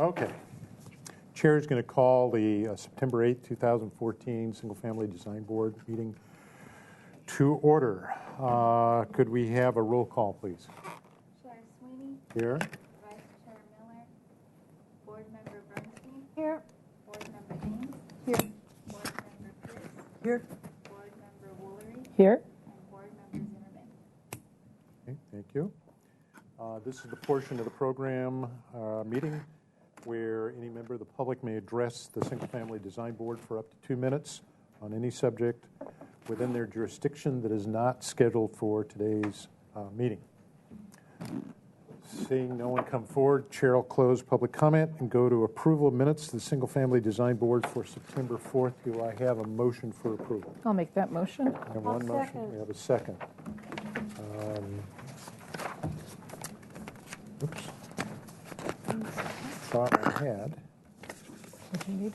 Okay. Chair is going to call the September 8, 2014 Single Family Design Board meeting to order. Could we have a roll call, please? Chair Sweeney. Here. Vice Chair Miller. Board Member Bernstein. Here. Board Member Ames. Here. Board Member Pierce. Here. Board Member Woolery. Here. And Board Member Zimmerman. Okay, thank you. This is the portion of the program meeting where any member of the public may address the Single Family Design Board for up to 2 minutes on any subject within their jurisdiction that is not scheduled for today's meeting. Seeing no one come forward, Chair will close public comment and go to approval of minutes to the Single Family Design Board for September 4th. Do I have a motion for approval? I'll make that motion. And one motion. Second. We have a second. Oops. Thought I had. What do you need?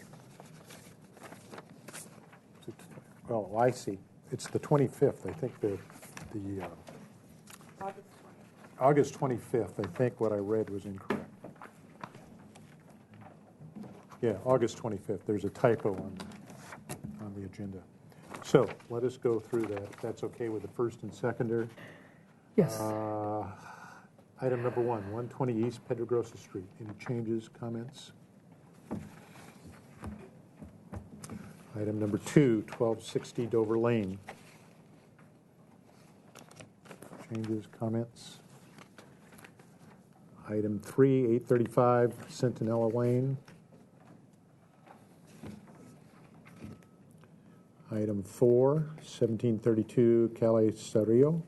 Oh, I see. It's the 25th. I think the August 25th. I think what I read was incorrect. Yeah, August 25th. There's a typo on the agenda. So let us go through that. If that's okay with the first and seconder. Yes. Item number 1, 120 East Pedregosa Street. Any changes, comments? Item number 2, 1260 Dover Lane. Changes, comments? Item 3, 835 Centinela Lane. Item 4, 1732 Calle Cerrillo.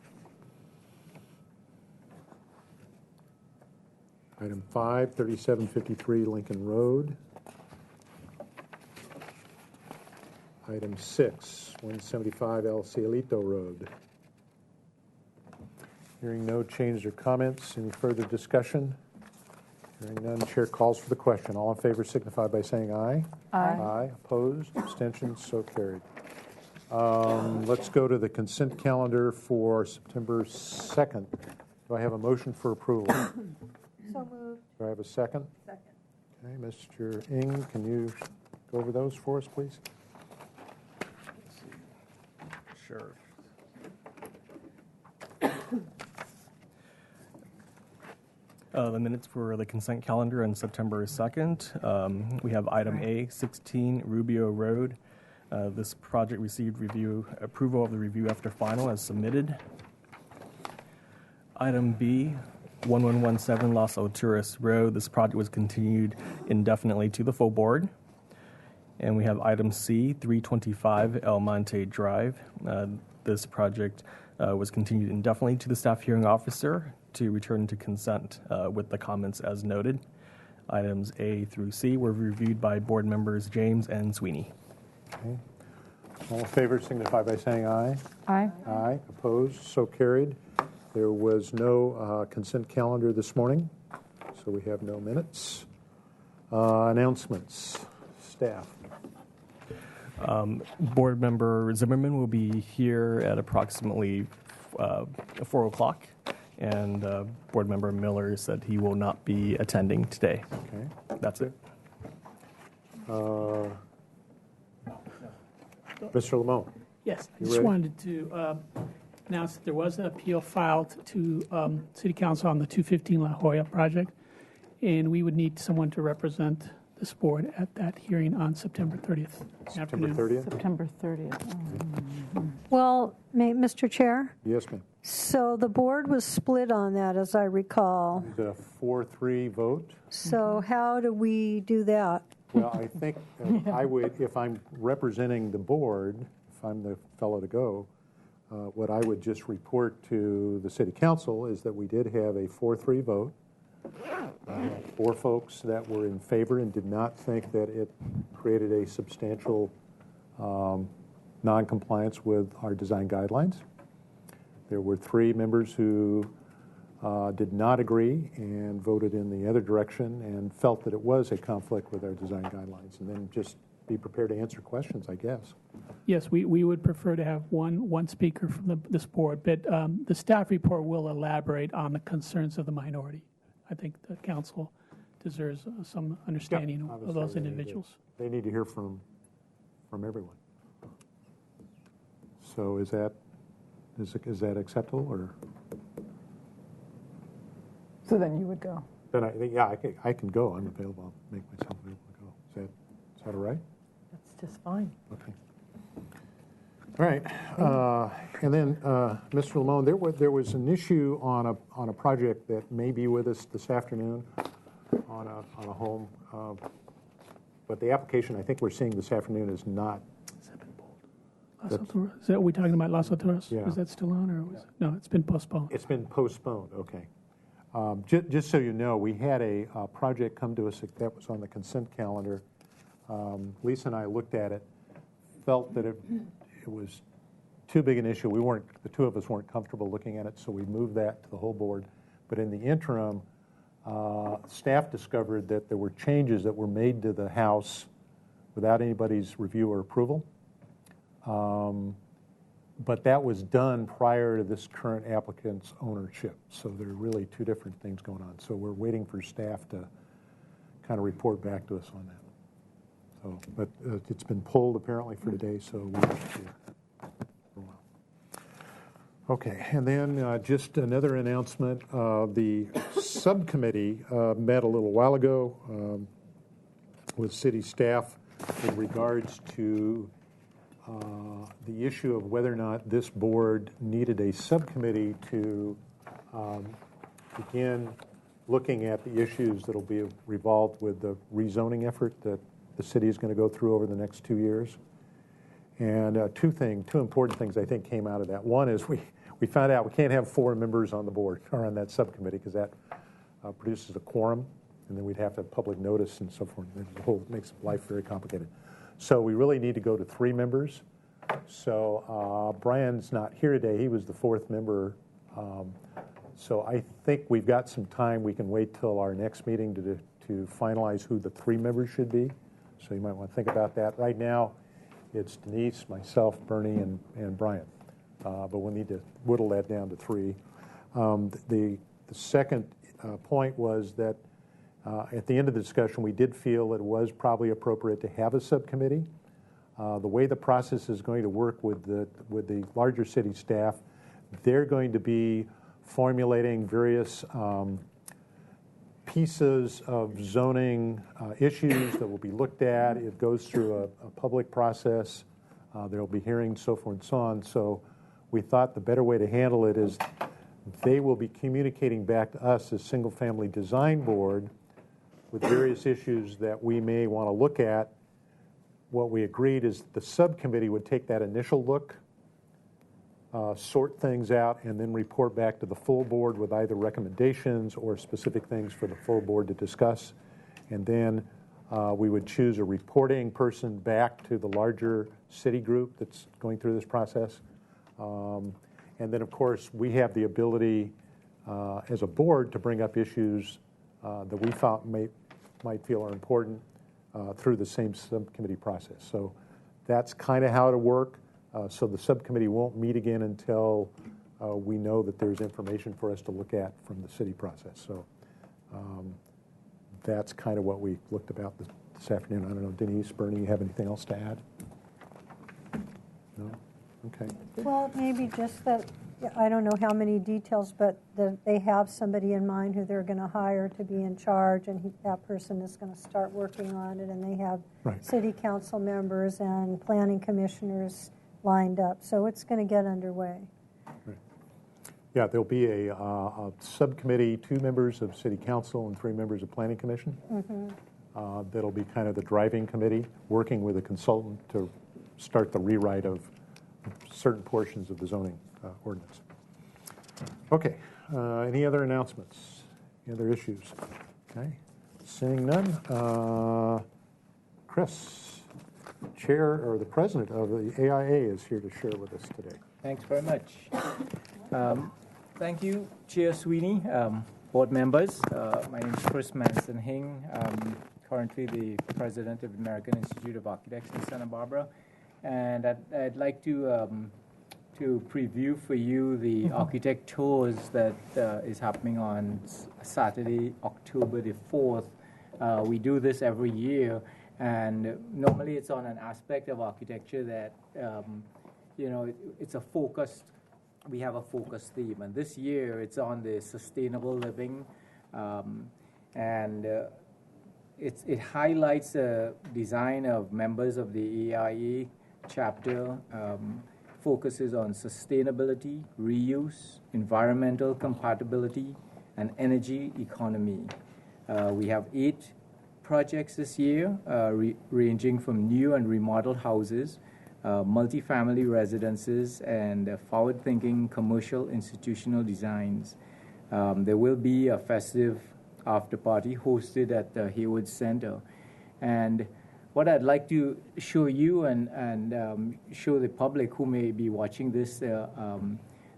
Item 5, 3753 Lincoln Road. Item 6, 175 El Cielito Road. Hearing no changes or comments, any further discussion? Hearing none, Chair calls for the question. All in favor signify by saying aye. Aye. Aye. Opposed? Abstentions? So carried. Let's go to the consent calendar for September 2nd. Do I have a motion for approval? So moved. Do I have a second? Second. Okay, Mr. Ng, can you go over those for us, please? Sure. The minutes for the consent calendar on September 2nd. We have item A, 16 Rubio Road. This project received approval of the review after final as submitted. Item B, 1117 Los Alturas Road. This project was continued indefinitely to the full board. And we have item C, 325 El Monte Drive. This project was continued indefinitely to the staff hearing officer to return to consent with the comments as noted. Items A through C were reviewed by board members James and Sweeney. Okay. All in favor signify by saying aye. Aye. Aye. Opposed? So carried. There was no consent calendar this morning, so we have no minutes. Announcements. Staff. Board member Zimmerman will be here at approximately 4 o'clock, and board member Miller said he will not be attending today. Okay. That's it. Mr. Lamone. Yes, I You just ready? wanted to announce that there was an appeal filed to City Council on the 215 La Jolla project, and we would need someone to represent this board at that hearing on September 30th September afternoon. 30th? September 30th. Well, Mr. Chair, Yes, ma'am. so the board was split on that, as I recall. The 4-3 vote. So how do we do that? Well, I think I would, if I'm representing the board, if I'm the fellow to go, what I would just report to the city council is that we did have a 4-3 vote. 4 folks that were in favor and did not think that it created a substantial non-compliance with our design guidelines. There were 3 members who did not agree and voted in the other direction and felt that it was a conflict with our design guidelines. And then just be prepared to answer questions, I guess. Yes, we would prefer to have one speaker from this board, but the staff report will elaborate on the concerns of the minority. I think the council deserves some understanding of obviously those they need to- individuals. They need to hear from everyone. So is that acceptable, or? So then you would go. Then I can go. I'm available. I'll make myself available to go. Is that all right? That's just fine. Okay. All right. And then, Mr. Lamone, there was an issue on a project that may be with us this afternoon on a home. But the application I think we're seeing this afternoon is not. Las Alturas. Is that what we're talking about, Las Alturas? Yeah. Is that still on, or no? It's been postponed. It's been postponed. Okay. Just so you know, we had a project come to us that was on the consent calendar. Lisa and I looked at it, felt that it was too big an issue. The two of us weren't comfortable looking at it, so we moved that to the whole board. But in the interim, staff discovered that there were changes that were made to the house without anybody's review or approval. But that was done prior to this current applicant's ownership. So there are really two different things going on. So we're waiting for staff to kind of report back to us on that. So, but it's been pulled apparently for today, so we'll see for a while. Okay, and then just another announcement. The subcommittee met a little while ago with city staff in regards to the issue of whether or not this board needed a subcommittee to begin looking at the issues that will be revolved with the rezoning effort that the city is going to go through over the next 2 years. And two important things I think came out of that. One is we found out we can't have 4 members on the board or on that subcommittee because that produces a quorum, and then we'd have to have public notice and so forth. It makes life very complicated. So we really need to go to 3 members. So Brian's not here today. He was the 4th member. So I think we've got some time. We can wait till our next meeting to finalize who the 3 members should be. So you might want to think about that. Right now, it's Denise, myself, Bernie, and Brian. But we'll need to whittle that down to 3. The second point was that at the end of the discussion, we did feel it was probably appropriate to have a subcommittee. The way the process is going to work with the larger city staff, they're going to be formulating various pieces of zoning issues that will be looked at. It goes through a public process. There will be hearings, so forth and so on. So we thought the better way to handle it is they will be communicating back to us as single-family design board with various issues that we may want to look at. What we agreed is the subcommittee would take that initial look, sort things out, and then report back to the full board with either recommendations or specific things for the full board to discuss. And then we would choose a reporting person back to the larger city group that's going through this process. And then, of course, we have the ability as a board to bring up issues that we thought might feel are important through the same subcommittee process. So that's kind of how it'll work. So the subcommittee won't meet again until we know that there's information for us to look at from the city process. So that's kind of what we looked about this afternoon. I don't know, Denise, Bernie, you have anything else to add? No? Okay. Well, maybe just that, I don't know how many details, but they have somebody in mind who they're going to hire to be in charge, and that person is going to start working on it, and they have Right. city council members and planning commissioners lined up. So it's going to get underway. Right. Yeah, there'll be a subcommittee, 2 members of city council and 3 members of planning commission. That'll be kind of the driving committee, working with a consultant to start the rewrite of certain portions of the zoning ordinance. Okay, any other announcements? Any other issues? Okay, seeing none. Chris, chair or the president of the AIA is here to share with us today. Thanks very much. Thank you, Chair Sweeney, board members. My name is Chris Manson-Hing. I'm currently the president of the American Institute of Architects in Santa Barbara. And I'd like to preview for you the architect tours that is happening on Saturday, October the 4th We do this every year, and normally it's on an aspect of architecture that, it's a focused, we have a focused theme. And this year it's on the sustainable living, and it highlights the design of members of the AIA chapter, focuses on sustainability, reuse, environmental compatibility, and energy economy. We have 8 projects this year, ranging from new and remodeled houses, multifamily residences, and forward-thinking commercial institutional designs. There will be a festive after-party hosted at the Hayward Center. And what I'd like to show you and show the public who may be watching this,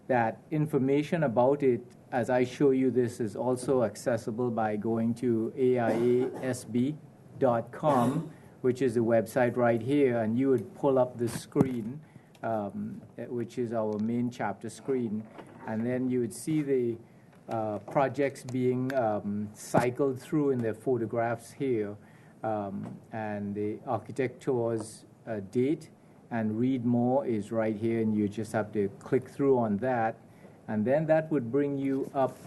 that information about it, as I show you this, is also accessible by going to aiasb.com, which is the website right here, and you would pull up the screen, which is our main chapter screen, and then you would see the projects being cycled through in their photographs here, and the architect tour's date and read more is right here, and you just have to click through on that, and then that would bring you up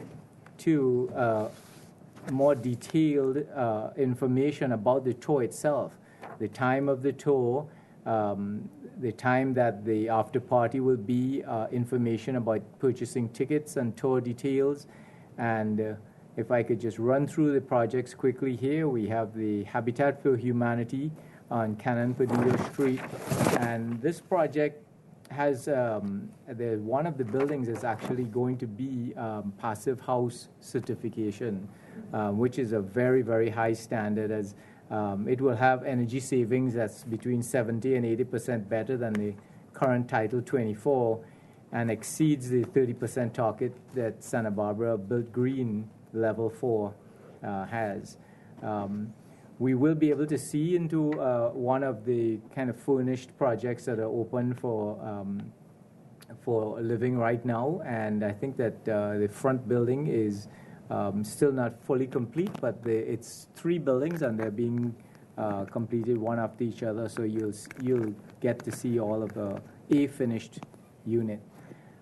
to more detailed information about the tour itself, the time of the tour, the time that the after party will be, information about purchasing tickets and tour details. And if I could just run through the projects quickly here, we have the Habitat for Humanity on Canon Perdido Street, and this project has one of the buildings is actually going to be passive house certification, which is a very, very high standard, as it will have energy savings that's between 70 and 80% better than the current Title 24, and exceeds the 30% target that Santa Barbara Built Green Level 4 has. We will be able to see into one of the kind of furnished projects that are open for living right now, and I think that the front building is still not fully complete, but it's 3 buildings and they're being completed one after each other, so you'll get to see all of a finished unit.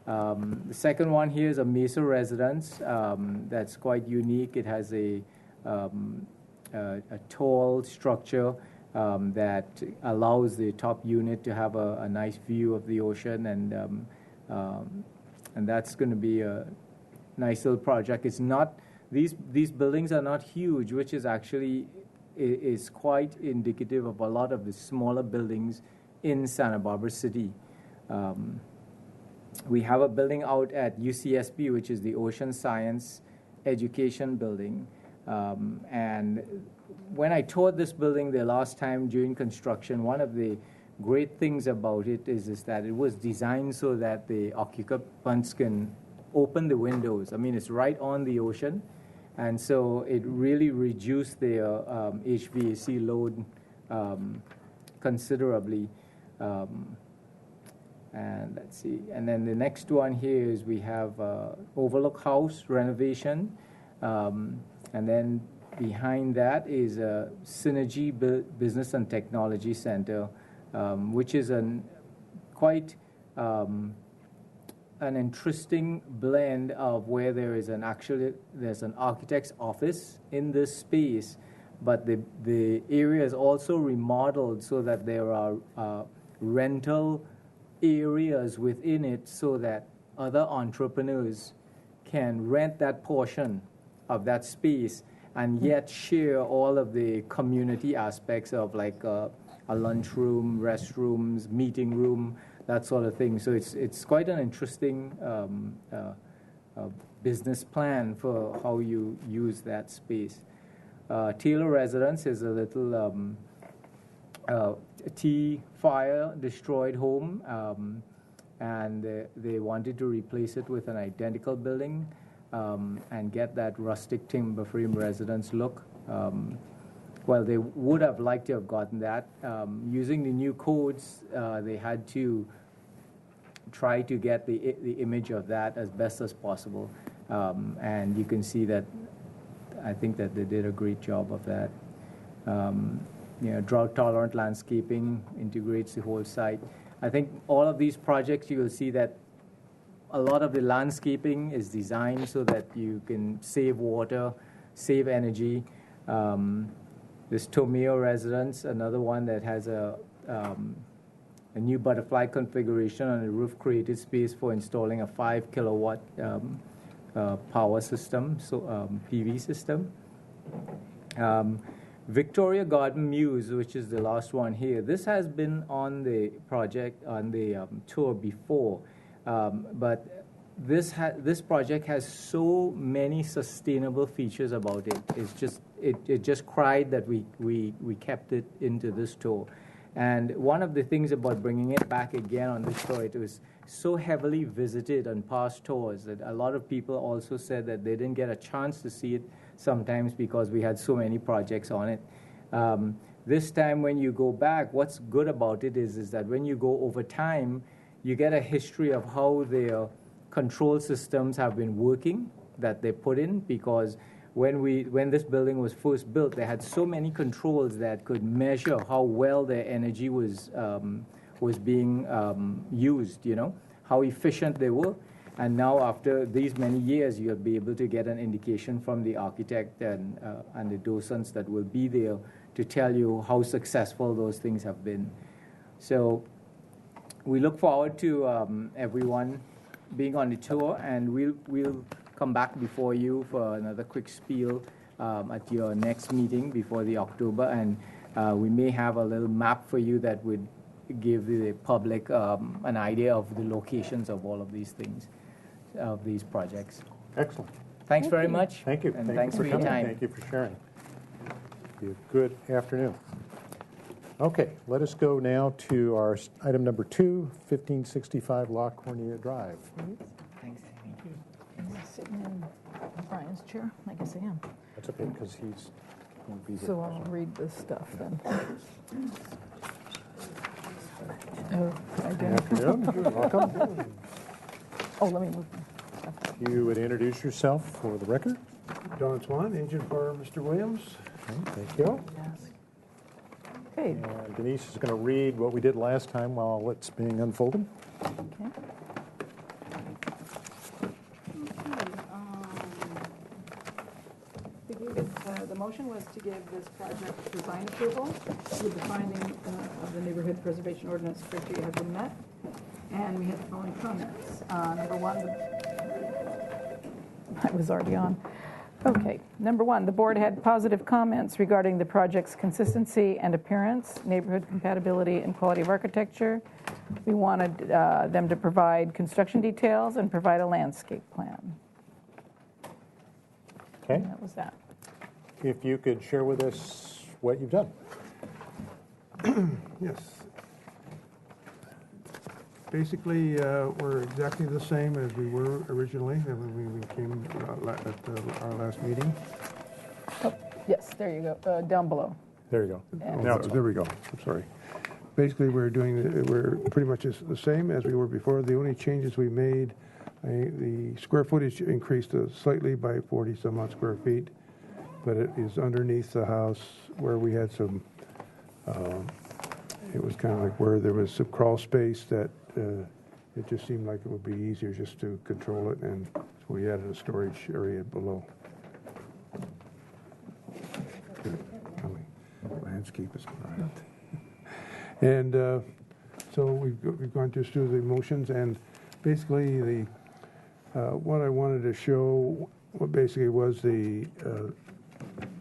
The second one here is a Mesa residence that's quite unique. It has a tall structure that allows the top unit to have a nice view of the ocean, and that's going to be a nice little project. It's not, these buildings are not huge, which is actually is quite indicative of a lot of the smaller buildings in Santa Barbara City. We have a building out at UCSB, which is the Ocean Science Education Building. And when I toured this building the last time during construction, one of the great things about it is that it was designed so that the occupants can open the windows. I mean, it's right on the ocean, and so it really reduced their HVAC load considerably. And let's see. And then the next one here is we have Overlook House renovation. And then behind that is a Synergy Business and Technology Center, which is quite an interesting blend of where there's an architect's office in this space, but the area is also remodeled so that there are rental areas within it so that other entrepreneurs can rent that portion of that space and yet share all of the community aspects of like a lunchroom, restrooms, meeting room, that sort of thing. So it's quite an interesting business plan for how you use that space. Taylor Residence is a little tea fire destroyed home, and they wanted to replace it with an identical building and get that rustic timber frame residence look. Well, they would have liked to have gotten that. Using the new codes, they had to try to get the image of that as best as possible. And you can see that I think that they did a great job of that. drought-tolerant landscaping integrates the whole site. I think all of these projects, you will see that a lot of the landscaping is designed so that you can save water, save energy. This Tomeo residence, another one that has a new butterfly configuration on the roof, created space for installing a 5 kilowatt power system, so PV system. Victoria Garden Muse, which is the last one here, this has been on the project, on the tour before, but this project has so many sustainable features about it. It just cried that we kept it into this tour. And one of the things about bringing it back again on this tour, it was so heavily visited on past tours that a lot of people also said that they didn't get a chance to see it sometimes because we had so many projects on it. This time when you go back, what's good about it is that when you go over time, you get a history of how their control systems have been working that they put in, because when this building was first built, they had so many controls that could measure how well their energy was being used, how efficient they were. And now after these many years, you'll be able to get an indication from the architect and the docents that will be there to tell you how successful those things have been. So we look forward to everyone being on the tour, and we'll come back before you for another quick spiel at your next meeting before the October, and we may have a little map for you that would give the public an idea of the locations of all of these things, of these projects. Excellent. Thanks very much. Thank you. And Thank thanks you for your coming. time. Thank you for sharing. Good afternoon. Okay, let us go now to our item number 2, 1565 La Cornea Drive. Thanks. Thank you. Am I sitting in Brian's chair? I guess I am. That's okay, because he's going to be here. So I'll read this stuff then. Oh, I Good do. afternoon. Welcome. Oh, let me move. You would introduce yourself for the record. Don Swan, agent for Mr. Williams. Okay, thank you. Okay. And Denise is going to read what we did last time while it's being unfolded. Okay. The motion was to give this project design approval with the finding of the neighborhood preservation ordinance criteria have been met. And we had the following comments. Number one, I was already on. Okay. Number one, the board had positive comments regarding the project's consistency and appearance, neighborhood compatibility, and quality of architecture. We wanted them to provide construction details and provide a landscape plan. Okay. And that was that. If you could share with us what you've done. Yes. Basically, we're exactly the same as we were originally when we came at our last meeting. Oh, yes, there you go. Down below. There you go. Yeah. Now it's There we go. I'm sorry. Basically, we're pretty much the same as we were before. The only changes we made, the square footage increased slightly by 40 some odd square feet, but it is underneath the house where we had some. It was kind of like where there was some crawl space that it just seemed like it would be easier just to control it, and so we added a storage area below. Landscape is all right. And so we've gone just through the motions, and basically what I wanted to show what basically was the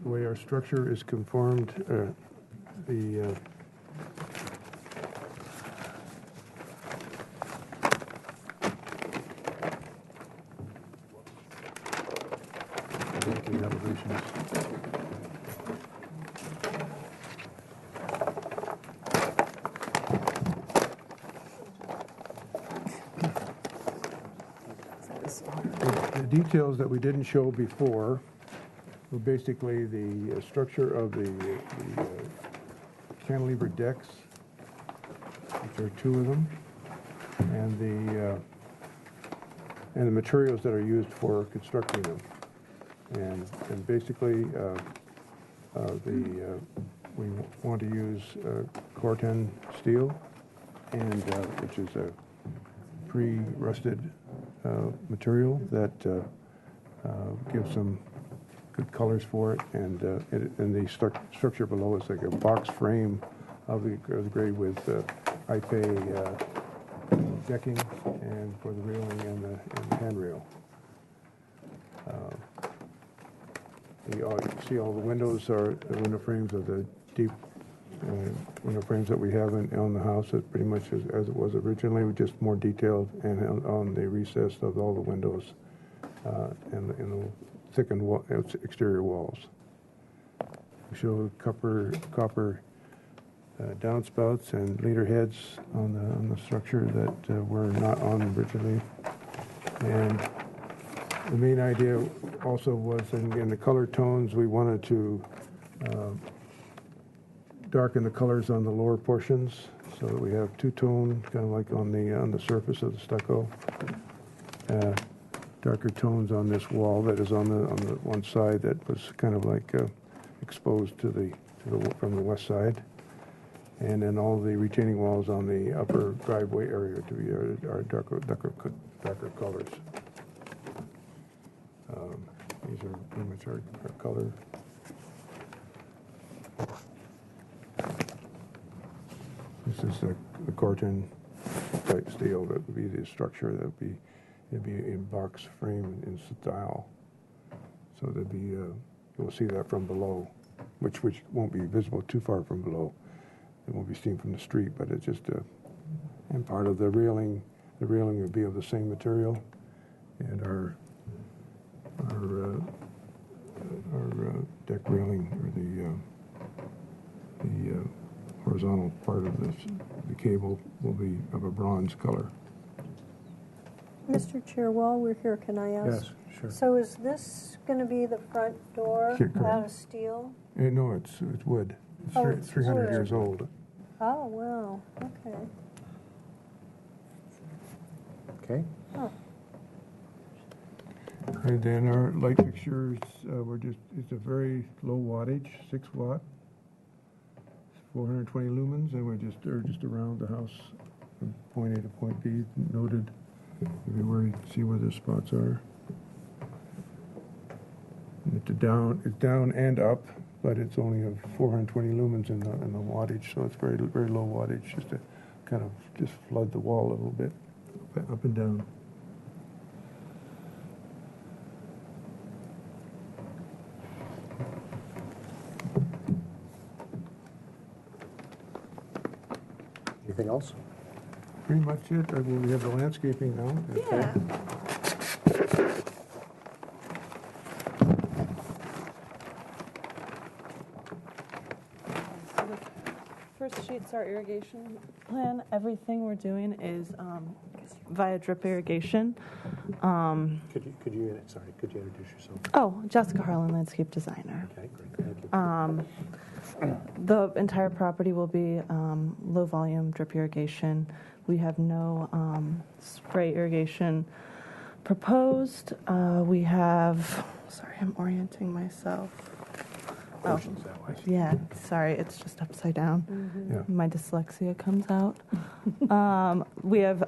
way our structure is conformed. The elevations. The details that we didn't show before were basically the structure of the cantilever decks, which are 2 of them, and the materials that are used for constructing them. And basically, we want to use Corten steel, and which is a pre-rusted material that gives some good colors for it, and the structure below is like a box frame of the grade with IPA decking, and for the railing and the handrail. You see all the windows are the window frames of the deep window frames that we have on the house. It's pretty much as it was originally, with just more detailed and on the recess of all the windows and the thickened exterior walls. We show copper downspouts and leader heads on the structure that were not on originally. And the main idea also was in the color tones, we wanted to darken the colors on the lower portions so that we have two-tone, kind of like on the surface of the stucco. Darker tones on this wall that is on the one side that was kind of like exposed from the west side, and then all the retaining walls on the upper driveway area to be our darker colors. These are pretty much our color. This is the Corten type steel that would be the structure that would be. It'd be in box frame in style. So there'd be, you'll see that from below, which won't be visible too far from below. It won't be seen from the street, but it's just and part of the railing would be of the same material, and our deck railing, or the horizontal part of the cable, will be of a bronze color. Mr. Chair, while we're here, can I ask? Yes, sure. So is this going to be the front door out of steel? No, it's wood. It's 300 wood. years old. Oh, wow. Okay. Okay. Oh. And then our light fixtures, it's a very low wattage, 6 watt, 420 lumens, and they're just around the house from point A to point B, noted everywhere. You can see where the spots are. And it's down and up, but it's only of 420 lumens in the wattage, so it's very, very low wattage, just to kind of just flood the wall a little bit, up and down. Anything else? Pretty much it. We have the landscaping now. Yeah. So the first sheet's our irrigation plan. Everything we're doing is via drip irrigation. Could you introduce yourself? Oh, Jessica Harlan, landscape designer. Okay, great. Thank you. The entire property will be low volume drip irrigation. We have no spray irrigation proposed. We have, sorry, I'm orienting myself. Oh, yeah, sorry, it's just upside down. Mm-hmm. Yeah. My dyslexia comes out. We have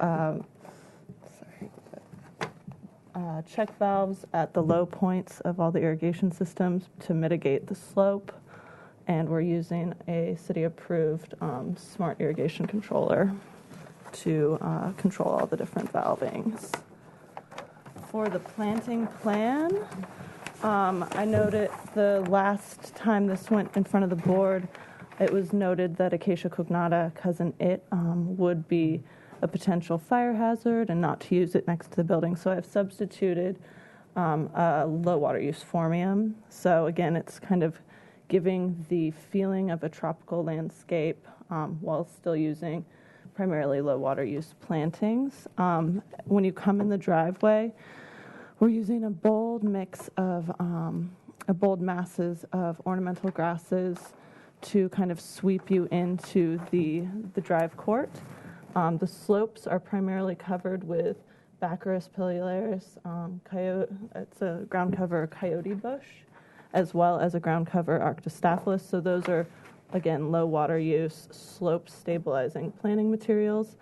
check valves at the low points of all the irrigation systems to mitigate the slope. And we're using a city-approved smart irrigation controller to control all the different valvings. For the planting plan, I noted the last time this went in front of the board, it was noted that Acacia cognata, cousin it, would be a potential fire hazard and not to use it next to the building. So I've substituted a low water use phormium. So again, it's kind of giving the feeling of a tropical landscape while still using primarily low water use plantings. When you come in the driveway, we're using a bold mix of bold masses of ornamental grasses to kind of sweep you into the drive court. The slopes are primarily covered with Baccharis pilearis, it's a ground cover coyote bush, as well as a ground cover Arctostaphylos. So those are again, low water use, slope stabilizing planting materials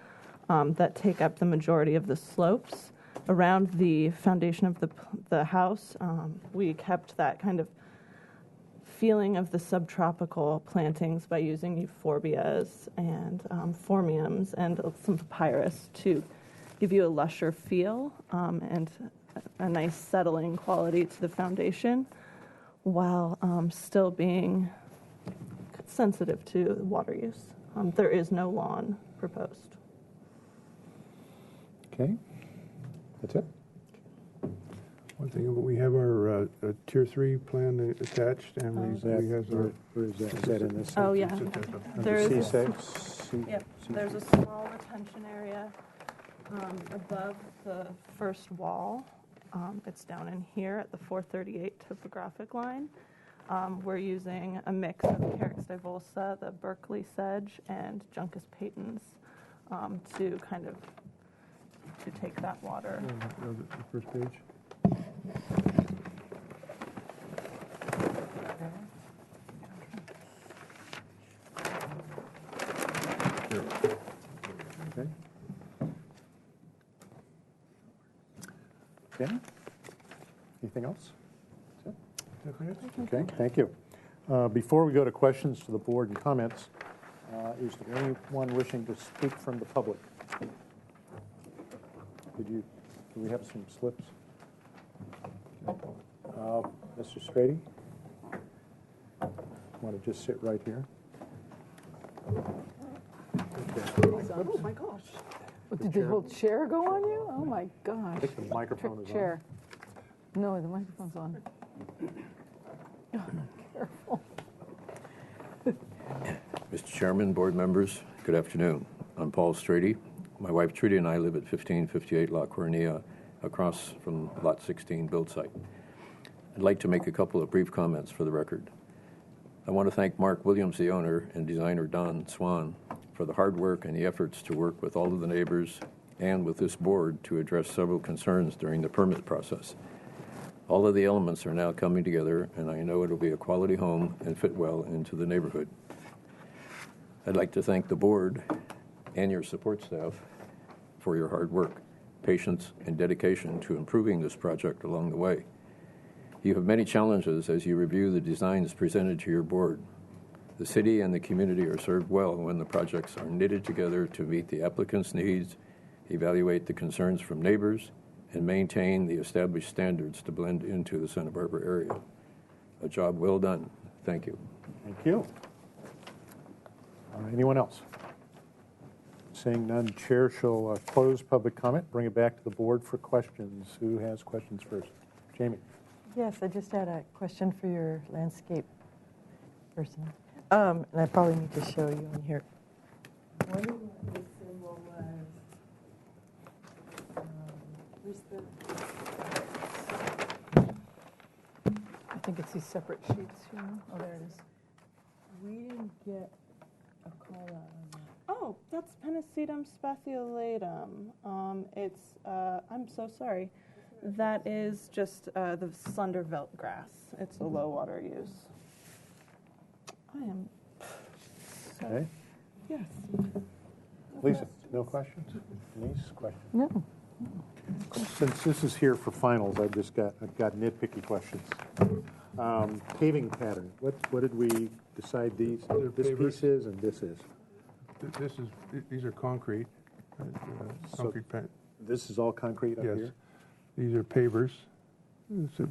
that take up the majority of the slopes. Around the foundation of the house, we kept that kind of feeling of the subtropical plantings by using euphorbias and phormiums and some papyrus to give you a lusher feel and a nice settling quality to the foundation while still being sensitive to water use. There is no lawn proposed. Okay, that's it. One thing, we have our Tier 3 plan attached, and we have our... Where is that? Is that in this? Oh, yeah. There Under is C6? Yep, there's a small retention area above the first wall. It's down in here at the 438 topographic line. We're using a mix of Carex divolsa, the Berkeley sedge, and Juncus patens to kind of take that water. The first page. Okay. Okay. Anything else? Okay, thank you. Before we go to questions to the board and comments, is there anyone wishing to speak from the public? Do we have some slips? Mr. Strady? Want to just sit right here? Oh, my gosh. Did the whole chair go on you? Oh, my gosh. I think the microphone is on. Chair. No, the microphone's on. Oh, careful. Mr. Chairman, board members, good afternoon. I'm Paul Strady. My wife Trudy and I live at 1558 La Cornea, across from Lot 16 build site. I'd like to make a couple of brief comments for the record. I want to thank Mark Williams, the owner, and designer Don Swan for the hard work and the efforts to work with all of the neighbors and with this board to address several concerns during the permit process. All of the elements are now coming together, and I know it'll be a quality home and fit well into the neighborhood. I'd like to thank the board and your support staff for your hard work, patience, and dedication to improving this project along the way. You have many challenges as you review the designs presented to your board. The city and the community are served well when the projects are knitted together to meet the applicant's needs, evaluate the concerns from neighbors, and maintain the established standards to blend into the Santa Barbara area. A job well done. Thank you. Thank you. Anyone else? Seeing none, Chair shall close public comment, bring it back to the board for questions. Who has questions first? Jamie. Yes, I just had a question for your landscape person. And I probably need to show you on here. What is the symbol where's the... I think it's these separate sheets here. Oh, there it is. We didn't get a call out on that. Oh, that's Pennisetum spaciolatum. I'm so sorry. That is just the slender veld grass. It's a low water use. I am. Okay. Yes. Lisa, no questions? Denise, questions? No. Since this is here for finals, I've got nitpicky questions. Paving pattern. What did we decide this piece is and this is? These are concrete. Concrete pad. This is all concrete up here? These are pavers,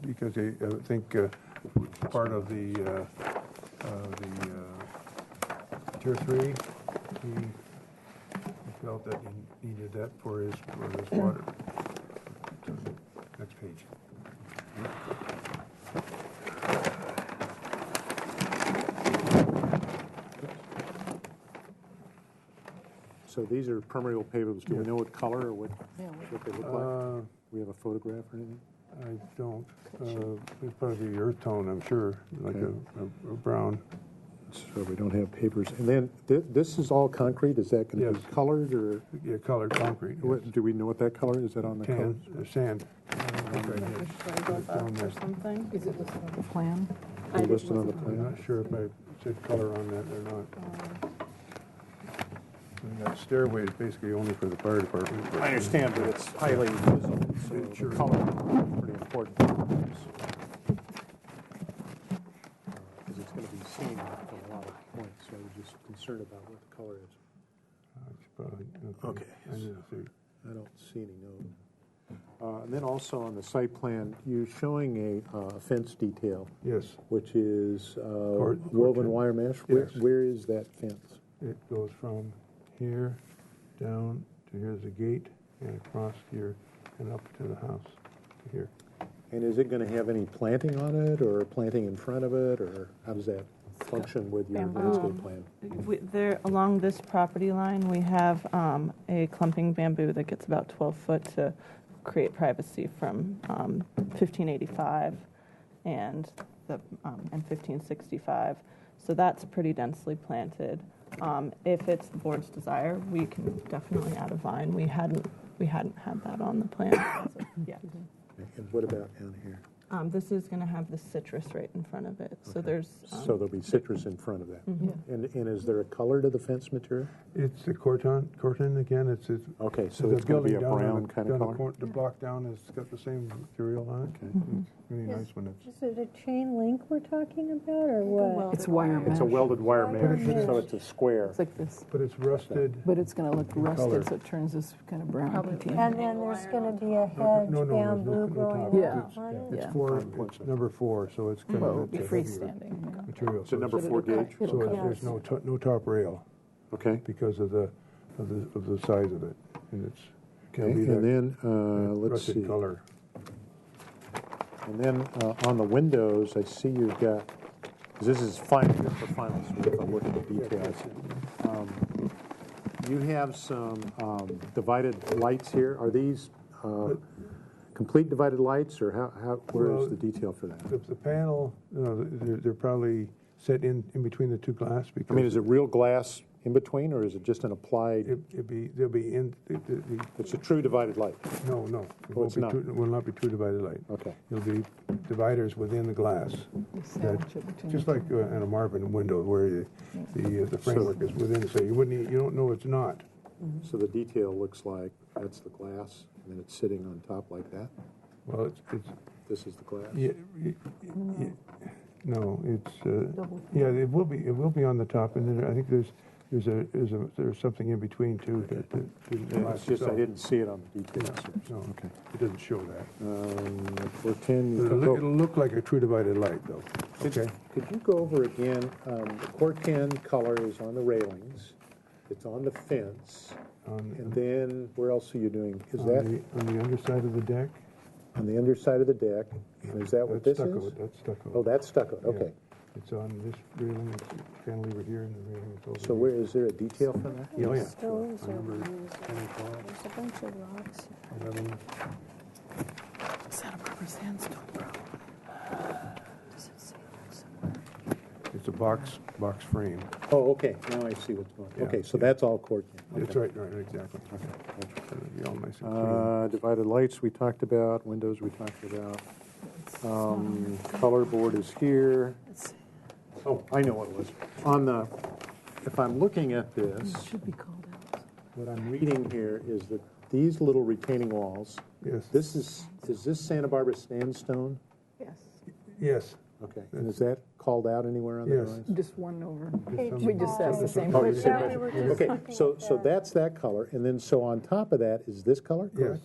because I think part of the Tier 3, he felt that he needed that for his water. Next page. So these are permeable pavers. Do we know what color or what they look like? We have a photograph or anything? I don't. It's probably earth tone, I'm sure, like a brown. So we don't have papers. And then this is all concrete? Is that going to be colored or? Yeah, colored concrete. Do we know what that color is? Is that on the code? Sand. Or something. Is it listed on the plan? Listed on the plan? I'm not sure if I said color on that, they're not. And that stairway is basically only for the fire department. but- I understand, but it's highly visible, so Sure. the color is pretty important. Because it's going to be seen from a lot of points, so I was just concerned about what the color is. Okay. I didn't see. I don't see any note. And then also on the site plan, you're showing a fence detail, Yes, which is Court- woven court- wire mesh. yes. Where is that fence? it goes from here down to here's the gate and across here and up to the house to here. And is it going to have any planting on it, or planting in front of it, or how does that function with your landscape plan? There, along this property line, we have a clumping bamboo that gets about 12 foot to create privacy from 1585 and 1565. So that's pretty densely planted. If it's the board's desire, we can definitely add a vine. We hadn't had that on the plan as of yet. And what about down here? This is going to have the citrus right in front of it. So Okay. there's. So there'll be citrus in front of that. And is there a color to the fence material? It's the corton again, it's. Okay, so the it's going to be a building down on brown the- kind of down the color? The block down has got the same material on it. Okay. It's really nice when it's. Is it a chain link we're talking about, or what? It's wire mesh. It's a welded wire Wire mesh, mesh. so it's a square. It's like this, But it's rusted. but it's going to look color. rusted, so it turns this kind of brown patina. And then there's going to be a hedge No, no, there's bamboo no growing top. Yeah. out on it? It's Yeah. it's number 4, so it's kind Well, of it'll be it's a heavier freestanding. material. It's a number But 4 it'll cut- gauge? it'll So cut. there's no top rail Okay. because of the size of it, and it's can Okay, be that and then, let's rusted see. color. And then on the windows, I see you've got, 'cause this is final, the final, so if I look at the details. You have some divided lights here. Are these complete divided lights, or where Well, is the detail for that? The panel, they're probably set in between the two glass because. I mean, is it real glass in between, or is it just an applied, They'll be in, it's a true divided light? no. Oh, it's not. It will not be true divided light. Okay. It'll be dividers within the glass. Just like in a Marvin window where the framework is within, so you don't know it's not. So the detail looks like that's the glass, and then it's sitting on top like that? Well, it's This is the glass? no, yeah, it will be on the top, and then I think there's something in between too. It's just I didn't see it on the details. No, Okay. it doesn't show that. 410, you It'll took it'll look like a true divided light, though. Okay. Could you go over again, the Corten color is on the railings, it's on the fence, and then where else are you doing? Is that On the underside of the deck? on the underside of the deck? And is that what That's this stucco. is? That's stucco. Oh, that's stucco, Yeah. okay. It's on this railing, it's cantilever here, and the railing is over So here. where, is there a detail for that? Oh, yeah. Stones On are number used. 10 and 12, There's a bunch of rocks. 11. Santa Barbara sandstone, bro. Does it say that somewhere? It's a box frame. Oh, okay, now I see what's going on. Yeah, Okay, so yeah. that's all Corten. That's right, exactly. It'll be all nice and clean. Divided lights we talked about, windows we talked about. Color board is here. Oh, I know what it was. On the, if I'm looking at this, It should be called out. what I'm reading here is that these little retaining walls, Yes. is this Santa Barbara sandstone? Yes. Yes. Okay, and is that called out anywhere on the Yes. drawings? Just one over. Page We just asked the same Oh, question. you said Yeah, we that. were just Okay, looking so at so that. that's that color, and then so on top of that is this color? Yes. correct?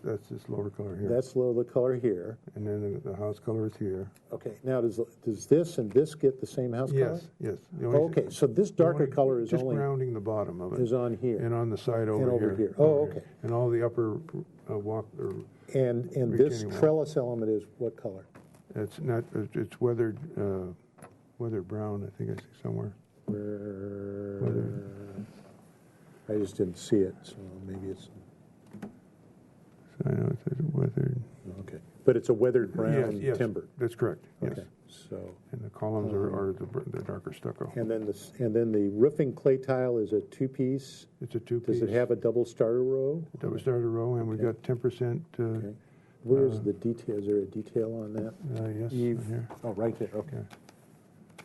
That's this lower color here. That's the color here. And then the house color is here. Okay, now does this and this get the same house color? Yes, yes. Okay, so this darker color is just only rounding the bottom of it. is on here. And on the side over over here. here. Oh, okay. And all the upper walk, or And this retaining wall. trellis element is what color? it's not, it's weathered brown, I think I see somewhere. I just didn't see it, so maybe it's So I know it's weathered. okay. But it's a weathered brown Yes, timber. that's correct, yes. Okay, so And the columns are the darker stucco. and then the roofing clay tile is a two-piece. It's a two-piece. Does it have a double starter row? Double starter row, and we Okay. got 10%. Okay. Where is the detail? Is there a detail on that? Yes, Eve. right here. Oh, right there. Okay.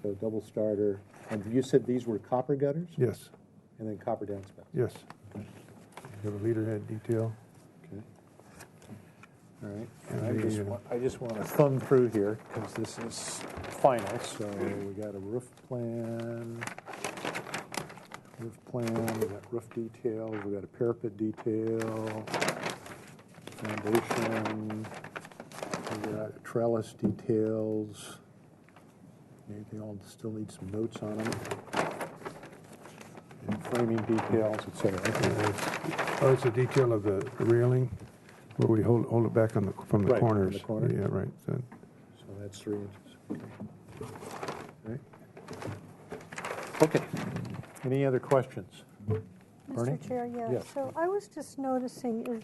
Yeah. So double starter. And you said these were copper gutters? Yes, And then copper downspouts? yes. You have a leader head detail. Okay. All right. And I just want to thumb through here because this is final. So we got a roof plan, we got roof details, we got a parapet detail, foundation, we got trellis details. They all still need some notes on them. And framing details, etc. Oh, it's a detail of the railing where we hold it back on from the Right, from corners. the corner. Yeah, right. So, So that's 3 inches. Okay. Okay. Any other questions? Bernie? Mr. Chair, yeah. Yes. So I was just noticing,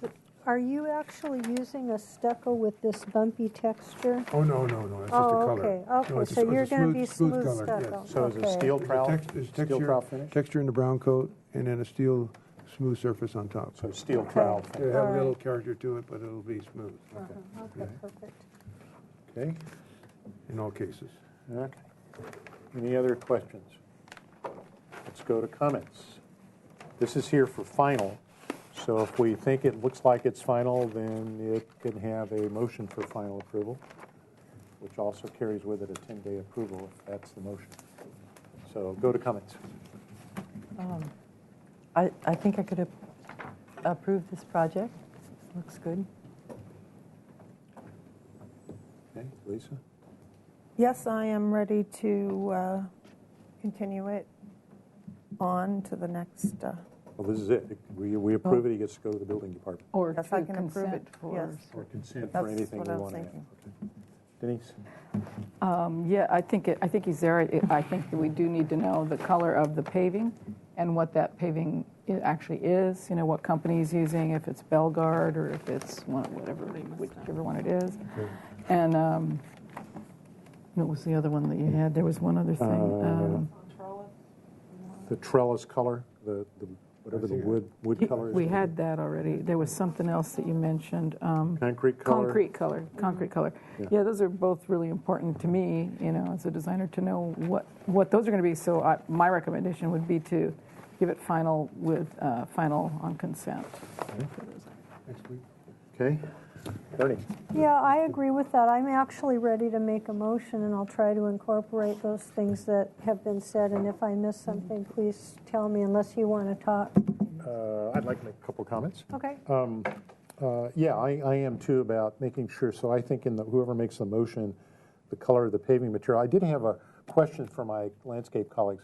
are you actually using a stucco with this bumpy texture? oh, no. It's just a color. Okay, No, okay. it's a- So it's a you're going to be smooth color, stucco. yes. So is it Okay. steel There's trowel? there's Steel trowel finish? texture in the brown coat, and then a steel smooth surface on top. So steel Okay. trowel It'll finish. have All a little right. character to it, but it'll be smooth Okay, perfect. Okay. in all cases. Okay. Any other questions? Let's go to comments. This is here for final. So if we think it looks like it's final, then it can have a motion for final approval, which also carries with it a 10-day approval if that's the motion. So go to comments. I think I could approve this project. Looks good. Okay, Lisa? Yes, I am ready to continue it on to the next. Well, this is it. We approve it, he gets to go to the building department. Or Yes, to I can approve consent it, for. yes. Or consent That's for anything what we I was want to have. thinking. Okay. Denise? Yeah, I think he's there. I think that we do need to know the color of the paving and what that paving actually is, what company he's using, if it's Belgard or if it's whichever one it is. And what was the other one that you had? There was one other thing. The trellis color, the whatever the wood color is. We had that already. There was something else that you mentioned. Concrete color. Concrete color. Yeah, those are both really important to me, as a designer, to know what those are going to be. So my recommendation would be to give it final on consent. Next week. Okay. Bernie? Yeah, I agree with that. I'm actually ready to make a motion, and I'll try to incorporate those things that have been said. And if I miss something, please tell me, unless you want to talk. I'd like to make a couple comments. Okay. Yeah, I am too about making sure. So I think whoever makes the motion, the color of the paving material. I did have a question for my landscape colleagues.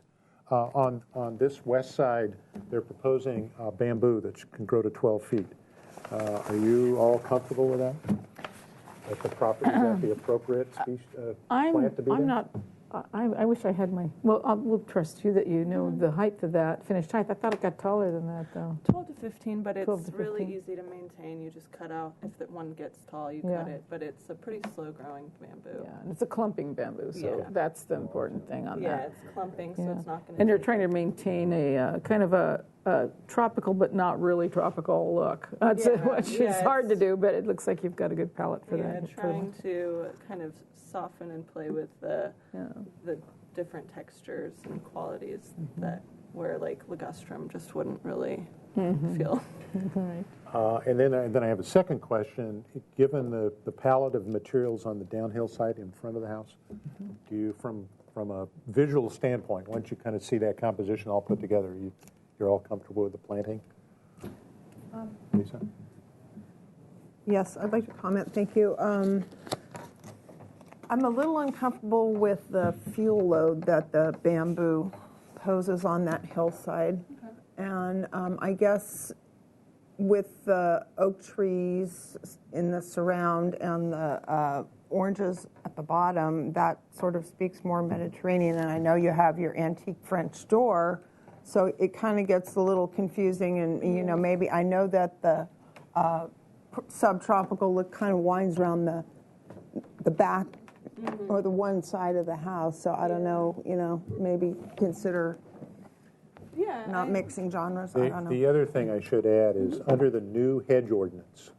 On this west side, they're proposing bamboo that can grow to 12 feet. Are you all comfortable with that? That the property is at the appropriate species, plant to be there? I'm not. I wish I had my. Well, we'll trust you that you know the height of that finished height. I thought it got taller than that, though. 12 to 15, but 12 it's to really 15. easy to maintain. You just cut out, if that one gets tall, you Yeah. cut it. But it's a pretty slow-growing bamboo. Yeah, and it's a clumping bamboo, so Yeah. that's the important thing on Yeah, that. it's clumping, so Yeah. it's not going to. And you're trying to maintain a kind of a tropical but not really tropical look. That's which is hard to do, but it looks like you've got a good palette for Yeah, that. trying to kind of soften and play with the different textures and qualities that where like ligustrum just wouldn't really feel. And then I have a second question. Given the palette of materials on the downhill side in front of the house, do you, from a visual standpoint, once you kind of see that composition all put together, you're all comfortable with the planting? Lisa? Yes, I'd like to comment. Thank you. I'm a little uncomfortable with the fuel load that the bamboo poses on that hillside. And I guess with the oak trees in the surround and the oranges at the bottom, that sort of speaks more Mediterranean. And I know you have your antique French door, so it kind of gets a little confusing. And, maybe I know that the subtropical look kind of winds around the back or the one side of the house. So I don't know, maybe consider not mixing genres. I don't know. The other thing I should add is under the new hedge ordinance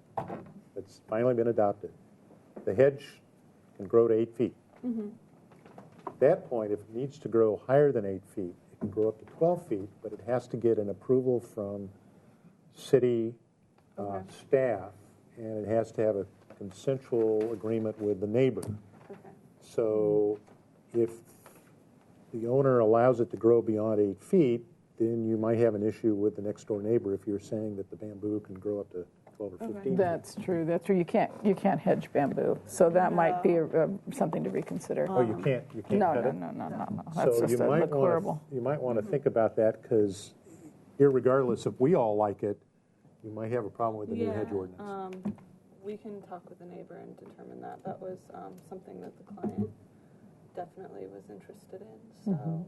that's finally been adopted, the hedge can grow to 8 feet. that point, if it needs to grow higher than 8 feet, it can grow up to 12 feet, but it has to get an approval from city staff, and it has to have a consensual agreement with the neighbor. So if the owner allows it to grow beyond 8 feet, then you might have an issue with the next door neighbor if you're saying that the bamboo can grow up to 12 or 15 feet. That's true. That's true. You can't hedge bamboo, so that might be something to reconsider. Oh, you can't No, cut no, it? no, no, no. That's So just you might horrible. want to think about that, because irregardless if we all like it, you might have a problem with the new hedge ordinance. We can talk with the neighbor and determine that. That was something that the client definitely was interested in.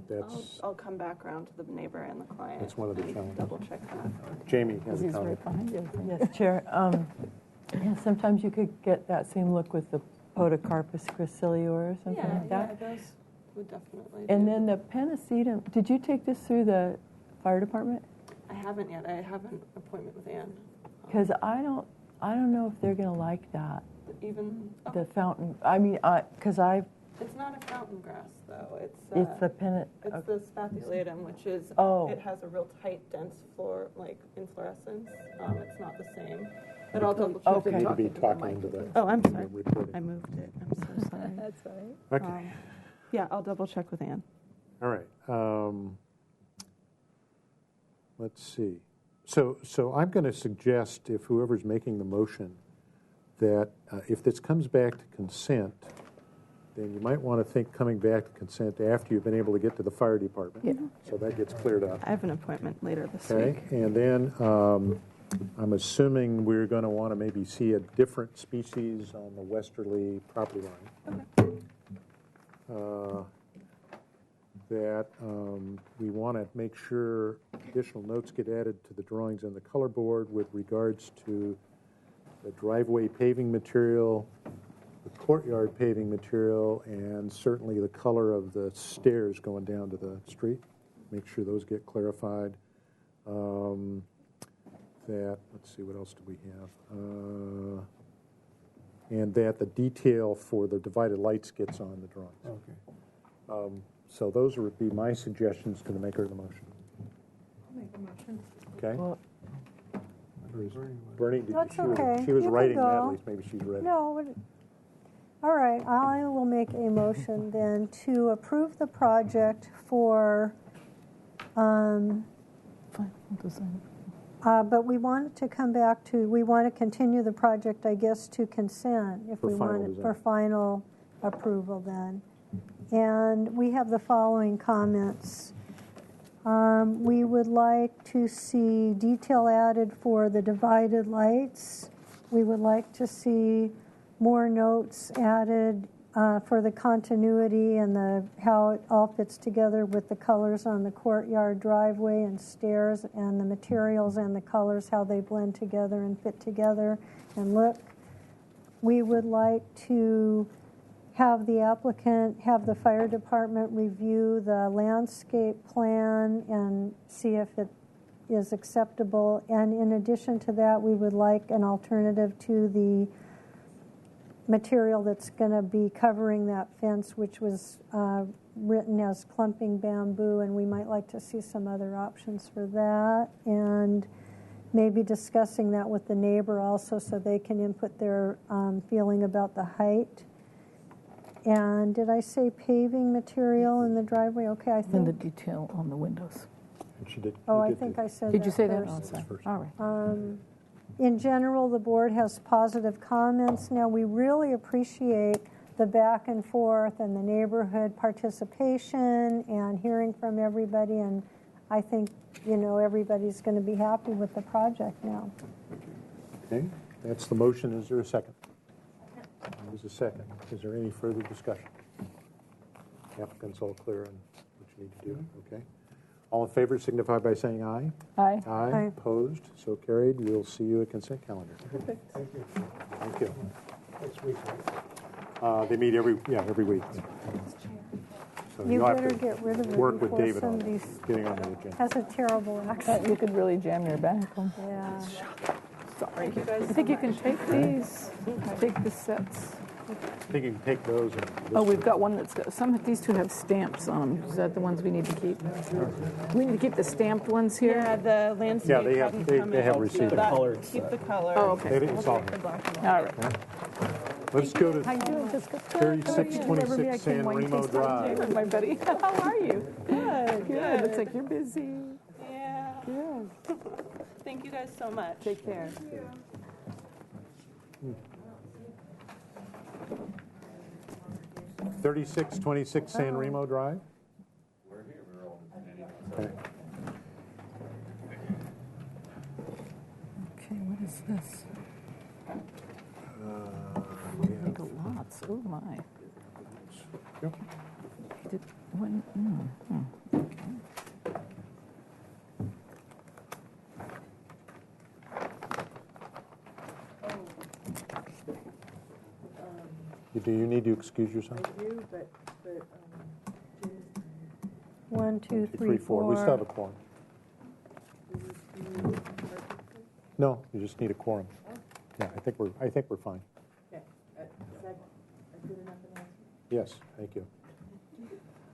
So I'll come back around to the neighbor and the client. That's one of the and challenges. double check that. Jamie has a He's comment. right behind you. Yes, Chair. Yeah, sometimes you could get that same look with the Podocarpus gracilio or something like that. Yeah, those would definitely. And then the Pennisetum, did you take this through the fire department? I haven't yet. I have an appointment with Ann. Because I don't know if they're going to like that. Even The fountain. I mean, because it's not a fountain grass though. It's the pennant. It's the spathulatum, which is it has a real tight, dense floor inflorescence. It's not the same. But I'll double check. Okay. You need to be talking to the Oh, I'm sorry. recording. I moved it. I'm so sorry. That's all right. Okay. Yeah, I'll double check with Ann. All right. Let's see. So I'm going to suggest, if whoever's making the motion, that if this comes back to consent, then you might want to think coming back to consent after you've been able to get to the fire department. Yeah. So that gets cleared up. I have an appointment later this Okay. week. And then I'm assuming we're going to want to maybe see a different species on the westerly property line. That we want to make sure additional notes get added to the drawings on the color board with regards to the driveway paving material, the courtyard paving material, and certainly the color of the stairs going down to the street. Make sure those get clarified. Let's see, what else do we have? And that the detail for the divided lights gets on the drawings. Okay. So those would be my suggestions to the maker of the motion. I'll make a motion. Okay? Well, Bernie, That's she was okay. she was You can writing that, go. at least maybe she's read it. No. All right, I will make a motion then to approve the project for, fine, we'll design. but we want to come back to, we want to continue the project, I guess, to consent if For we final want it design. for final approval then. And we have the following comments. We would like to see detail added for the divided lights. We would like to see more notes added for the continuity and how it all fits together with the colors on the courtyard driveway and stairs, and the materials and the colors, how they blend together and fit together and look. We would like to have the applicant, have the fire department review the landscape plan and see if it is acceptable. And in addition to that, we would like an alternative to the material that's going to be covering that fence, which was written as clumping bamboo, and we might like to see some other options for that. And maybe discussing that with the neighbor also, so they can input their feeling about the height. And did I say paving material in the driveway? Okay, I And the think. detail on the windows. And she did. Oh, you I did think do- I said that. Did you say that? first. Oh, sorry. first. All right. In general, the board has positive comments. Now, we really appreciate the back and forth and the neighborhood participation and hearing from everybody. And I think, everybody's going to be happy with the project now. Okay, that's the motion. Is there a second? There's a second. Is there any further discussion? Applicant's all clear on what you need to do. Okay. All in favor signify by saying aye. Aye. Aye. Opposed? So carried. We'll see you at consent calendar. Thank you. Thank you. Next week, right? They meet every week. So You you'll have better to get rid of it work with before David on somebody's getting on the agenda. has a terrible accent. You could really jam your back on. Yeah. Sorry. I think you can take these, take the sets. I think you can take those. And Oh, we've got one that's got, these two have stamps on them. Is that the ones we need to keep? We need to keep the stamped ones here? Yeah, the landscape Yeah, they hadn't have, come they in, have so received that- them. Keep the color. Oh, okay. It's all. All right. Let's go How you to doing, Jessica? 3626 San Remo Drive. My buddy. How are you? Good. Good. Looks like you're busy. Yeah. Good. Thank you guys so much. Take care. Hmm. 3626 San Remo Drive. Okay. Okay, what is this? Legal lots. Oh, my. Yep. Okay. Do you need to excuse yourself? I do, but 1, 2, 3, 4. We still have a quorum. No, you just need a quorum. Yeah, I think we're fine. okay. Is that a good enough announcement? Yes, thank you.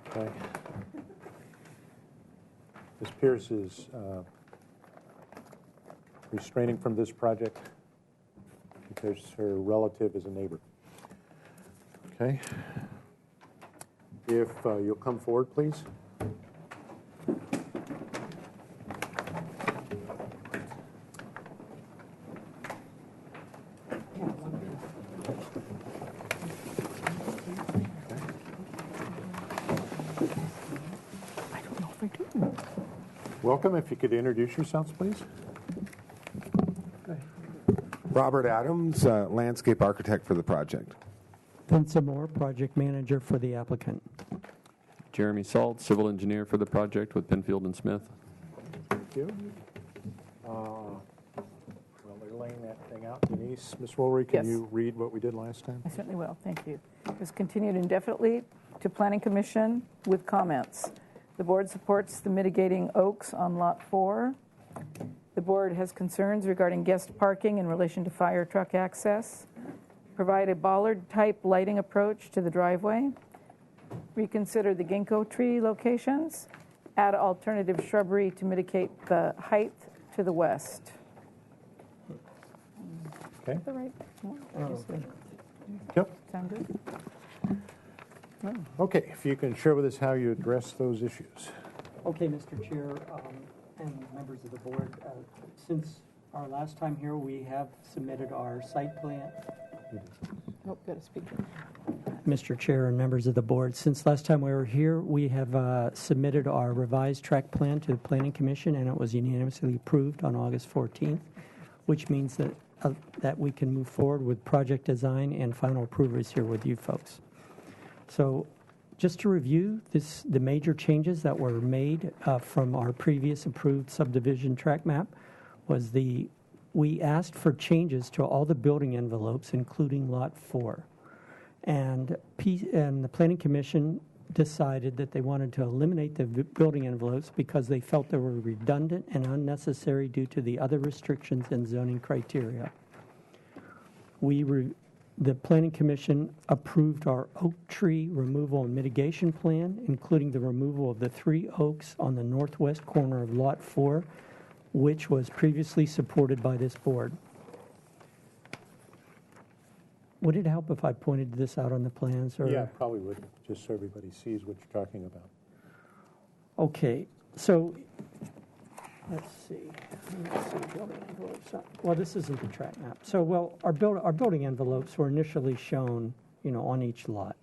Okay. Ms. Pierce is restraining from this project because her relative is a neighbor. Okay. If you'll come forward, please. Welcome. If you could introduce yourselves, please. Robert Adams, landscape architect for the project. Vincent Moore, project manager for the applicant. Jeremy Salt, civil engineer for the project with Penfield and Smith. Thank you. Well, they're laying that thing out. Denise, Ms. Woolery, can you read what we did last time? I certainly will. Thank you. It was continued indefinitely to Planning Commission with comments. The board supports the mitigating oaks on Lot 4. The board has concerns regarding guest parking in relation to fire truck access. Provide a bollard-type lighting approach to the driveway. Reconsider the ginkgo tree locations. Add alternative shrubbery to mitigate the height to the west. Okay. The right one? Yep. Sound good? Okay, if you can share with us how you address those issues. Okay, Mr. Chair and members of the board, since our last time here, we have submitted our site plan. Oh, got a speaker. Mr. Chair and members of the board, since last time we were here, we have submitted our revised track plan to the Planning Commission, and it was unanimously approved on August 14th, which means that that we can move forward with project design and final approvals here with you folks. So just to review the major changes that were made from our previous approved subdivision track map was we asked for changes to all the building envelopes, including Lot 4. And the Planning Commission decided that they wanted to eliminate the building envelopes because they felt they were redundant and unnecessary due to the other restrictions and zoning criteria. The Planning Commission approved our oak tree removal and mitigation plan, including the removal of the 3 oaks on the northwest corner of Lot 4, which was previously supported by this board. Would it help if I pointed this out on the plans? Or? Yeah, probably would, just so everybody sees what you're talking about. Okay, so let's see. Building envelopes. Well, this isn't the track map. So, well, our building envelopes were initially shown, on each lot,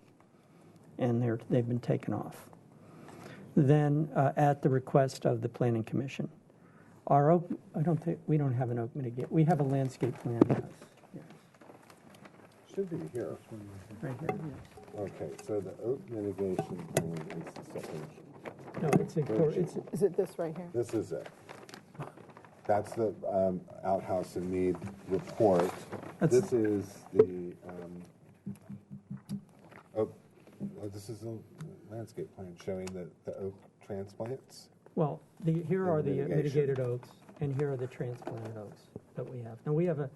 and they've been taken off. Then, at the request of the Planning Commission, our oak. We don't have an oak mitigate. We have a landscape plan. Yes. Should be here. Right here. Yes. Okay, so the oak mitigation plan is the second. No, is it this right here? This is it. That's the outhouse and mead report. This is the oak. This is the landscape plan showing the oak transplants. Well, here are the mitigated oaks, and here are the transplanted oaks that we have. Now we have a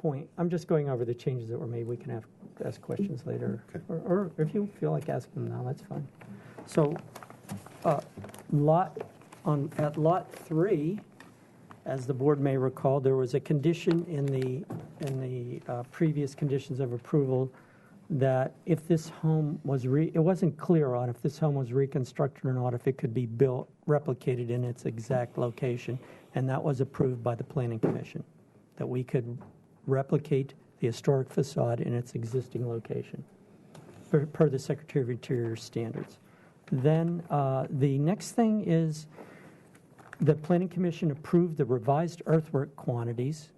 point. I'm just going over the changes that were made. We can ask questions later. Or if you feel like asking them now, that's fine. So at Lot 3, as the board may recall, there was a condition in the previous conditions of approval that if this home was it wasn't clear on if this home was reconstructed or not, if it could be built, replicated in its exact location, and that was approved by the Planning Commission, that we could replicate the historic facade in its existing location per the Secretary of Interior standards. Then the next thing is the Planning Commission approved the revised earthwork quantities.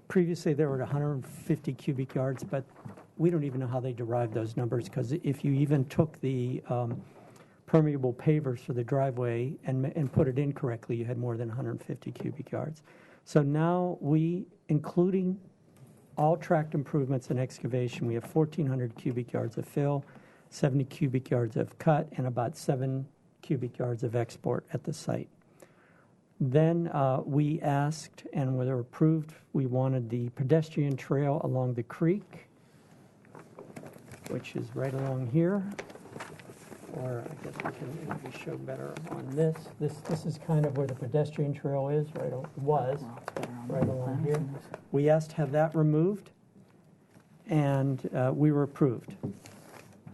Previously, they were at 150 cubic yards, but we don't even know how they derived those numbers, because if you even took the permeable pavers for the driveway and put it in correctly, you had more than 150 cubic yards. So now including all tract improvements and excavation, we have 1,400 cubic yards of fill, 70 cubic yards of cut, and about 7 cubic yards of export at the site. Then we asked, and were approved, we wanted the pedestrian trail along the creek, which is right along here. Or I guess we can maybe show better on this. This is kind of where the pedestrian trail is, right along here. We asked to have that removed, and we were approved.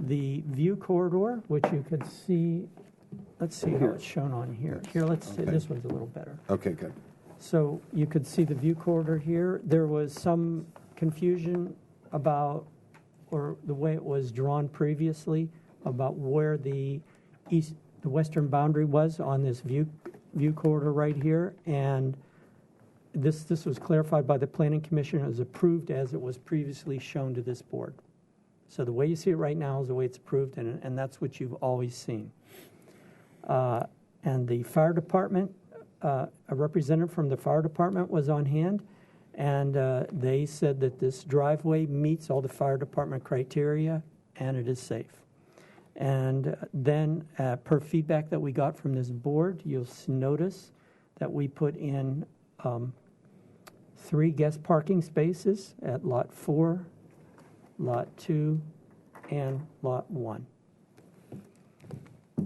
The view corridor, which you could see, let's see how it's shown on here. Here, let's see, this one's a little better. Okay, good. So you could see the view corridor here. There was some confusion about, or the way it was drawn previously, about where the western boundary was on this view corridor right here, and this was clarified by the Planning Commission. It was approved as it was previously shown to this board. So the way you see it right now is the way it's approved, and that's what you've always seen. And the fire department, a representative from the fire department was on hand, and they said that this driveway meets all the fire department criteria and it is safe. And then per feedback that we got from this board, you'll notice that we put in 3 guest parking spaces at Lot 4, Lot 2, and Lot 1.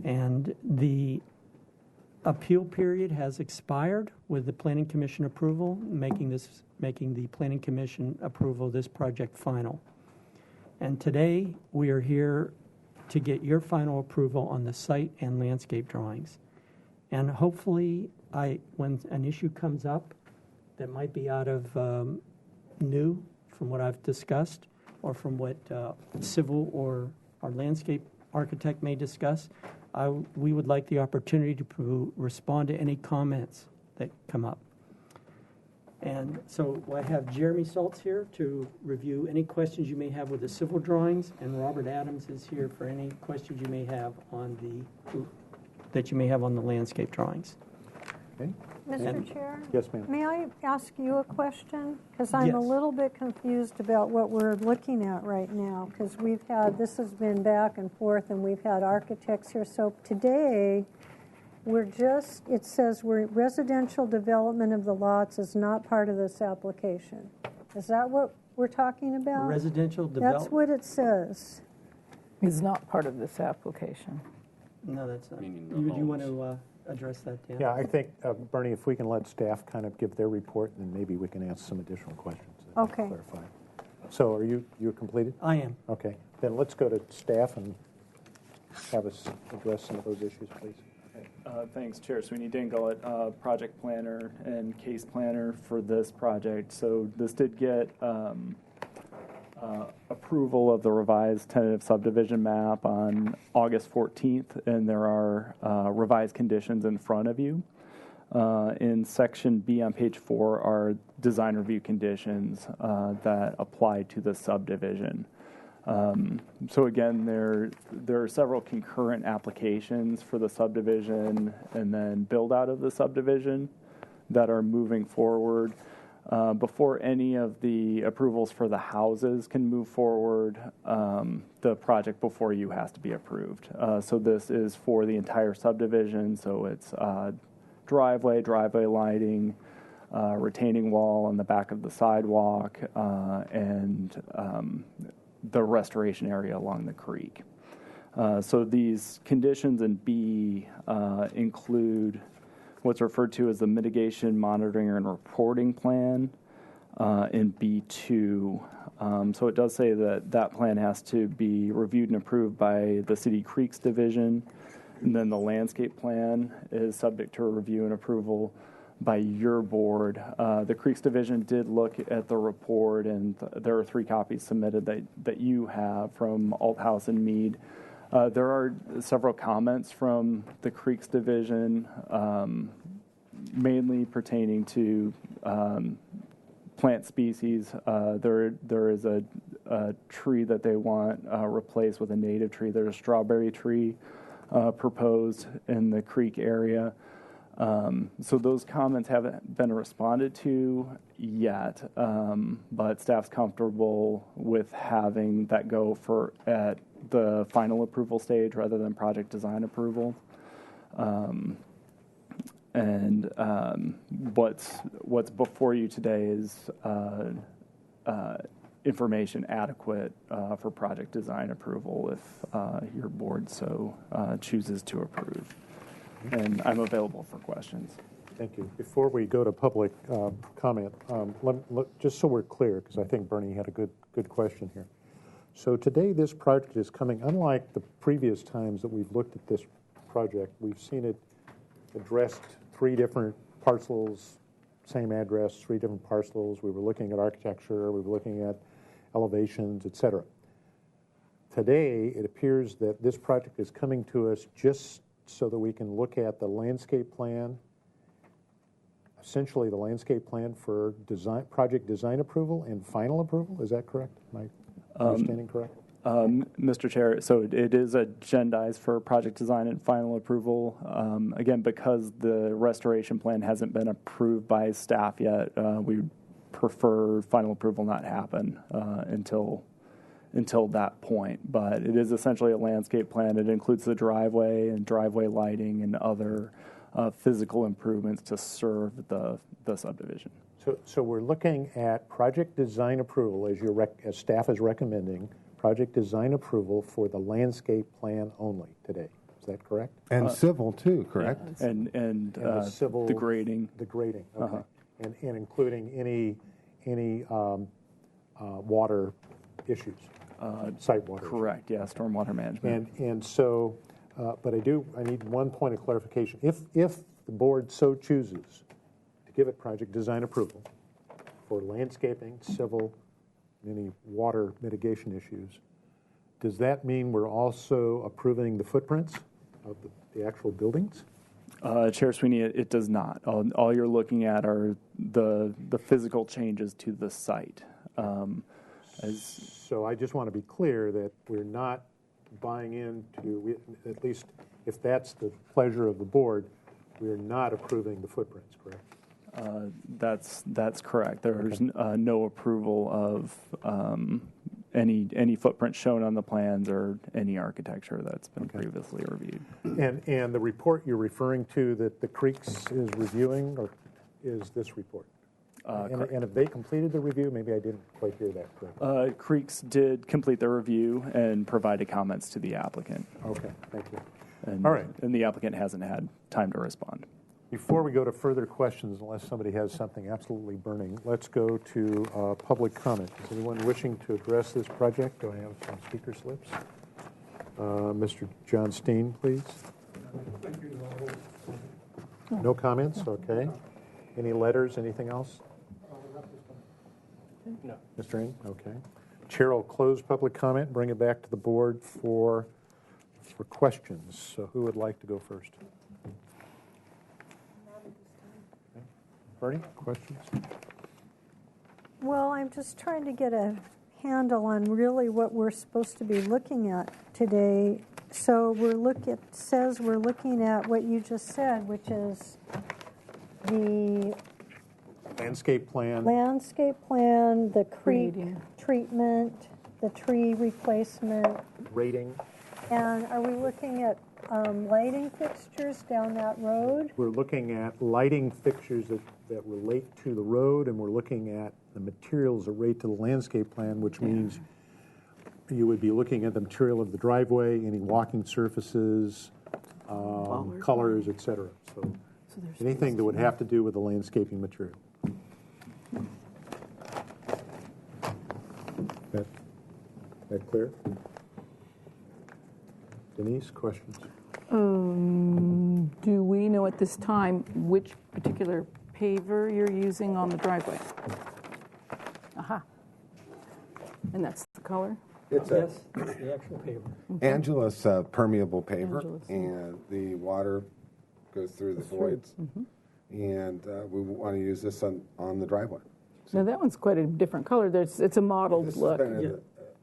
And the appeal period has expired with the Planning Commission approval, making the Planning Commission approval of this project final. And today we are here to get your final approval on the site and landscape drawings. And hopefully, when an issue comes up that might be out of new from what I've discussed, or from what civil or our landscape architect may discuss, we would like the opportunity to respond to any comments that come up. And so I have Jeremy Saltz here to review any questions you may have with the civil drawings, and Robert Adams is here for any questions you may have on the landscape drawings. Okay. Mr. Chair? Yes, ma'am. May I ask you a question? Because I'm a little bit confused about what we're looking at right now, because this has been back and forth, and we've had architects here. So today, it says residential development of the lots is not part of this application. Is that what we're talking about? Residential development? That's what it says. It's not part of this application. No, that's not. You want to address that, Dan? Yeah, I think, Bernie, if we can let staff kind of give their report, and then maybe we can ask some additional questions. Okay. Clarify. So are you completed? I am. Okay. Then let's go to staff and have us address some of those issues, please. Thanks, Chair Sweeney Dinglet, project planner and case planner for this project. So this did get approval of the revised tentative subdivision map on August 14th, and there are revised conditions in front of you. In section B on page 4 are design review conditions that apply to the subdivision. So again, there are several concurrent applications for the subdivision and then build out of the subdivision that are moving forward. Before any of the approvals for the houses can move forward, the project before you has to be approved. So this is for the entire subdivision, so it's driveway lighting, retaining wall on the back of the sidewalk, and the restoration area along the creek. So these conditions in B include what's referred to as the mitigation, monitoring, and reporting plan in B2. So it does say that that plan has to be reviewed and approved by the City Creeks Division, and then the landscape plan is subject to review and approval by your board. The Creeks Division did look at the report, and there are 3 copies submitted that you have from Althouse and Mead. There are several comments from the Creeks Division, mainly pertaining to plant species. There is a tree that they want replaced with a native tree. There's a strawberry tree proposed in the creek area. So those comments haven't been responded to yet, but staff's comfortable with having that go for at the final approval stage rather than project design approval. What's before you today is information adequate for project design approval if your board so chooses to approve. And I'm available for questions. Thank you. Before we go to public comment, just so we're clear, because I think Bernie had a good question here. So today this project is coming, unlike the previous times that we've looked at this project, we've seen it addressed 3 different parcels, same address, 3 different parcels. We were looking at architecture, we were looking at elevations, etc. Today, it appears that this project is coming to us just so that we can look at the landscape plan, essentially the landscape plan for project design approval and final approval. Is that correct? Am I understanding correct? Mr. Chair, so it is agendized for project design and final approval. Again, because the restoration plan hasn't been approved by staff yet, we prefer final approval not happen until that point. But it is essentially a landscape plan. It includes the driveway and driveway lighting and other physical improvements to serve the subdivision. So we're looking at project design approval as staff is recommending, project design approval for the landscape plan only today. Is that correct? And civil too, correct? Yeah. And the civil, the grading. The grading, okay. And including any water issues, site water. Correct. Issues. Yeah, stormwater management. And so, but I need one point of clarification. If the board so chooses to give it project design approval for landscaping, civil, any water mitigation issues, does that mean we're also approving the footprints of the actual buildings? Chair Sweeney, it does not. All you're looking at are the physical changes to the site. So I just want to be clear that we're not buying into, at least if that's the pleasure of the board, we're not approving the footprints, correct? That's correct. There's no approval of any footprint shown on the plans or any architecture that's been previously reviewed. And the report you're referring to that the Creeks is reviewing, or is this report? And have they completed the review? Maybe I didn't quite hear that correctly. Creeks did complete their review and provided comments to the applicant. Okay, thank you. All right. And the applicant hasn't had time to respond. Before we go to further questions, unless somebody has something absolutely burning, let's go to public comment. Is anyone wishing to address this project? Do I have some speaker slips? Mr. John Steen, please. No comments? Okay. Any letters? Anything else? No. Mr. Ng? Okay. Chair will close public comment, bring it back to the board for questions. So who would like to go first? Bernie, questions? Well, I'm just trying to get a handle on really what we're supposed to be looking at today. So we're looking at what you just said, which is the landscape plan, the creek treatment, the tree replacement, rating. And are we looking at lighting fixtures down that road. We're looking at lighting fixtures that relate to the road, and we're looking at the materials that relate to the landscape plan, which means you would be looking at the material of the driveway, any walking surfaces, colors, et cetera. So anything that would have to do with the landscaping material. That clear? Denise, questions? Do we know at this time which particular paver you're using on the driveway? Aha. And that's the color? It's Yes, it's the actual paver. Angelus permeable paver, and the water goes through the voids. And we want to use this on the driveway. Now that one's quite a different color. It's a mottled look.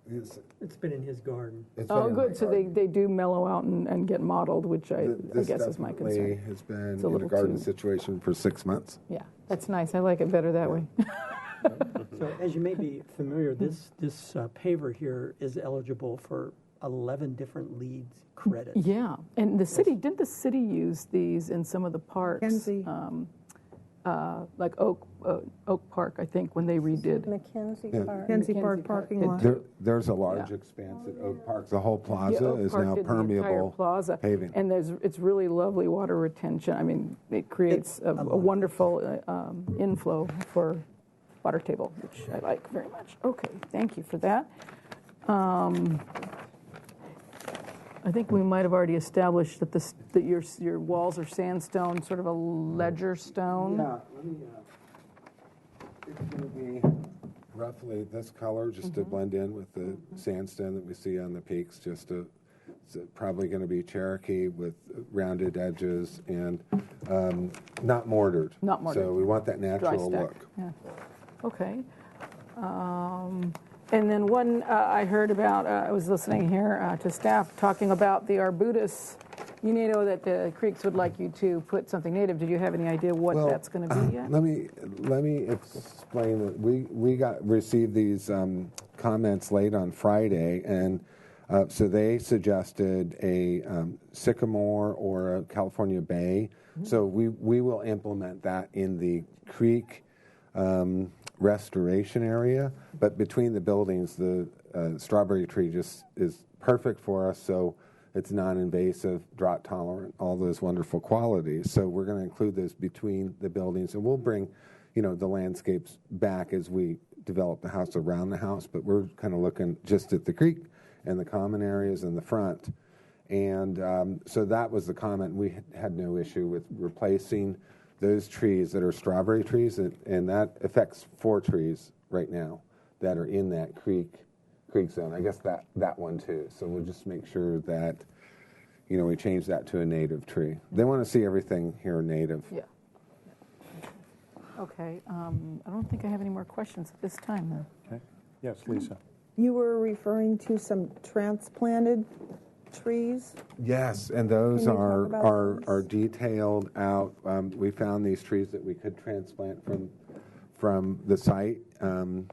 It's been in his garden. Oh, good. So they do mellow out and get mottled, which I guess is my concern. Has been a in a little garden too- situation for 6 months. Yeah, that's nice. I like it better that way. So as you may be familiar, this paver here is eligible for 11 different LEED credits. Yeah, and didn't the city use these in some of the parks? Mackenzie. Like Oak Park, I think, when they redid. Mackenzie Yeah. Park. Mackenzie Park parking lot. There's a large expanse at Oak Park. The whole plaza Oak is Park now did the entire permeable plaza. paving. And it's really lovely water retention. I mean, it creates a wonderful inflow for water table, which I like very much. Okay, thank you for that. I think we might have already established that your walls are sandstone, sort of a ledger stone. Yeah, let me, it's going to be roughly this color, just to blend in with the sandstone that we see on the peaks. It's probably going to be Cherokee with rounded edges and not mortared. Not mortared. So we want that natural Dry stack. look. Yeah. Okay. And then one I heard about, I was listening here to staff talking about the arbutus. You know that the Creeks would like you to put something native. Did you have any idea what that's going to be yet? Let me explain that we received these comments late on Friday, and so they suggested a sycamore or a California bay. So we will implement that in the creek restoration area, but between the buildings, the strawberry tree just is perfect for us. So it's non-invasive, drought tolerant, all those wonderful qualities. So we're going to include those between the buildings, and we'll bring, the landscapes back as we develop the house around the house. But we're kind of looking just at the creek and the common areas in the front. And so that was the comment. We had no issue with replacing those trees that are strawberry trees, and that affects 4 trees right now that are in that creek zone. I guess that one too. So we'll just make sure that we change that to a native tree. They want to see everything here native. Yeah. Okay. I don't think I have any more questions at this time, though. Okay. Yes, Lisa. You were referring to some transplanted trees? Yes, and those Can you talk about are detailed out. We found these trees that we could transplant from the site and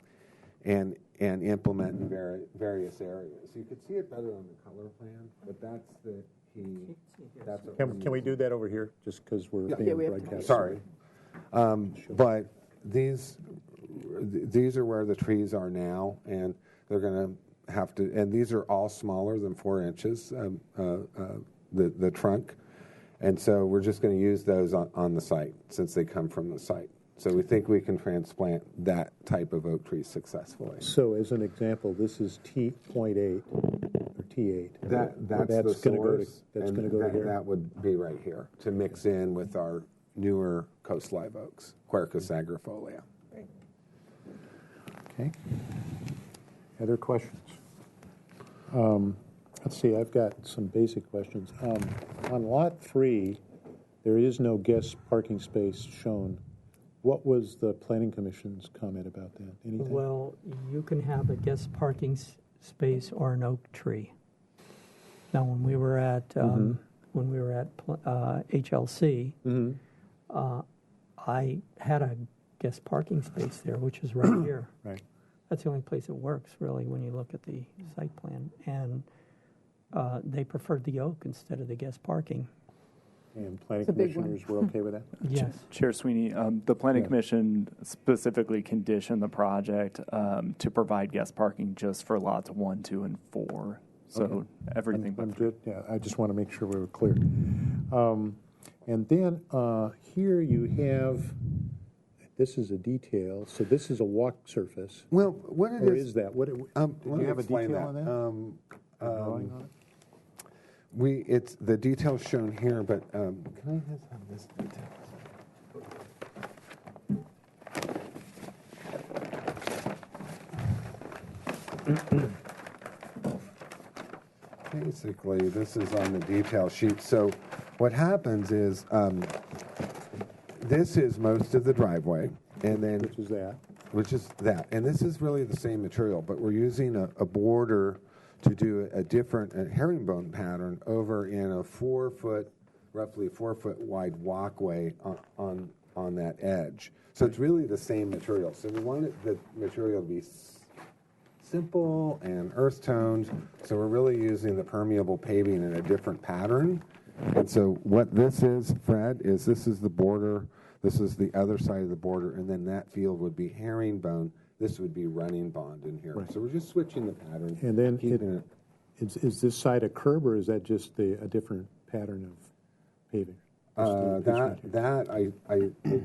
implement in various areas. You could see it better on the color plan, but that's what Can we do that over here, just because we're being broadcast? Sorry. But these are where the trees are now, and they're going to have to, and these are all smaller than 4 inches, the trunk. And so we're just going to use those on the site since they come from the site. So we think we can transplant that type of oak tree successfully. So as an example, this is T.8 or T8. That's the source. That's going to go to here. That would be right here to mix in with our newer coast live oaks, Quercus agrifolia. Okay. Other questions? Let's see, I've got some basic questions. On Lot 3, there is no guest parking space shown. What was the Planning Commission's comment about that? Anything? Well, you can have a guest parking space or an oak tree. Now, when we were at HLC, I had a guest parking space there, which is right here. Right. That's the only place it works, really, when you look at the site plan. And they preferred the oak instead of the guest parking. And planning It's a big one. commissioners were okay with that? Yes. Chair Sweeney, the Planning Yeah. Commission specifically conditioned the project to provide guest parking just for lots 1, 2, and 4. So Okay. everything I'm but good. Yeah, I just want to make sure we were clear. And then here you have, this is a detail. So this is a walk surface. Well, what it Or is, is that? What? Do you have a detail on that? A drawing on it? It's the details shown here, but can I just have this detail? Basically, this is on the detail sheet. So what happens is this is most of the driveway, and then Which is that? which is that. And this is really the same material, but we're using a border to do a different herringbone pattern over in a 4-foot, roughly 4-foot wide walkway on that edge. So it's really the same material. So we wanted the material to be simple and earth toned. So we're really using the permeable paving in a different pattern. And so what this is, Fred, is this is the border. This is the other side of the border, and then that field would be herringbone. This would be running bond in here. Right. So we're just switching the pattern. And then keeping it. is this side a curb, or is that just a different pattern of paving?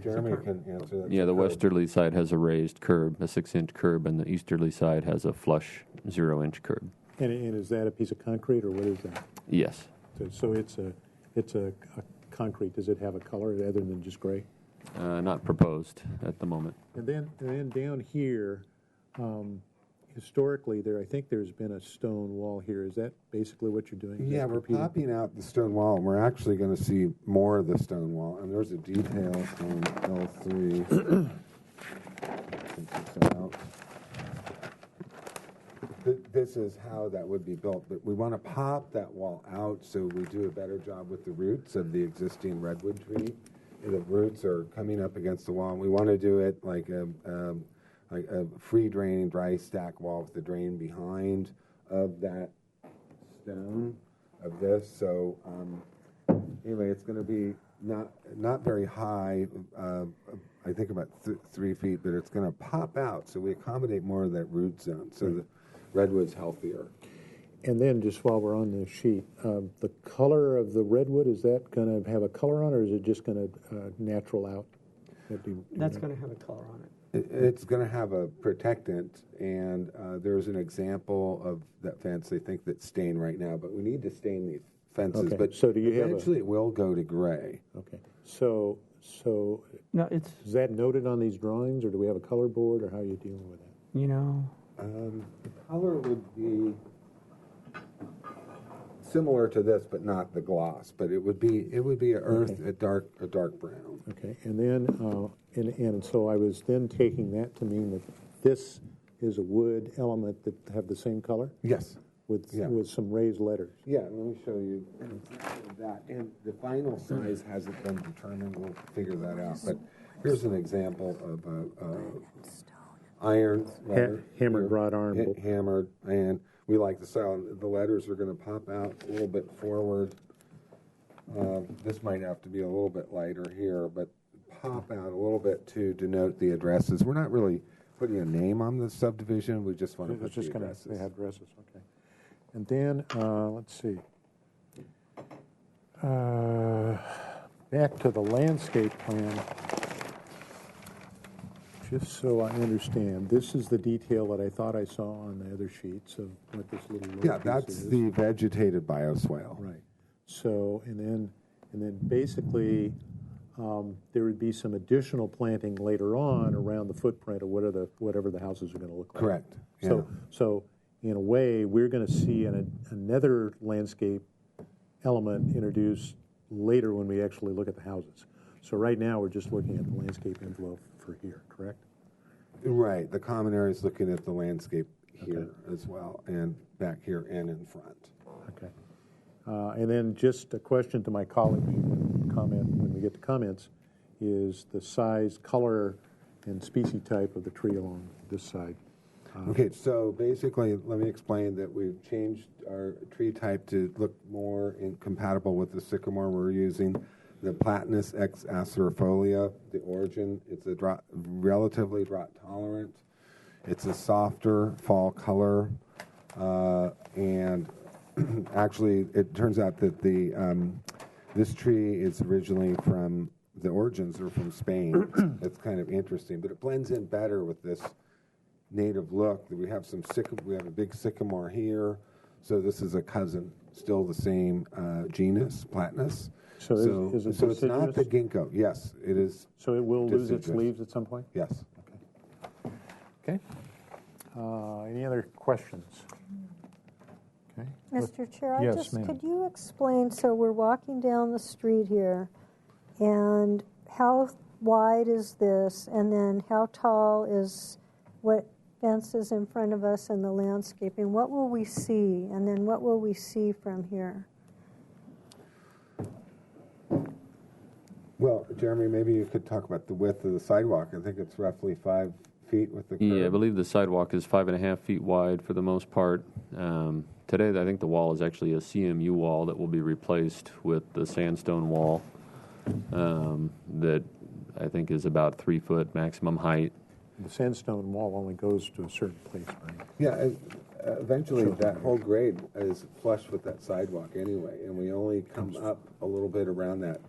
Jeremy can answer that. Yeah, the westerly side has a raised curb, a 6-inch curb, and the easterly side has a flush 0-inch curb. And is that a piece of concrete, or what is that? Yes. So it's a concrete. Does it have a color other than just gray? Not proposed at the moment. And then down here, historically, I think there's been a stone wall here. Is that basically what you're doing? Yeah, we're popping out the stone wall, and we're actually going to see more of the stone wall. And there's a detail on L3. This is how that would be built, but we want to pop that wall out so we do a better job with the roots of the existing redwood tree. And the roots are coming up against the wall, and we want to do it like a free draining, dry stack wall with the drain behind of that stone of this. So anyway, it's going to be not very high. I think about 3 feet, but it's going to pop out, so we accommodate more of that root zone. So the redwood's healthier. And then, just while we're on this sheet, the color of the redwood, is that going to have a color on it, or is it just going to natural out? That's going to have a color on it. It's going to have a protectant, and there's an example of that fence, I think, that's stained right now, but we need to stain these fences. Okay. But So do you have eventually it will go to gray. Okay. So No, is that noted on these drawings, or do we have a color board, or how are you dealing with that? You know, The color would be similar to this, but not the gloss. But it would be a earth, Okay. a dark brown. Okay. And then and so I was then taking that to mean that this is a wood element that have the same color Yes. with Yeah. with some raised letters. Yeah, let me show you that. And the final size hasn't been determined. We'll figure that out. But here's an example of iron letter. Hammered wrought iron. Hammered, and we like the style. The letters are going to pop out a little bit forward. This might have to be a little bit lighter here, but pop out a little bit to denote the addresses. We're not really putting a name on the subdivision. We just want to put the addresses. They have addresses. Okay. And then let's see. Back to the landscape plan. Just so I understand, this is the detail that I thought I saw on the other sheets of what this little Yeah, piece that's is. the vegetated bioswale. Right. So, and then basically, there would be some additional planting later on around the footprint of whatever the houses are going to look like. Correct. So in a way, we're going to see another landscape element introduced later when we actually look at the houses. So right now, we're just looking at the landscape envelope for here, correct? Right. The common area is looking at the landscape here as well, and back here and in front. Okay. And then just a question to my colleagues, you can comment when we get to comments, is the size, color, and species type of the tree along this side. Okay, so basically, let me explain that we've changed our tree type to look more compatible with the sycamore we're using. The Platanus X acerifolia, the origin, it's a relatively drought tolerant. It's a softer fall color, and actually, it turns out that this tree is originally from, the origins are from Spain. It's kind of interesting, but it blends in better with this native look. We have we have a big sycamore here, so this is a cousin, still the same genus, Platanus. So is it it's not the ginkgo. Yes, it is. So it will lose its deciduous. leaves at some point? Yes. Okay. Any other questions? Okay. Mr. Chair, Yes, ma'am. could you explain, so we're walking down the street here, and how wide is this, and then how tall is what fence is in front of us and the landscaping? What will we see, and then what will we see from here? Well, Jeremy, maybe you could talk about the width of the sidewalk. I think it's roughly 5 feet with the curb. Yeah, I believe the sidewalk is 5.5 feet wide for the most part. Today, I think the wall is actually a CMU wall that will be replaced with the sandstone wall that I think is about 3 foot maximum height. The sandstone wall only goes to a certain place, right? Yeah, eventually that whole grade is flush with that sidewalk anyway, and we only come up a little bit around that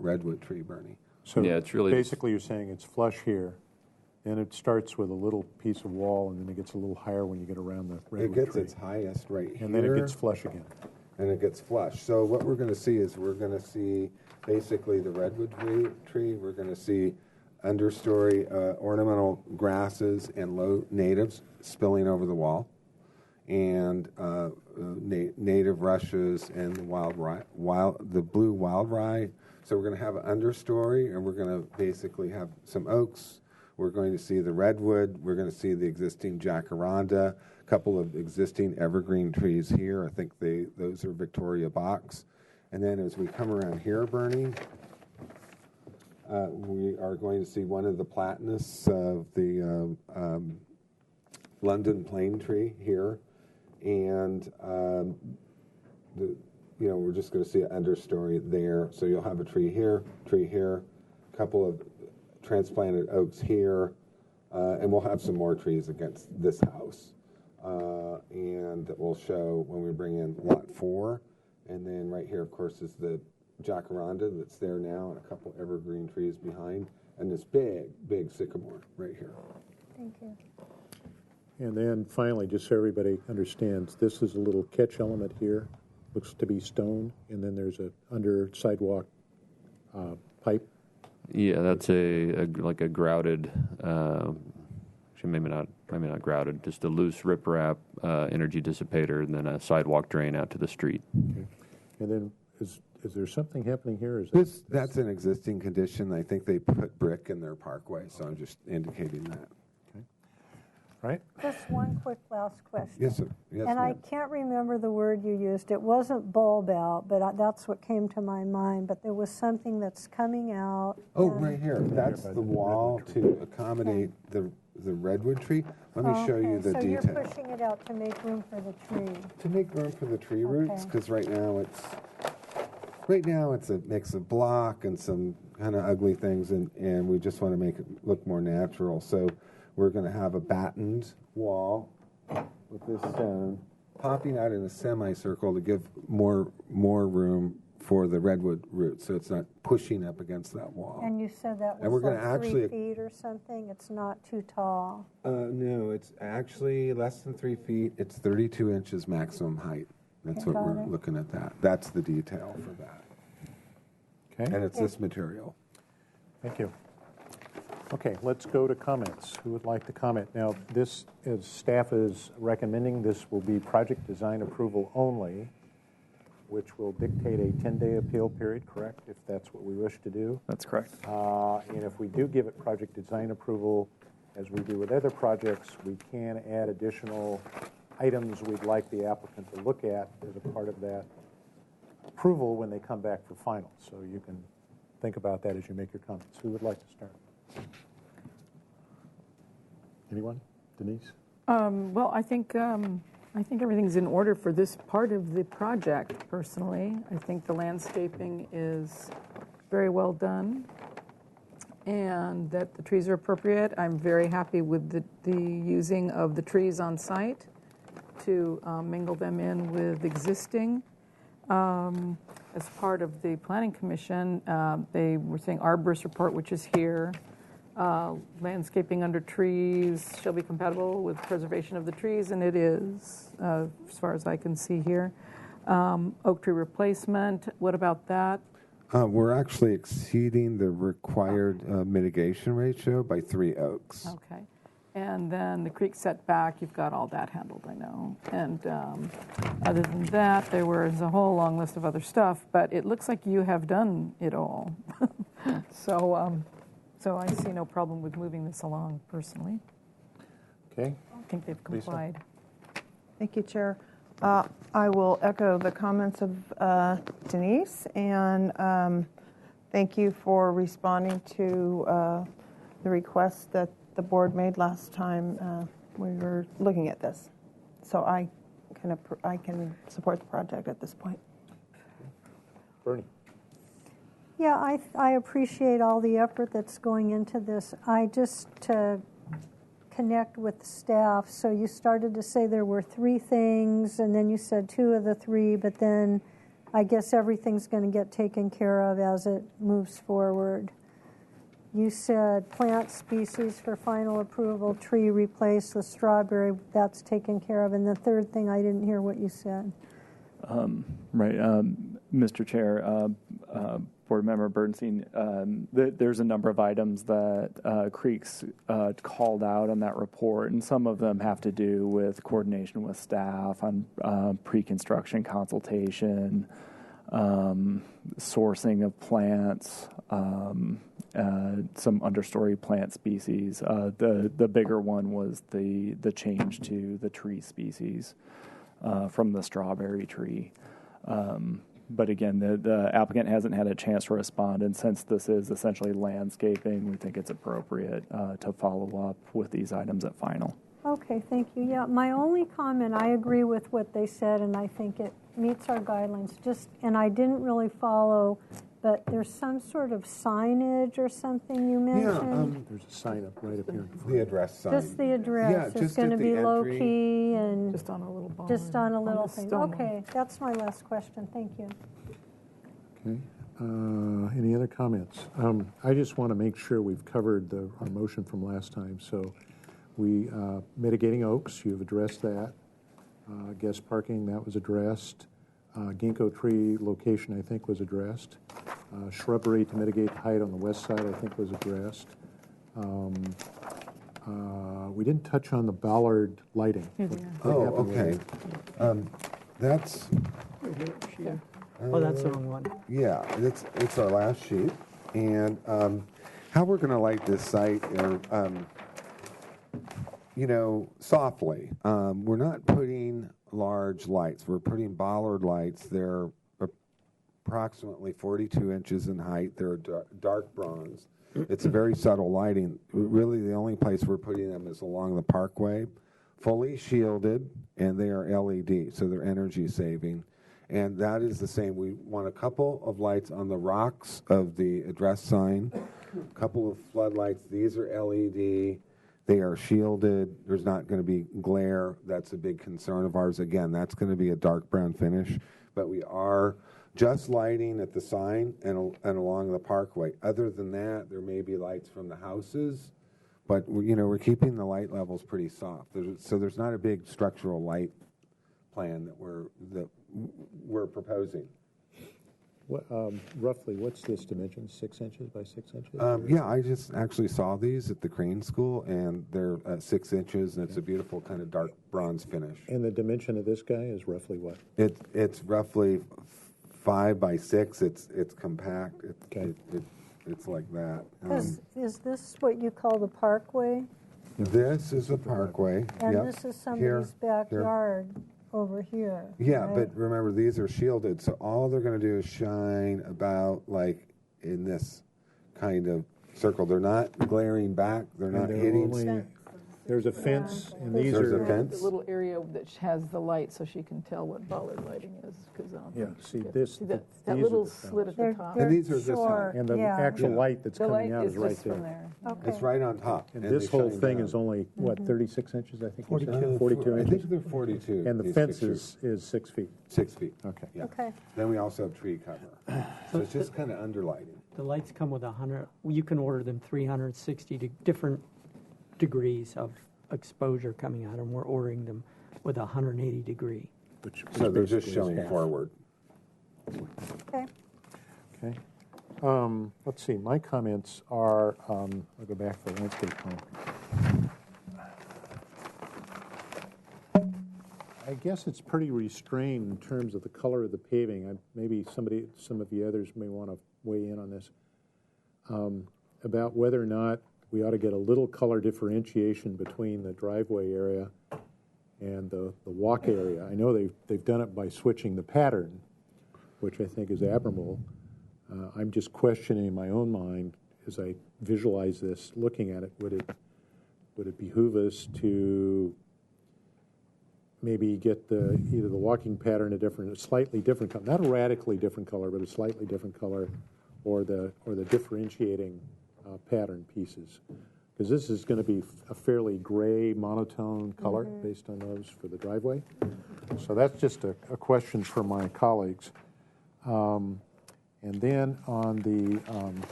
redwood tree, Bernie. So yeah, it's really basically you're saying it's flush here, and it starts with a little piece of wall, and then it gets a little higher when you get around the redwood It gets tree. its highest right here. And then it gets flush again. And it gets flush. So what we're going to see is we're going to see basically the redwood tree. We're going to see understory ornamental grasses and low natives spilling over the wall, and native rushes and the blue wild rye. So we're going to have an understory, and we're going to basically have some oaks. We're going to see the redwood. We're going to see the existing jacaranda, a couple of existing evergreen trees here. I think those are Victoria box. And then as we come around here, Bernie, we are going to see one of the platanus of the London plane tree here. And we're just going to see an understory there. So you'll have a tree here, a couple of transplanted oaks here, and we'll have some more trees against this house. And that we'll show when we bring in lot 4. And then right here, of course, is the jacaranda that's there now, and a couple evergreen trees behind, and this big sycamore right here. Thank you. And then finally, just so everybody understands, this is a little catch element here. Looks to be stone, and then there's a under sidewalk pipe. Yeah, that's like a grouted, actually maybe not grouted, just a loose riprap energy dissipator, and then a sidewalk drain out to the street. Okay. And then is there something happening here? That's an existing condition. I think they put brick in their parkway, so I'm just indicating that. Okay. Right. Just one quick last question. Yes, sir. Yes, and I ma'am. can't remember the word you used. It wasn't bulb out, but that's what came to my mind. But there was something that's coming out. Oh, right here. That's the wall to accommodate the redwood tree. Let me show you the so detail. So you're pushing it out to make room for the tree. To make room for the tree roots, because right now it's a mix of block and some kind of ugly things, and we just want to make it look more natural. So we're going to have a battened wall with this stone popping out in a semicircle to give more room for the redwood roots, so it's not pushing up against that wall. And you said that And we're was gonna like 3 actually- feet or something? It's not too tall? No, it's actually less than 3 feet. It's 32 inches maximum height. That's Okay, what got we're it. looking at that. That's the detail for that. Okay. And it's this material. Thank you. Okay, let's go to comments. Who would like to comment? Now, this, as staff is recommending, this will be project design approval only, which will dictate a 10-day appeal period, correct, if that's what we wish to do? That's correct. And if we do give it project design approval, as we do with other projects, we can add additional items we'd like the applicant to look at as a part of that approval when they come back for final. So you can think about that as you make your comments. Who would like to start? Anyone? Denise? Well, I think everything's in order for this part of the project, personally. I think the landscaping is very well done and that the trees are appropriate. I'm very happy with the using of the trees on site to mingle them in with existing. As part of the Planning Commission, they were saying arborist report, which is here. Landscaping under trees shall be compatible with preservation of the trees, and it is, as far as I can see here. Oak tree replacement, what about that? We're actually exceeding the required mitigation ratio by 3 oaks. Okay. And then the creek setback, you've got all that handled, I know. And other than that, there was a whole long list of other stuff, but it looks like you have done it all. So I see no problem with moving this along, personally. Okay. I think they've complied. Lisa? Thank you, Chair. I will echo the comments of Denise, and thank you for responding to the request that the board made last time we were looking at this. So I can support the project at this point. Bernie? Yeah, I appreciate all the effort that's going into this. I just to connect with staff. So you started to say there were 3 things, and then you said 2 of the 3, but then I guess everything's going to get taken care of as it moves forward. You said plant species for final approval, tree replaced with strawberry, that's taken care of. And the third thing, I didn't hear what you said. Right. Mr. Chair, Board Member Bernstein, there's a number of items that Creeks called out on that report, and some of them have to do with coordination with staff on pre-construction consultation, sourcing of plants, some understory plant species. The bigger one was the change to the tree species from the strawberry tree. But again, the applicant hasn't had a chance to respond, and since this is essentially landscaping, we think it's appropriate to follow up with these items at final. Okay, thank you. Yeah, my only comment, I agree with what they said, and I think it meets our guidelines. And I didn't really follow, but there's some sort of signage or something you mentioned. Yeah, there's a sign up right up here. The address sign. Just the address. Yeah, It's just going to at be the low entry. key and Just on a little bar. just on a little the thing. stone Okay, that's my last question. Thank you. Okay. Any other comments? I just want to make sure we've covered our motion from last time. So we, mitigating oaks, you've addressed that. Guest parking, that was addressed. Ginkgo tree location, I think, was addressed. Shrubbery to mitigate height on the west side, I think, was addressed. We didn't touch on the bollard lighting. Oh, okay. That's... Oh, that's the wrong one. Yeah, it's our last sheet. And how we're going to light this site are, softly. We're not putting large lights. We're putting bollard lights. They're approximately 42 inches in height. They're dark bronze. It's a very subtle lighting. Really, the only place we're putting them is along the parkway, fully shielded, and they are LED, so they're energy saving. And that is the same. We want a couple of lights on the rocks of the address sign, a couple of floodlights. These are LED. They are shielded. There's not going to be glare. That's a big concern of ours. Again, that's going to be a dark brown finish. But we are just lighting at the sign and along the parkway. Other than that, there may be lights from the houses. But, we're keeping the light levels pretty soft. So there's not a big structural light plan that we're proposing. What, roughly, what's this dimension? 6 inches by 6 inches? Yeah, I just actually saw these at the Crane School, and they're 6 inches, and it's a beautiful kind of dark bronze finish. And the dimension of this guy is roughly what? It's roughly 5 by 6. It's compact. It's like that. Is this what you call the parkway? This is a parkway. And yep. this is somebody's backyard over here. Yeah, right? but remember, these are shielded, so all they're going to do is shine about like in this kind of circle. They're not glaring back. They're not hitting. There's a fence, and these There's are... a fence? The little area that has the light so she can tell what bollard lighting is. Cause I don't Yeah, think see you get- this, see that these are little the slit at They're- the top. they're And these are this short, And the yeah. actual Yeah. light that's The coming light out is is right just from there. there. Okay. It's right on top. And and this they whole shine thing down. is only, what, 36 inches, I think you said? 42. 42 I inches? think they're 42. And the these fence pictures. is 6 feet. 6 feet. Okay. Yeah. Okay. Then we also have tree cover. So it's just kind of underlighting. The lights come with 100, you can order them 360 different degrees of exposure coming out, and we're ordering them with 180 degree. So they're just basically is showing half. forward. Okay. Okay. Let's see, my comments are, I'll go back to the landscape plan. I guess it's pretty restrained in terms of the color of the paving. Maybe some of the others may want to weigh in on this, about whether or not we ought to get a little color differentiation between the driveway area and the walk area. I know they've done it by switching the pattern, which I think is admirable. I'm just questioning in my own mind as I visualize this, looking at it, would it behoove us to maybe get either the walking pattern a slightly different color, not a radically different color, but a slightly different color, or the differentiating pattern pieces, because this is going to be a fairly gray monotone color based on those for the driveway. So that's just a question for my colleagues. And then on the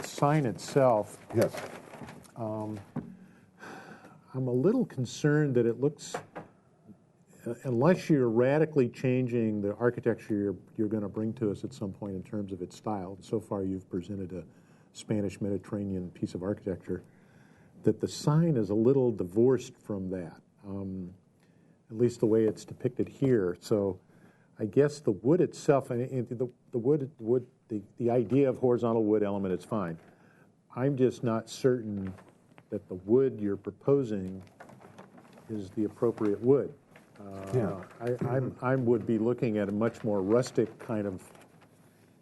sign itself, yes, I'm a little concerned that it looks, unless you're radically changing the architecture you're going to bring to us at some point in terms of its style. So far, you've presented a Spanish Mediterranean piece of architecture, that the sign is a little divorced from that, at least the way it's depicted here. So I guess the wood itself, and the idea of horizontal wood element is fine. I'm just not certain that the wood you're proposing is the appropriate wood. I would be looking at a much more rustic kind of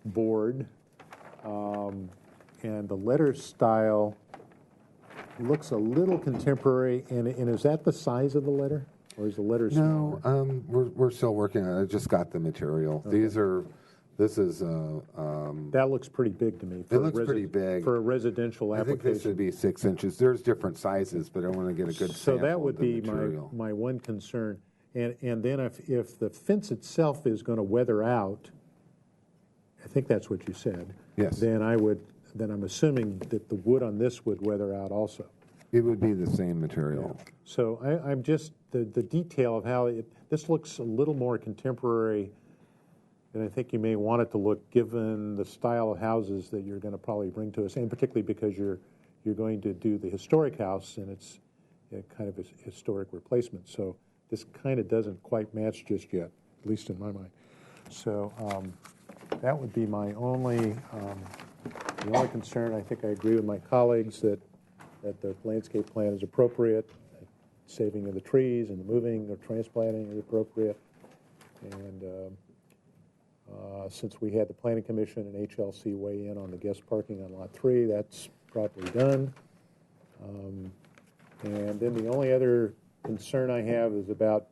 board, and the letter style looks a little contemporary. And is that the size of the letter, or is the letter smaller? No, we're still working on it. I just got the material. Okay. This is that looks pretty big to me. It looks pretty big for a residential application. I think this should be 6 inches. There's different sizes, but I want to get a good sample So that would of the be material. my one concern. And then if the fence itself is going to weather out, I think that's what you said. Yes. Then I'm assuming that the wood on this would weather out also. It would be the same material. Yeah. So I'm just the detail of how this looks a little more contemporary than I think you may want it to look, given the style of houses that you're going to probably bring to us, and particularly because you're going to do the historic house, and it's kind of a historic replacement. So this kind of doesn't quite match just yet, at least in my mind. So that would be my the only concern. I think I agree with my colleagues that the landscape plan is appropriate, saving of the trees and the moving or transplanting is appropriate, and since we had the Planning Commission and HLC weigh in on the guest parking on Lot 3, that's properly done. And then the only other concern I have is about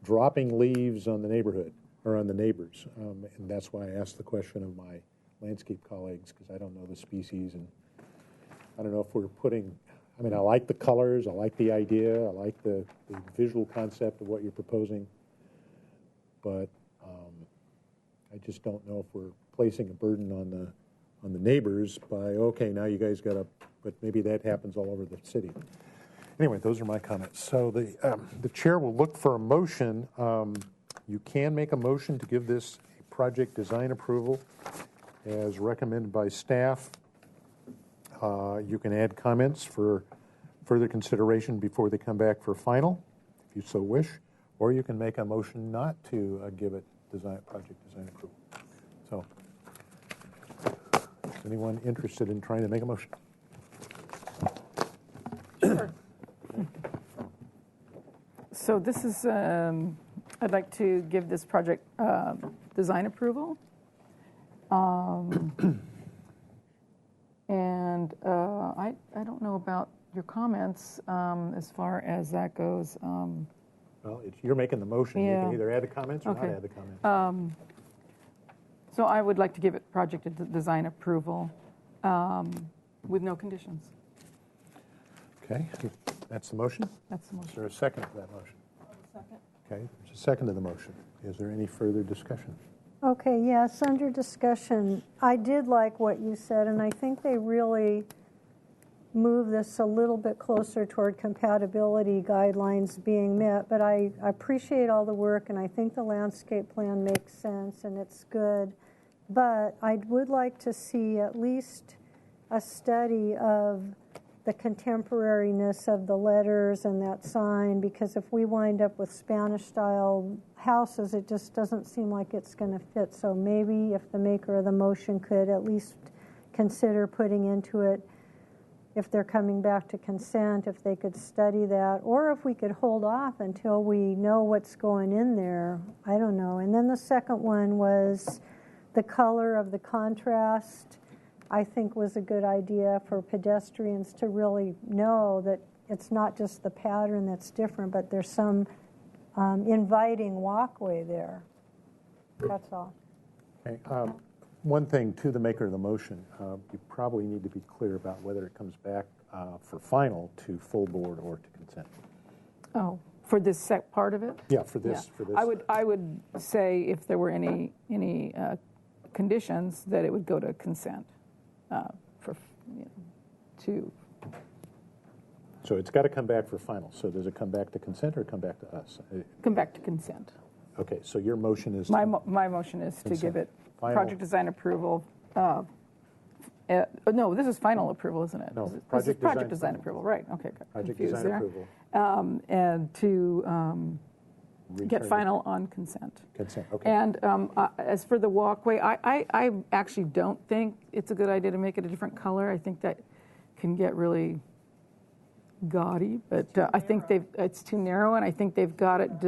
dropping leaves on the neighborhood, or on the neighbors. And that's why I asked the question of my landscape colleagues, because I don't know the species, and I don't know if we're putting, I mean, I like the colors, I like the idea, I like the visual concept of what you're proposing, but I just don't know if we're placing a burden on the neighbors by, okay, now you guys got to, but maybe that happens all over the city. Anyway, those are my comments. So the chair will look for a motion. You can make a motion to give this a project design approval as recommended by staff. You can add comments for further consideration before they come back for final, if you so wish, or you can make a motion not to give it project design approval. So, is anyone interested in trying to make a motion? Sure. So this is, I'd like to give this project design approval. And I don't know about your comments as far as that goes. Well, you're making the motion. You Yeah. can either add the comments or Okay. not add the comments. So I would like to give it project design approval with no conditions. Okay, that's the motion? That's the motion. Is there a second to that motion? Second. Okay, there's a second to the motion. Is there any further discussion? Okay, yes, under discussion, I did like what you said, and I think they really move this a little bit closer toward compatibility guidelines being met, but I appreciate all the work, and I think the landscape plan makes sense, and it's good. But I would like to see at least a study of the contemporariness of the letters and that sign, because if we wind up with Spanish-style houses, it just doesn't seem like it's going to fit. So maybe if the maker of the motion could at least consider putting into it, if they're coming back to consent, if they could study that, or if we could hold off until we know what's going in there. I don't know. And then the second one was the color of the contrast. I think was a good idea for pedestrians to really know that it's not just the pattern that's different, but there's some inviting walkway there. That's all. Okay, one thing to the maker of the motion, you probably need to be clear about whether it comes back for final to full board or to consent. Oh, for this part of it? Yeah, for this. Yeah. For this. I would say if there were any conditions that it would go to consent. So it's got to come back for final. So does it come back to consent or come back to us? Come back to consent. Okay, so your motion is my motion is to give it final. Project design approval. No, this is final approval, isn't it? No, this is project design approval. Right? Okay. Project design there. approval. And to get final on consent. Consent. Okay. And as for the walkway, I actually don't think it's a good idea to make it a different color. I think that can get really gaudy, but I think it's too narrow, and I think they've got it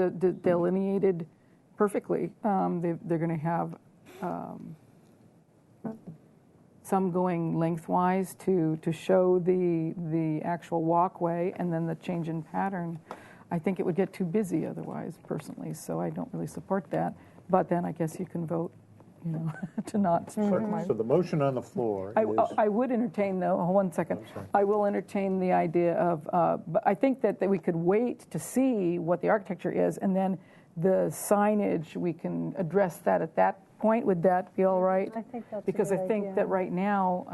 delineated perfectly. They're going to have some going lengthwise to show the actual walkway, and then the change in pattern. I think it would get too busy otherwise, personally, so I don't really support that. But then I guess you can vote, to not support my... So the motion on the floor is... I would entertain, though, 1 second. I will entertain the idea of, but I think that we could wait to see what the architecture is, and then the signage, we can address that at that point. Would that be all right? I think that's because a good I think idea. that right now,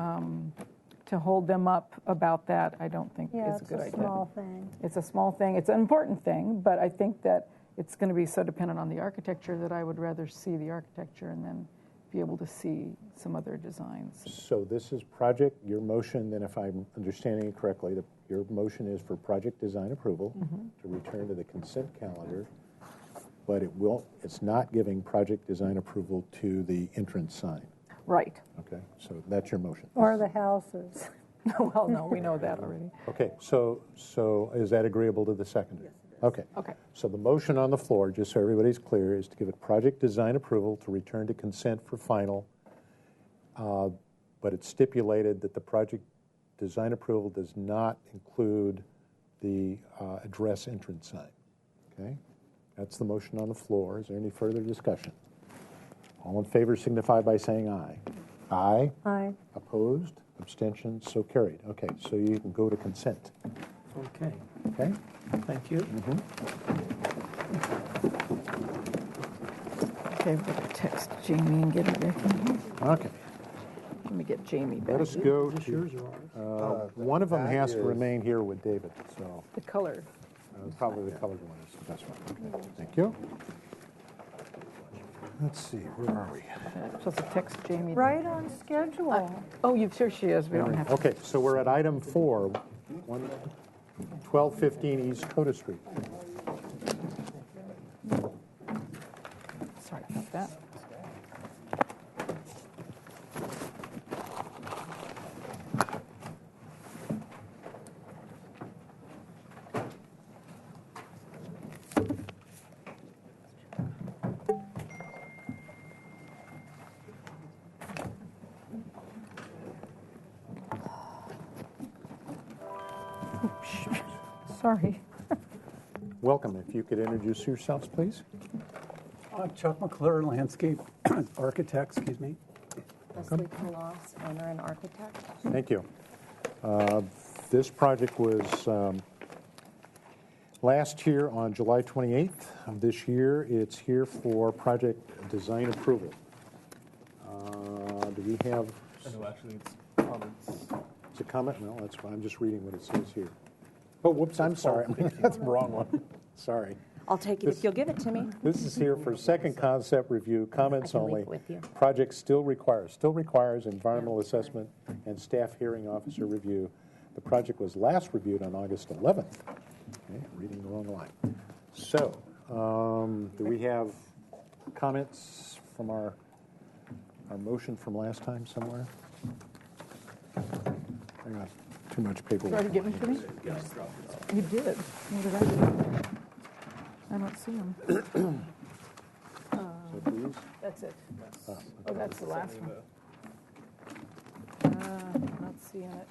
to hold them up about that, I don't think is a good idea. It's a small thing. It's a small thing. It's an important thing, but I think that it's going to be so dependent on the architecture that I would rather see the architecture and then be able to see some other designs. So this is project, your motion, then if I'm understanding it correctly, your motion is for project design approval to return to the consent calendar, but it's not giving project design approval to the entrance sign. Right. Okay, so that's your motion. Or the houses. Well, no, we know that already. Okay, so is that agreeable to the seconder? Yes, it is. Okay. Okay. So the motion on the floor, just so everybody's clear, is to give it project design approval to return to consent for final, but it's stipulated that the project design approval does not include the address entrance sign. Okay? That's the motion on the floor. Is there any further discussion? All in favor signify by saying aye. Aye. Aye. Opposed? Abstentions? So carried. Okay, so you can go to consent. Okay. Okay? Thank you. Okay, we're going to text Jamie and get her back in here. Okay. Let me get Jamie back. Let us go Is this yours or ours? one of them has to remain here with David, so The color. probably the colored one is the best one. Okay. Thank you. Let's see, where are we? I'm supposed to text Jamie. Right on schedule. Oh, sure she is. We don't have to. Okay, so we're at item 4, 1215 East Coda Street. Sorry about that. Sorry. Welcome. If you could introduce yourselves, please. Chuck McClure, landscape architect, excuse me. Leslie Kalas, owner and architect. Thank you. This project was last year on July 28th of this year. It's here for project design approval. Do we have? No, actually, it's comments. It's a comment? No, that's fine. I'm just reading what it says here. Oh, whoops, I'm sorry. That's the wrong one. Sorry. I'll take it if you'll give it to me. This is here for second concept review, comments I can leave only. it with you. Project still requires environmental assessment and staff hearing officer review. The project was last reviewed on August 11th. Okay, reading the wrong line. So, do we have comments from our motion from last time somewhere? I got too much paperwork. You already given it to me? You did. What did I do? I don't see them. So these? That's it. Ah, okay. Oh, that's the last one. Not seeing it.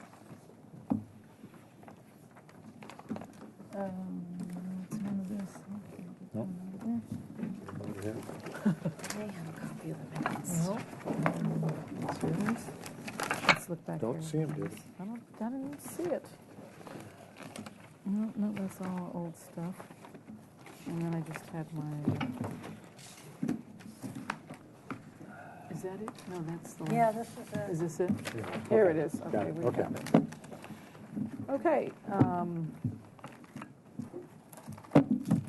What's the name of this? Nope. I have a copy of the minutes. No. Let's look back Don't here. see 'em, David. I didn't see it. No, that's all old stuff. And then I just had my. Is that it? No, that's the one. Yeah, this is it. Is this it? Yeah. Here Okay. it is. Got Okay, it. we Okay. got it. Okay.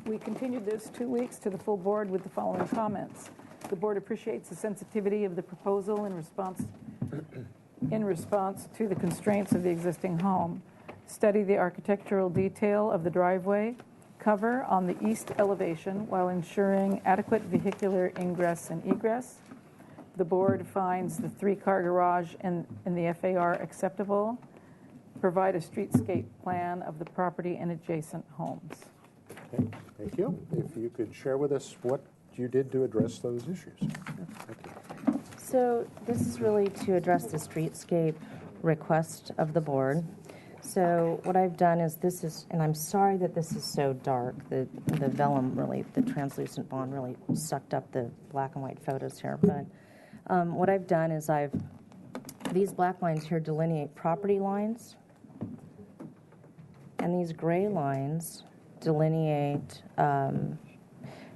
We continued this 2 weeks to the full board with the following comments. The board appreciates the sensitivity of the proposal in response to the constraints of the existing home. Study the architectural detail of the driveway cover on the east elevation while ensuring adequate vehicular ingress and egress. The board finds the 3-car garage in the FAR acceptable. Provide a streetscape plan of the property and adjacent homes. Okay, thank you. If you could share with us what you did to address those issues. Thank you. So this is really to address the streetscape request of the board. So what I've done is and I'm sorry that this is so dark. The vellum really, the translucent bond really sucked up the black and white photos here. But what I've done is these black lines here delineate property lines. And these gray lines delineate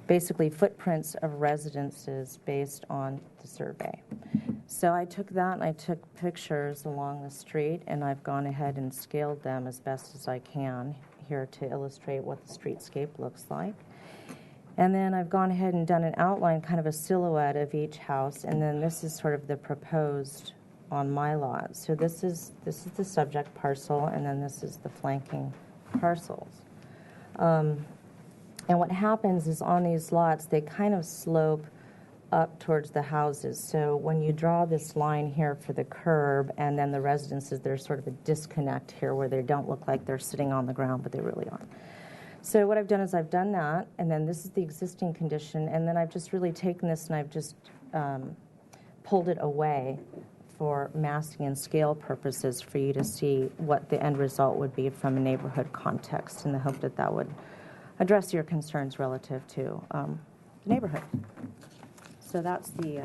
basically footprints of residences based on the survey. So I took that and I took pictures along the street, and I've gone ahead and scaled them as best as I can here to illustrate what the streetscape looks like. And then I've gone ahead and done an outline, kind of a silhouette of each house, and then this is sort of the proposed on my lot. So this is the subject parcel, and then this is the flanking parcels. And what happens is on these lots, they kind of slope up towards the houses. So when you draw this line here for the curb and then the residences, there's sort of a disconnect here where they don't look like they're sitting on the ground, but they really are. So what I've done is I've done that, and then this is the existing condition, and then I've just really taken this and I've just pulled it away for masking and scale purposes for you to see what the end result would be from a neighborhood context, in the hope that that would address your concerns relative to the neighborhood. So that's the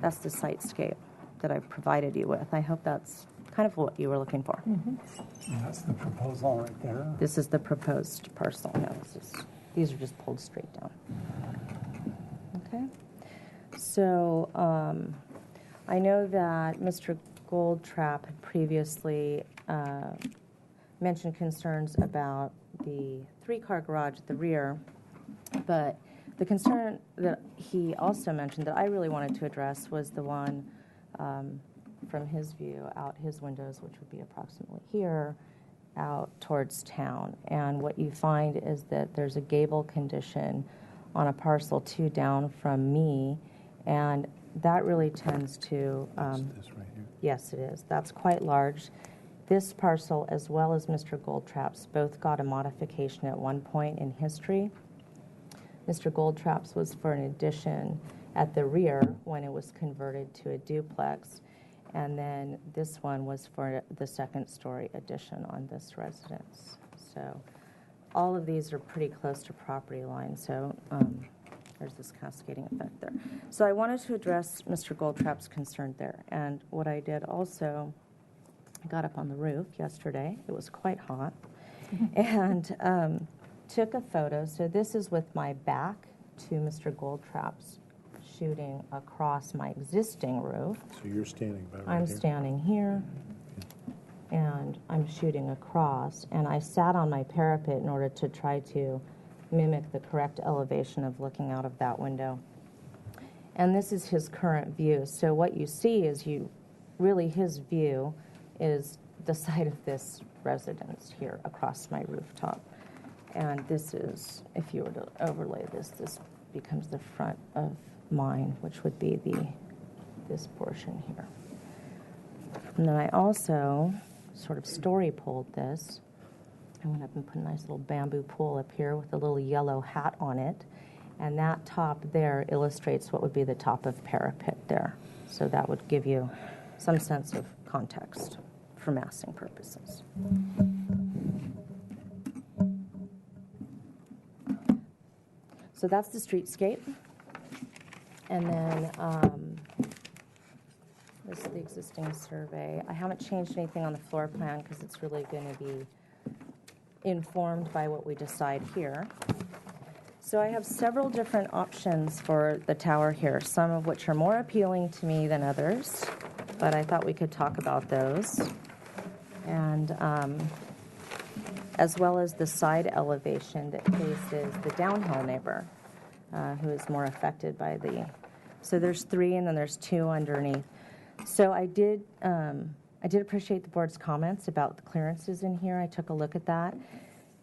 sitescape that I've provided you with. I hope that's kind of what you were looking for. And that's the proposal right there. This is the proposed parcel. Yeah, these are just pulled straight down. Okay. So I know that Mr. Goldtrap had previously mentioned concerns about the 3-car garage at the rear, but the concern that he also mentioned that I really wanted to address was the one from his view out his windows, which would be approximately here, out towards town. And what you find is that there's a gable condition on a parcel 2 down from me, and that really tends to... This right here? Yes, it is. That's quite large. This parcel, as well as Mr. Goldtrap's, both got a modification at one point in history. Mr. Goldtrap's was for an addition at the rear when it was converted to a duplex. And then this one was for the second-story addition on this residence. So all of these are pretty close to property line, so there's this cascading effect there. So I wanted to address Mr. Goldtrap's concern there. And what I did also, I got up on the roof yesterday. It was quite hot. And took a photo. So this is with my back to Mr. Goldtrap's shooting across my existing roof. So you're standing by right I'm here. standing here, and I'm shooting across. And I sat on my parapet in order to try to mimic the correct elevation of looking out of that window. And this is his current view. So what you see is really his view is the side of this residence here across my rooftop. And this is, if you were to overlay this, this becomes the front of mine, which would be this portion here. And then I also sort of story poled this. I went up and put a nice little bamboo pole up here with a little yellow hat on it. And that top there illustrates what would be the top of parapet there. So that would give you some sense of context for massing purposes. So that's the streetscape. And then this is the existing survey. I haven't changed anything on the floor plan because it's really going to be informed by what we decide here. So I have several different options for the tower here, some of which are more appealing to me than others, but I thought we could talk about those. And as well as the side elevation that faces the downhill neighbor, who is more affected by the... So there's 3 and then there's 2 underneath. So I did appreciate the board's comments about the clearances in here. I took a look at that,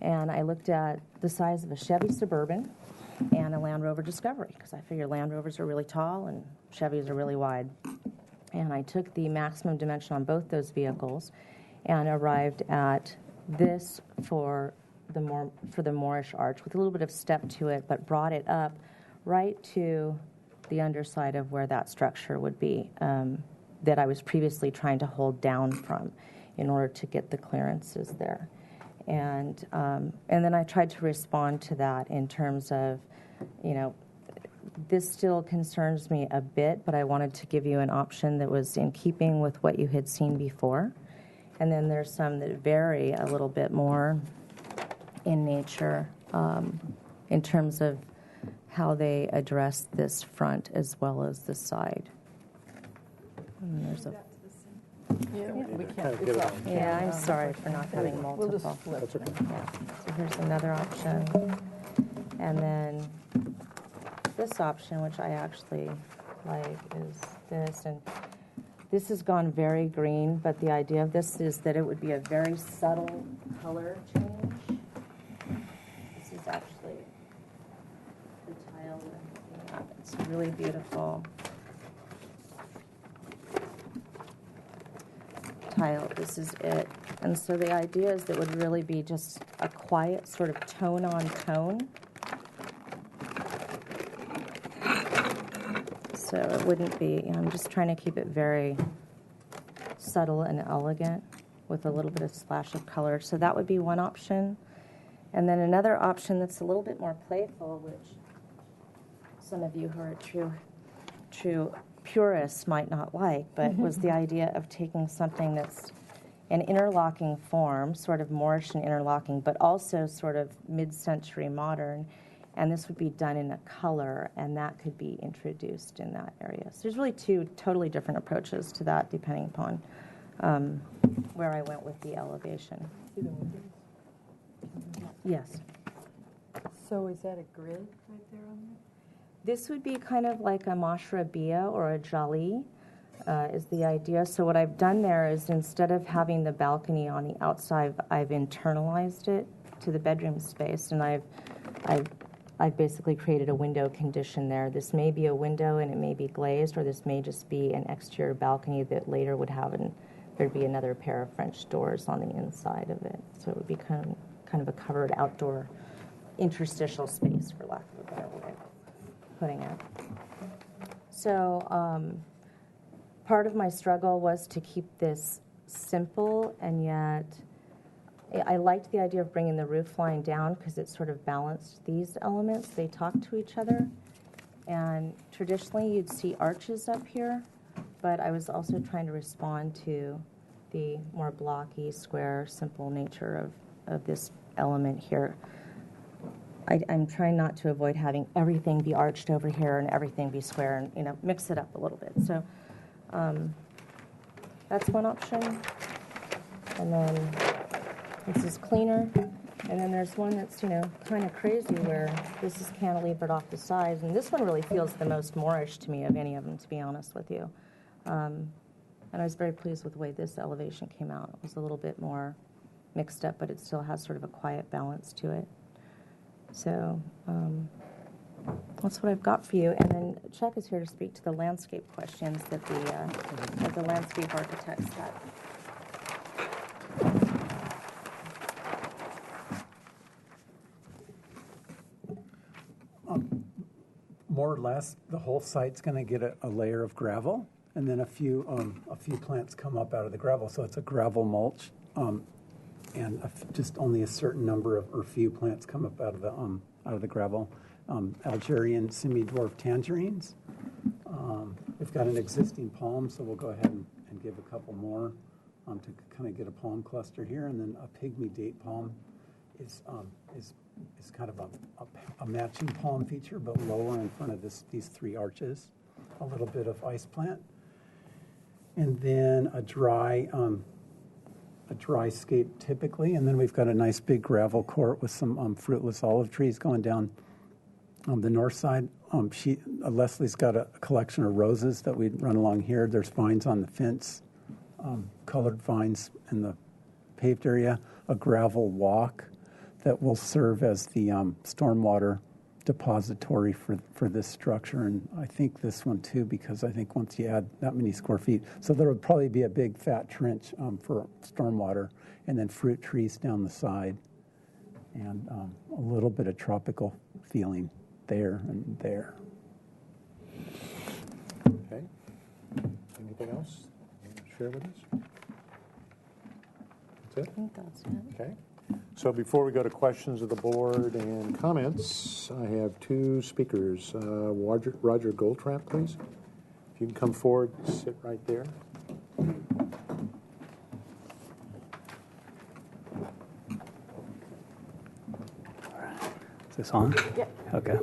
and I looked at the size of a Chevy Suburban and a Land Rover Discovery, because I figure Land Rovers are really tall and Chevys are really wide. And I took the maximum dimension on both those vehicles and arrived at this for the Moorish arch with a little bit of step to it, but brought it up right to the underside of where that structure would be that I was previously trying to hold down from in order to get the clearances there. And then I tried to respond to that in terms of, this still concerns me a bit, but I wanted to give you an option that was in keeping with what you had seen before. And then there's some that vary a little bit more in nature in terms of how they address this front as well as the side. And there's a... We can't. Get it on. Yeah, I'm sorry for not having multiple. We'll just flip. That's okay. Yeah. So here's another option. And then this option, which I actually like, is this. And this has gone very green, but the idea of this is that it would be a very subtle color change. This is actually the tile that I'm looking at. It's really beautiful. Tile, this is it. And so the idea is that it would really be just a quiet sort of tone on tone. So it wouldn't be, I'm just trying to keep it very subtle and elegant with a little bit of splash of color. So that would be one option. And then another option that's a little bit more playful, which some of you who are true purists might not like, but was the idea of taking something that's an interlocking form, sort of Moorish and interlocking, but also sort of mid-century modern, and this would be done in a color, and that could be introduced in that area. So there's really 2 totally different approaches to that, depending upon where I went with the elevation. Yes. So is that a grid right there on there? This would be kind of like a mashrabiyah or a jali, is the idea. So what I've done there is instead of having the balcony on the outside, I've internalized it to the bedroom space, and I've basically created a window condition there. This may be a window and it may be glazed, or this may just be an exterior balcony that later would have there'd be another pair of French doors on the inside of it. So it would be kind of a covered outdoor interstitial space, for lack of a better way of putting it. So part of my struggle was to keep this simple, and yet I liked the idea of bringing the roof line down because it sort of balanced these elements. They talk to each other, and traditionally you'd see arches up here, but I was also trying to respond to the more blocky, square, simple nature of this element here. I'm trying not to avoid having everything be arched over here and everything be square, and mix it up a little bit. So that's one option. And then this is cleaner. And then there's one that's kind of crazy where this is cantilevered off the sides, and this one really feels the most Moorish to me of any of them, to be honest with you. And I was very pleased with the way this elevation came out. It was a little bit more mixed up, but it still has sort of a quiet balance to it. So that's what I've got for you. And then Chuck is here to speak to the landscape questions that the landscape architects had. More or less, the whole site's going to get a layer of gravel, and then a few plants come up out of the gravel. So it's a gravel mulch, and just only a certain number of or few plants come up out of the gravel. Algerian semi-dwarf tangerines. We've got an existing palm, so we'll go ahead and give a couple more to kind of get a palm cluster here, and then a pygmy date palm is kind of a matching palm feature, but lower in front of these three arches. A little bit of ice plant, and then a dry scape typically, and then we've got a nice big gravel court with some fruitless olive trees going down on the north side. Leslie's got a collection of roses that we run along here. There's vines on the fence, colored vines in the paved area, a gravel walk that will serve as the stormwater depository for this structure, and I think this one too, because I think once you add that many square feet, so there would probably be a big fat trench for stormwater, and then fruit trees down the side, and a little bit of tropical feeling there and there. Okay. Anything else you want to share with us? That's it? I think that's it. Okay. So before we go to questions of the board and comments, I have two speakers. Roger Goldtrap, please. If you can come forward, sit right there. Is this on? Yeah. Okay.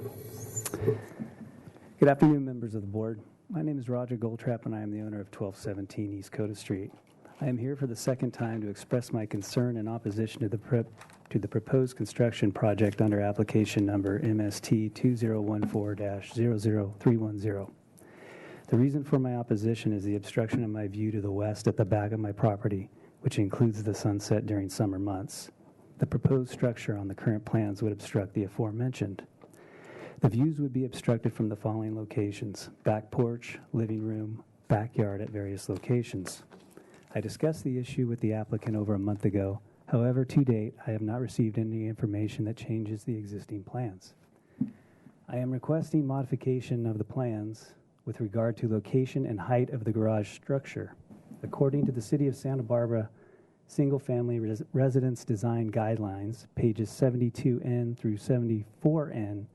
Good afternoon, members of the board. My name is Roger Goldtrap, and I am the owner of 1217 East Coda Street. I am here for the second time to express my concern and opposition to the proposed construction project under application number MST 2014-00310. The reason for my opposition is the obstruction of my view to the west at the back of my property, which includes the sunset during summer months. The proposed structure on the current plans would obstruct the aforementioned. The views would be obstructed from the following locations: back porch, living room, backyard at various locations. I discussed the issue with the applicant over a month ago. However, to date, I have not received any information that changes the existing plans. I am requesting modification of the plans with regard to location and height of the garage structure. According to the City of Santa Barbara Single-Family Residence Design Guidelines, pages 72N through 74N,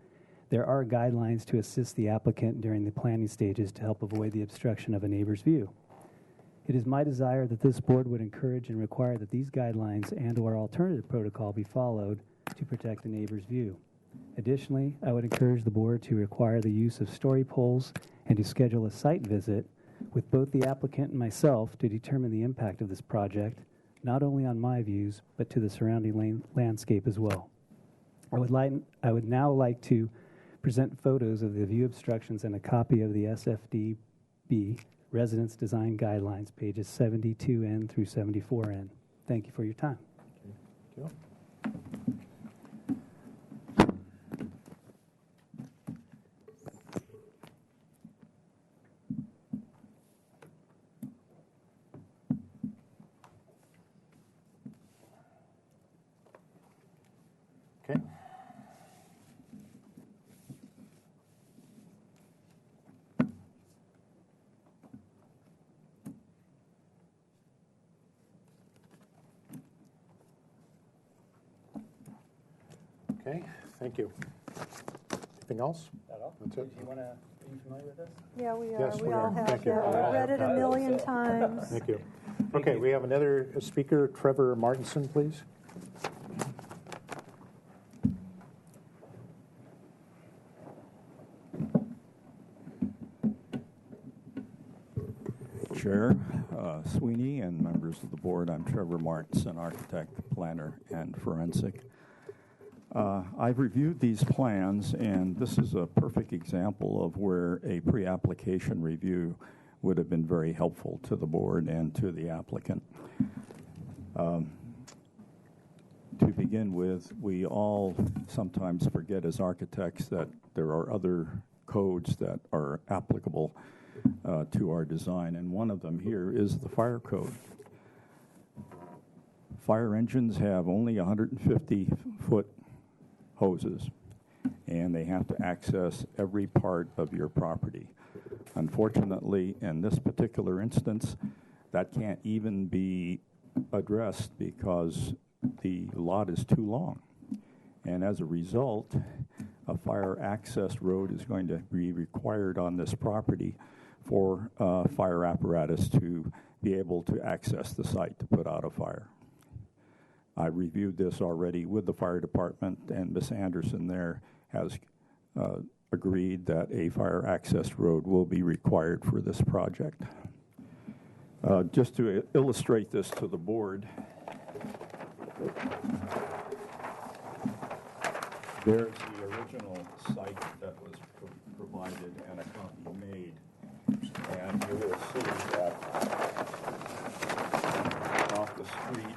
there are guidelines to assist the applicant during the planning stages to help avoid the obstruction of a neighbor's view. It is my desire that this board would encourage and require that these guidelines and/or alternative protocol be followed to protect the neighbor's view. Additionally, I would encourage the board to require the use of story poles and to schedule a site visit with both the applicant and myself to determine the impact of this project, not only on my views, but to the surrounding landscape as well. I would now like to present photos of the view obstructions and a copy of the SFDB Residence Design Guidelines, pages 72N through 74N. Thank you for your time. Thank you. Okay. Okay, thank you. Anything else? That's it. Are you familiar with this? Yeah, we are. Yes, we we all are. have Thank you. that. We've read it a million times. Thank you. Okay, we have another speaker, Trevor Martinson, please. Chair Sweeney and members of the board, I'm Trevor Martinson, architect, planner, and forensic. I've reviewed these plans, and this is a perfect example of where a pre-application review would have been very helpful to the board and to the applicant. To begin with, we all sometimes forget as architects that there are other codes that are applicable to our design, and one of them here is the fire code. Fire engines have only 150-foot hoses, and they have to access every part of your property. Unfortunately, in this particular instance, that can't even be addressed because the lot is too long. And as a result, a fire access road is going to be required on this property for fire apparatus to be able to access the site to put out a fire. I reviewed this already with the fire department, and Ms. Anderson there has agreed that a fire access road will be required for this project. Just to illustrate this to the board, there's the original site that was provided and a copy made. And you will see that off the street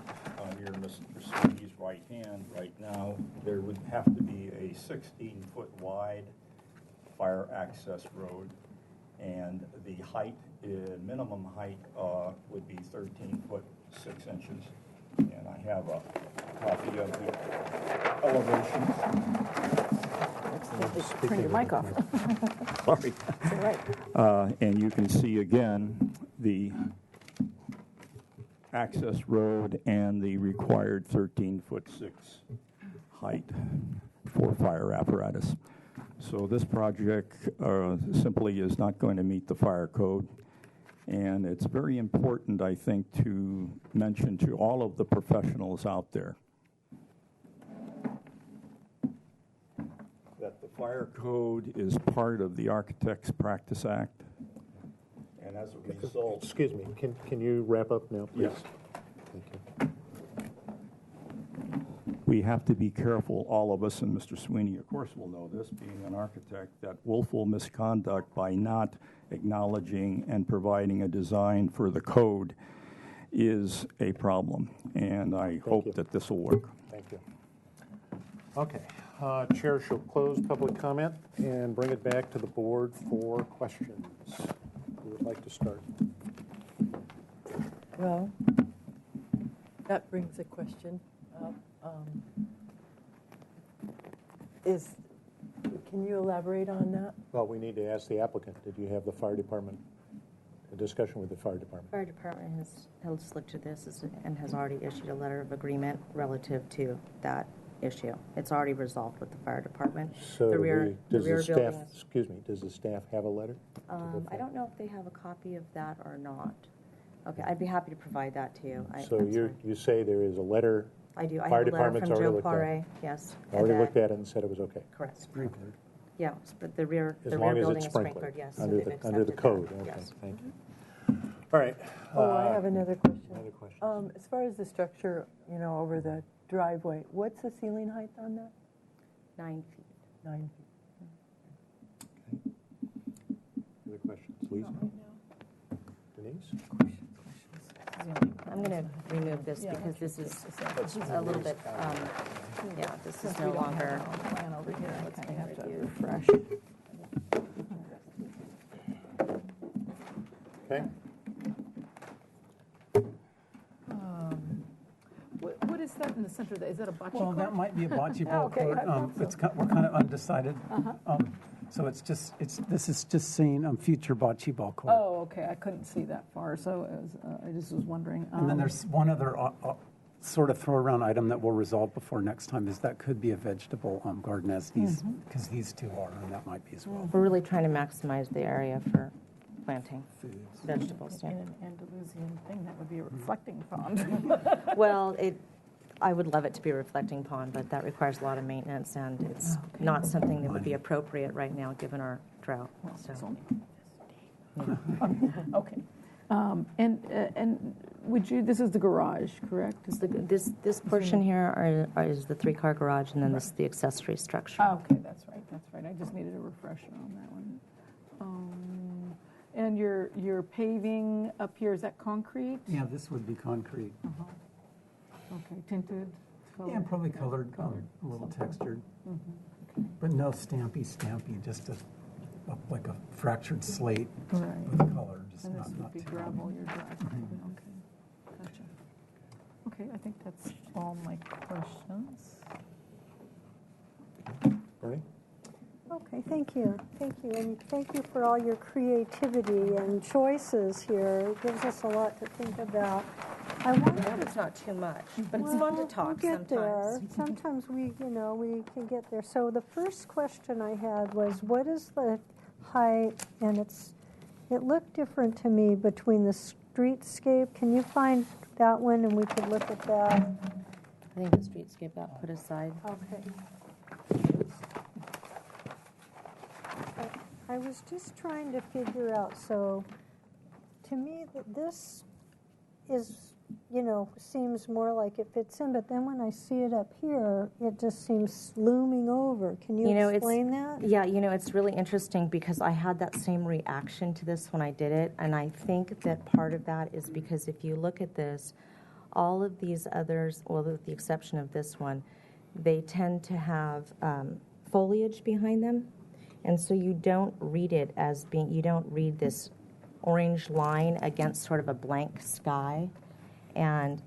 near Mr. Sweeney's right hand right now, there would have to be a 16-foot wide fire access road, and the height, minimum height would be 13 foot 6 inches. And I have a copy of the elevations. Turn your mic off. Sorry. That's all right. And you can see again the access road and the required 13-foot 6 height for fire apparatus. So this project simply is not going to meet the fire code. And it's very important, I think, to mention to all of the professionals out there that the fire code is part of the Architects Practice Act. And as a result... Excuse me, can you wrap up now, please? Yes. Thank you. We have to be careful, all of us, and Mr. Sweeney, of course, will know this, being an architect, that willful misconduct by not acknowledging and providing a design for the code is a problem. And I hope that this will work. Thank you. Okay. Chair shall close public comment and bring it back to the board for questions. Who would like to start? Well, that brings a question up. Can you elaborate on that? Well, we need to ask the applicant. Did you have the fire department, a discussion with the fire department? Fire department has looked at this and has already issued a letter of agreement relative to that issue. It's already resolved with the fire department. So the rear building. Excuse me, does the staff have a letter? I don't know if they have a copy of that or not. Okay, I'd be happy to provide that to you. So you say there is a letter. I do. I Fire have a letter department's from already Joe looked at Poire. it. Yes. Already looked at it and said it was okay. Correct. Sprinkled. Yeah, but the rear As the long rear as building it's is sprinkled. sprinkled. Yes. Under so they've the accepted code. that. Okay. Yes. Thank you. All right. I have another question. Another question. As far as the structure, over the driveway, what's the ceiling height on that? 9 feet. 9 feet. Other questions? Lisa? Denise? I'm going to remove this because this is a little bit, this is no longer. Plan over here. I kind of have to refresh. Okay. What is that in the center? Is that a bocce Well, court? that might be a bocce ball Okay, court. I thought so. We're kind of undecided. So this is just saying future bocce ball court. Oh, okay. I couldn't see that far, so I just was wondering. And then there's one other sort of throw around item that we'll resolve before next time is that could be a vegetable garden as these, because these two are, and that might be as well. We're really trying to maximize the area for planting vegetables. In Yeah. an Andalusian thing, that would be a reflecting pond. Well, I would love it to be a reflecting pond, but that requires a lot of maintenance, and it's not something that would be appropriate right now given our drought. So. Okay. And would you, this is the garage, correct? This portion here is the three-car garage, and then this is the accessory structure. Oh, okay, that's right. I just needed a refresher on that one. And your paving up here, is that concrete? Yeah, this would be concrete. Okay, tinted? Yeah, probably colored, a little textured. But no stampy, just like a fractured slate with color. Just And this not would be too- gravel, your driveway. Okay, gotcha. Okay, I think that's all my questions. Bernie? Okay, thank you. And thank you for all your creativity and choices here. It gives us a lot to think about. I wonder It's not too much, but it's Well, fun to talk we'll get there. sometimes. Sometimes we can get there. So the first question I had was, what is the height? And it looked different to me between the streetscape. Can you find that one and we could look at that? I think the streetscape got put aside. Okay. I was just trying to figure out, so to me this is, seems more like it fits in, but then when I see it up here, it just seems looming over. Can you explain that? Yeah, it's really interesting because I had that same reaction to this when I did it, and I think that part of that is because if you look at this, all of these others, well, with the exception of this one, they tend to have foliage behind them, and so you don't read it as being, you don't read this orange line against sort of a blank sky. And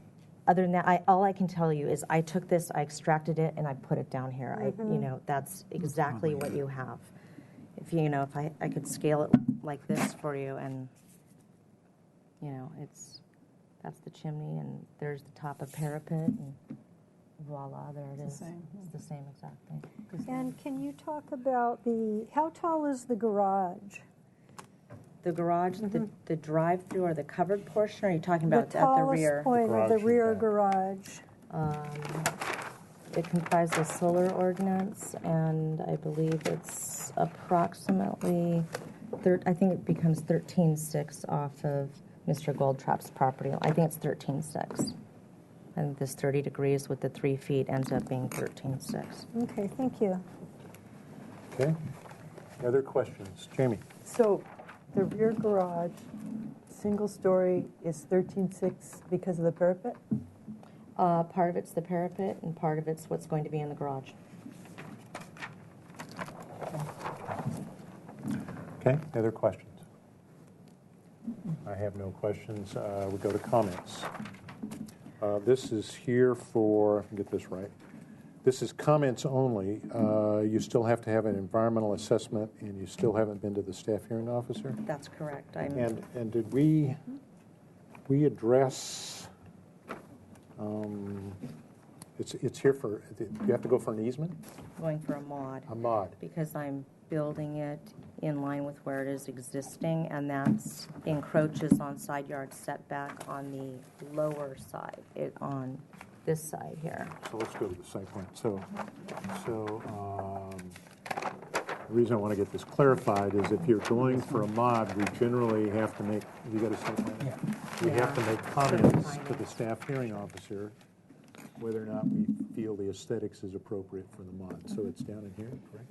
other than that, all I can tell you is I took this, I extracted it, and I put it down here. That's exactly what you have. If I could scale it like this for you, and that's the chimney, and there's the top of parapet, and voila, there it is. It's the same exact thing. And can you talk about how tall is the garage? The garage, the drive-through, or the covered portion? Or are you talking about The at the rear? tallest point of the rear garage. It comprises solar ordinance, and I believe it's approximately, I think it becomes 13.6 off of Mr. Goldtrap's property. I think it's 13.6. And this 30 degrees with the 3 feet ends up being 13.6. Okay, thank you. Okay. Other questions? Jamie? So the rear garage, single story, is 13.6 because of the parapet? Part of it's the parapet, and part of it's what's going to be in the garage. Okay. Other questions? I have no questions. We go to comments. This is here for, get this right, this is comments only. You still have to have an environmental assessment, and you still haven't been to the staff hearing officer? That's correct. And did we address, it's here for, you have to go for an easement? Going for a mod. A mod. Because I'm building it in line with where it is existing, and that encroaches on side yard setback on the lower side, on this side here. So let's go to the site plan. So the reason I want to get this clarified is if you're going for a mod, we generally have to make, you got a site plan? Yeah. We have to make comments to the staff hearing officer whether or not we feel the aesthetics is appropriate for the mod. So it's down in here, correct?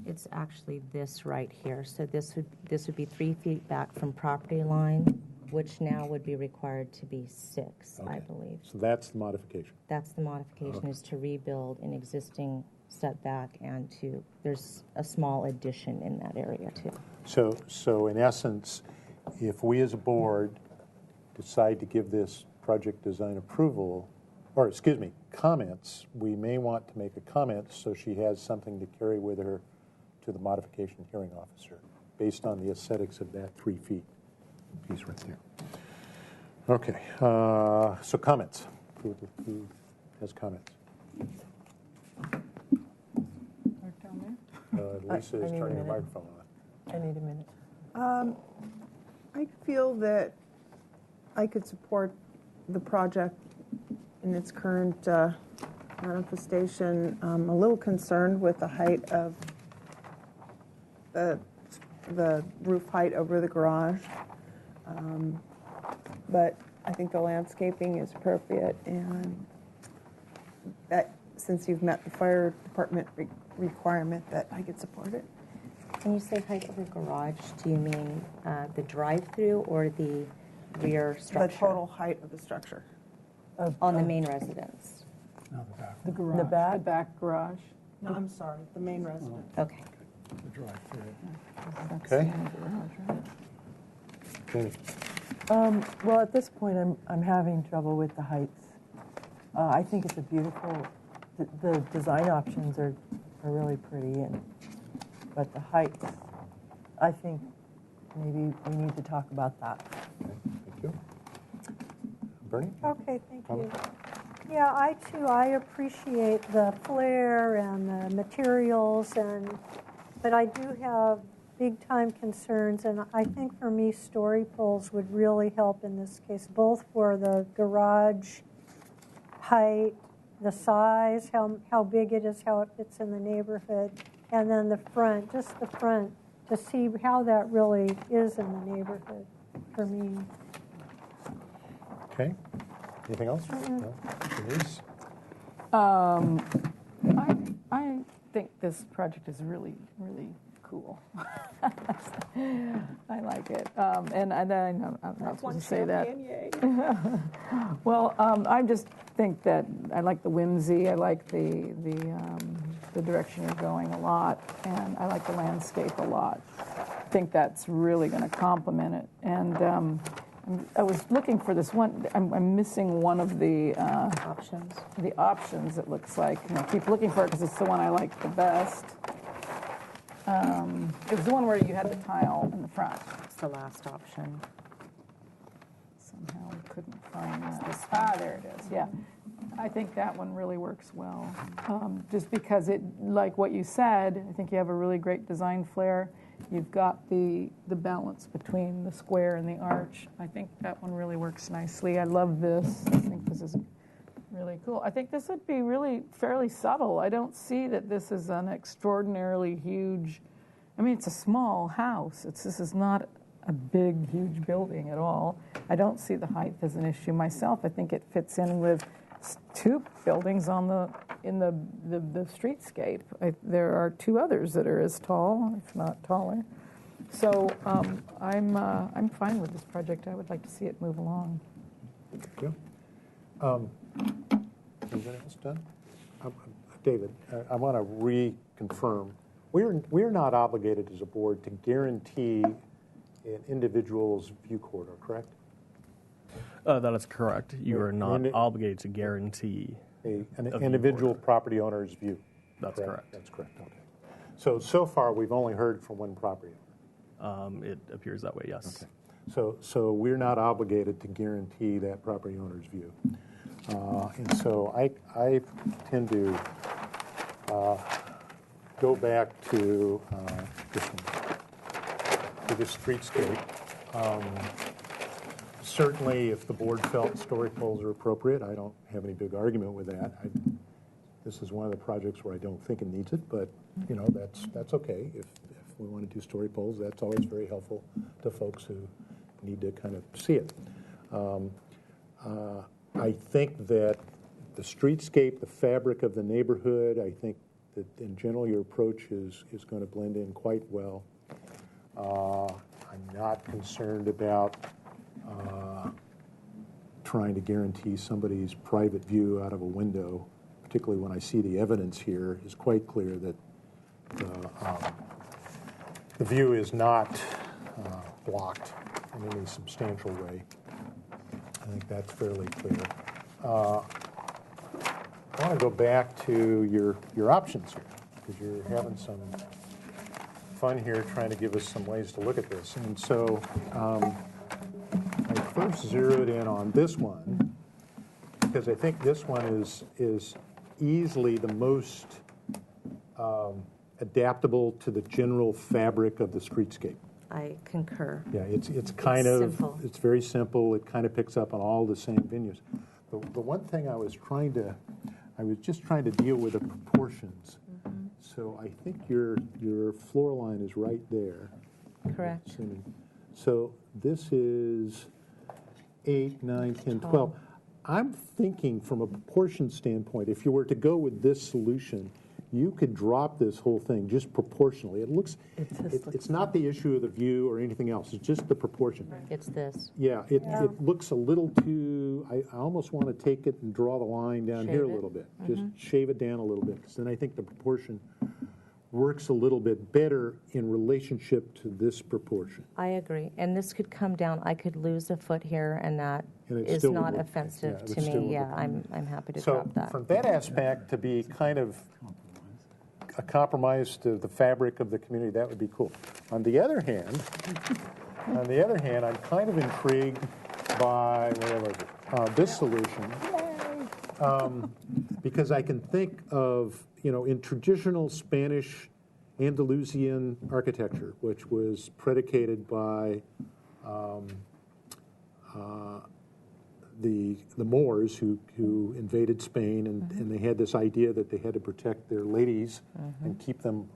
It's actually this right here. So this would be 3 feet back from property line, which now would be required to be 6, I believe. So that's the modification. That's the modification, is to rebuild an existing setback, and there's a small addition in that area too. So in essence, if we as a board decide to give this project design approval, or excuse me, comments, we may want to make a comment so she has something to carry with her to the modification hearing officer based on the aesthetics of that 3 feet piece right there. Okay, so comments. approval. Who has comments? Lisa is turning the microphone on. I need a minute. I feel that I could support the project in its current manifestation. I'm a little concerned with the height of the roof height over the garage, but I think the landscaping is appropriate, and that since you've met the fire department requirement, that I could support it. When you say height of the garage, do you mean the drive-through or the rear structure? The total height of the structure. On the main residence? No, the back. The garage. The back? The back garage. No, I'm sorry, the main residence. Okay. The drive-through. Okay. Okay. Well, at this point, I'm having trouble with the heights. I think it's a beautiful. The design options are really pretty, but the heights, I think maybe we need to talk about that. Okay. Thank you. Bernie? Okay, thank you. Yeah, I appreciate the flair and the materials, but I do have big-time concerns, and I think for me, story poles would really help in this case, both for the garage height, the size, how big it is, how it fits in the neighborhood, and then the front, just the front, to see how that really is in the neighborhood for me. Okay. Anything else? No? Denise? I think this project is really, really cool. I like it. And I know I'm not supposed to say that. Well, I just think that I like the whimsy. I like the direction you're going a lot, and I like the landscape a lot. I think that's really going to complement it. And I was looking for this one. I'm missing one of the options. The options, it looks like. And I keep looking for it because it's the one I like the best. It was the one where you had the tile in the front. It's the last option. Somehow I couldn't find that. There it is. Yeah. I think that one really works well. Just because it, like what you said, I think you have a really great design flair. You've got the balance between the square and the arch. I think that one really works nicely. I love this. I think this is really cool. I think this would be really fairly subtle. I don't see that this is an extraordinarily huge, I mean, it's a small house. This is not a big, huge building at all. I don't see the height as an issue myself. I think it fits in with two buildings in the streetscape. There are two others that are as tall, if not taller. So I'm fine with this project. I would like to see it move along. Thank you. Anyone else done? David, I want to reconfirm. We're not obligated as a board to guarantee an individual's view corridor, correct? That is correct. You are not obligated to guarantee an individual property owner's view. That's correct. That's correct. Okay. So far, we've only heard from one property owner. It appears that way, yes. Okay. So we're not obligated to guarantee that property owner's view. And so I tend to go back to this one, to the streetscape. Certainly, if the board felt story poles are appropriate, I don't have any big argument with that. This is one of the projects where I don't think it needs it, but you know that's okay. If we want to do story poles, that's always very helpful to folks who need to kind of see it. I think that the streetscape, the fabric of the neighborhood, I think that in general your approach is going to blend in quite well. I'm not concerned about trying to guarantee somebody's private view out of a window, particularly when I see the evidence here is quite clear that the view is not blocked in any substantial way. I think that's fairly clear. I want to go back to your options here, because you're having some fun here trying to give us some ways to look at this. And so I first zeroed in on this one, because I think this one is easily the most adaptable to the general fabric of the streetscape. I concur. Yeah, it's kind of simple. it's very simple. It kind of picks up on all the same venues. The one thing I was just trying to deal with the proportions. Mm-hmm. So I think your floor line is right there. Correct. So this is 8, 9, 10, 12. I'm thinking from a proportion standpoint, if you were to go with this solution, you could drop this whole thing just proportionally. It's not the issue of the view or anything else. It's just the proportion. It's this. Yeah, it looks a little too, I almost want to take it and draw the line down here a little bit. Just shave it down a little bit, because then I think the proportion works a little bit better in relationship to this proportion. I agree. And this could come down, I could lose a foot here, and that And is still not would work. offensive Yeah, it to still me. would Yeah, work. I'm happy to So drop that. from that aspect, to be kind of a compromise to the fabric of the community, that would be cool. On the other hand, I'm kind of intrigued by this solution, because I can think of, in traditional Spanish Andalusian architecture, which was predicated by the Moors who invaded Spain, and they had this idea that they had to protect their ladies and keep them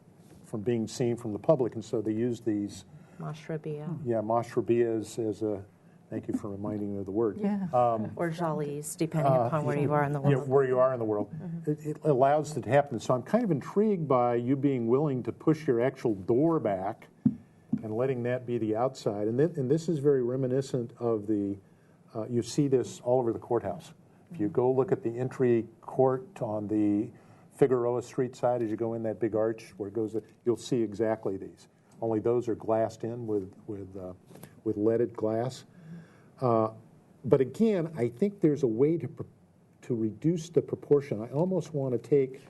from being seen from the public, and so they used these Mashrabiyah. Yeah, mashrabiyahs as a, thank you for reminding me of the word. Yeah. Or jalis, depending upon where you are in the world. Yeah, where you are in the world. It allows it to happen. So I'm kind of intrigued by you being willing to push your actual door back and letting that be the outside. And this is very reminiscent of you see this all over the courthouse. If you go look at the entry court on the Figueroa Street side, as you go in that big arch where it goes, you'll see exactly these. Only those are glassed in with leaded glass. But again, I think there's a way to reduce the proportion. I almost want to take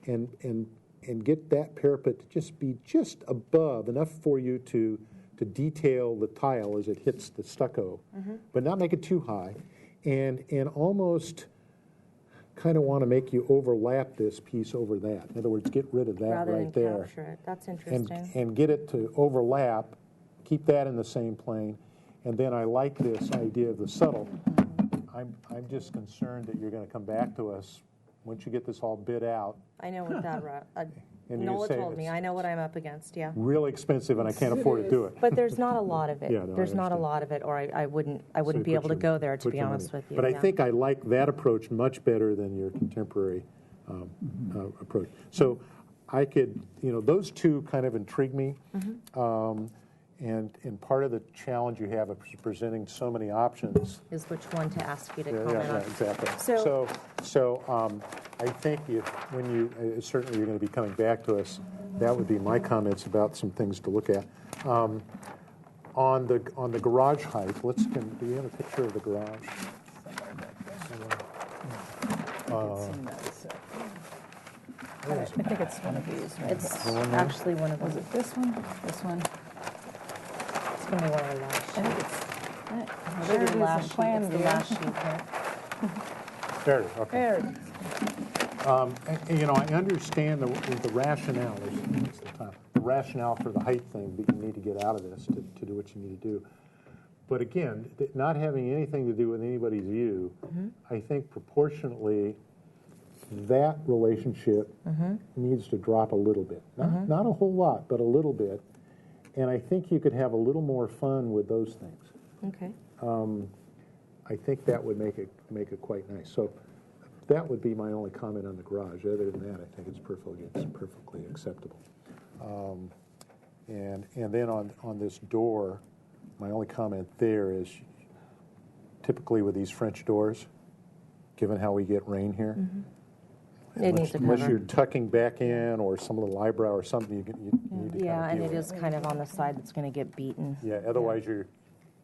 and get that parapet to just be just above, enough for you to detail the tile as it hits the stucco, but not make it too high, and almost kind of want to make you overlap this piece over that. In other words, get rid of that Rather right than there. capture it. That's interesting. And get it to overlap, keep that in the same plane, and then I like this idea of the subtle. I'm just concerned that you're going to come back to us once you get this all bid out. I know what that And you Nola say told me. it's I know what I'm up against, yeah. really expensive, and I can't afford to do it. But there's not a lot of it. Yeah, no, I There's not a understand. lot of it, or I wouldn't So you be able to put go there, to put be your honest money. with you. But I yeah. think I like that approach much better than your contemporary approach. So I could, those two kind of intrigue me. And part of the challenge you have of presenting so many options is which one to ask you to yeah, comment on. exactly. So, I think certainly you're going to be coming back to us, that would be my comments about some things to look at. On the garage height, do we have a picture of the garage? I think it's one of these, right? It's The one there? actually one of Was them. it this one? This one? It's going to be one of the last I think sheets. it's, there it is, the the last sheet. plan It's the view. last sheet here. There it is, okay. There it is. I understand the rationale, the rationale for the height thing that you need to get out of this to do what you need to do. But again, not having anything to do with anybody's view, I think proportionately that relationship needs to drop a little bit. Not a whole lot, but a little bit. And I think you could have a little more fun with those things. Okay. I think that would make it quite nice. So that would be my only comment on the garage. Other than that, I think it's perfectly acceptable. And then on this door, my only comment there is typically with these French doors, given how we get rain here, It needs a unless cover. you're tucking back in or some little eyebrow or something, you need to Yeah, kind of and deal it with is kind of on the side that's going to get beaten. Yeah, otherwise you're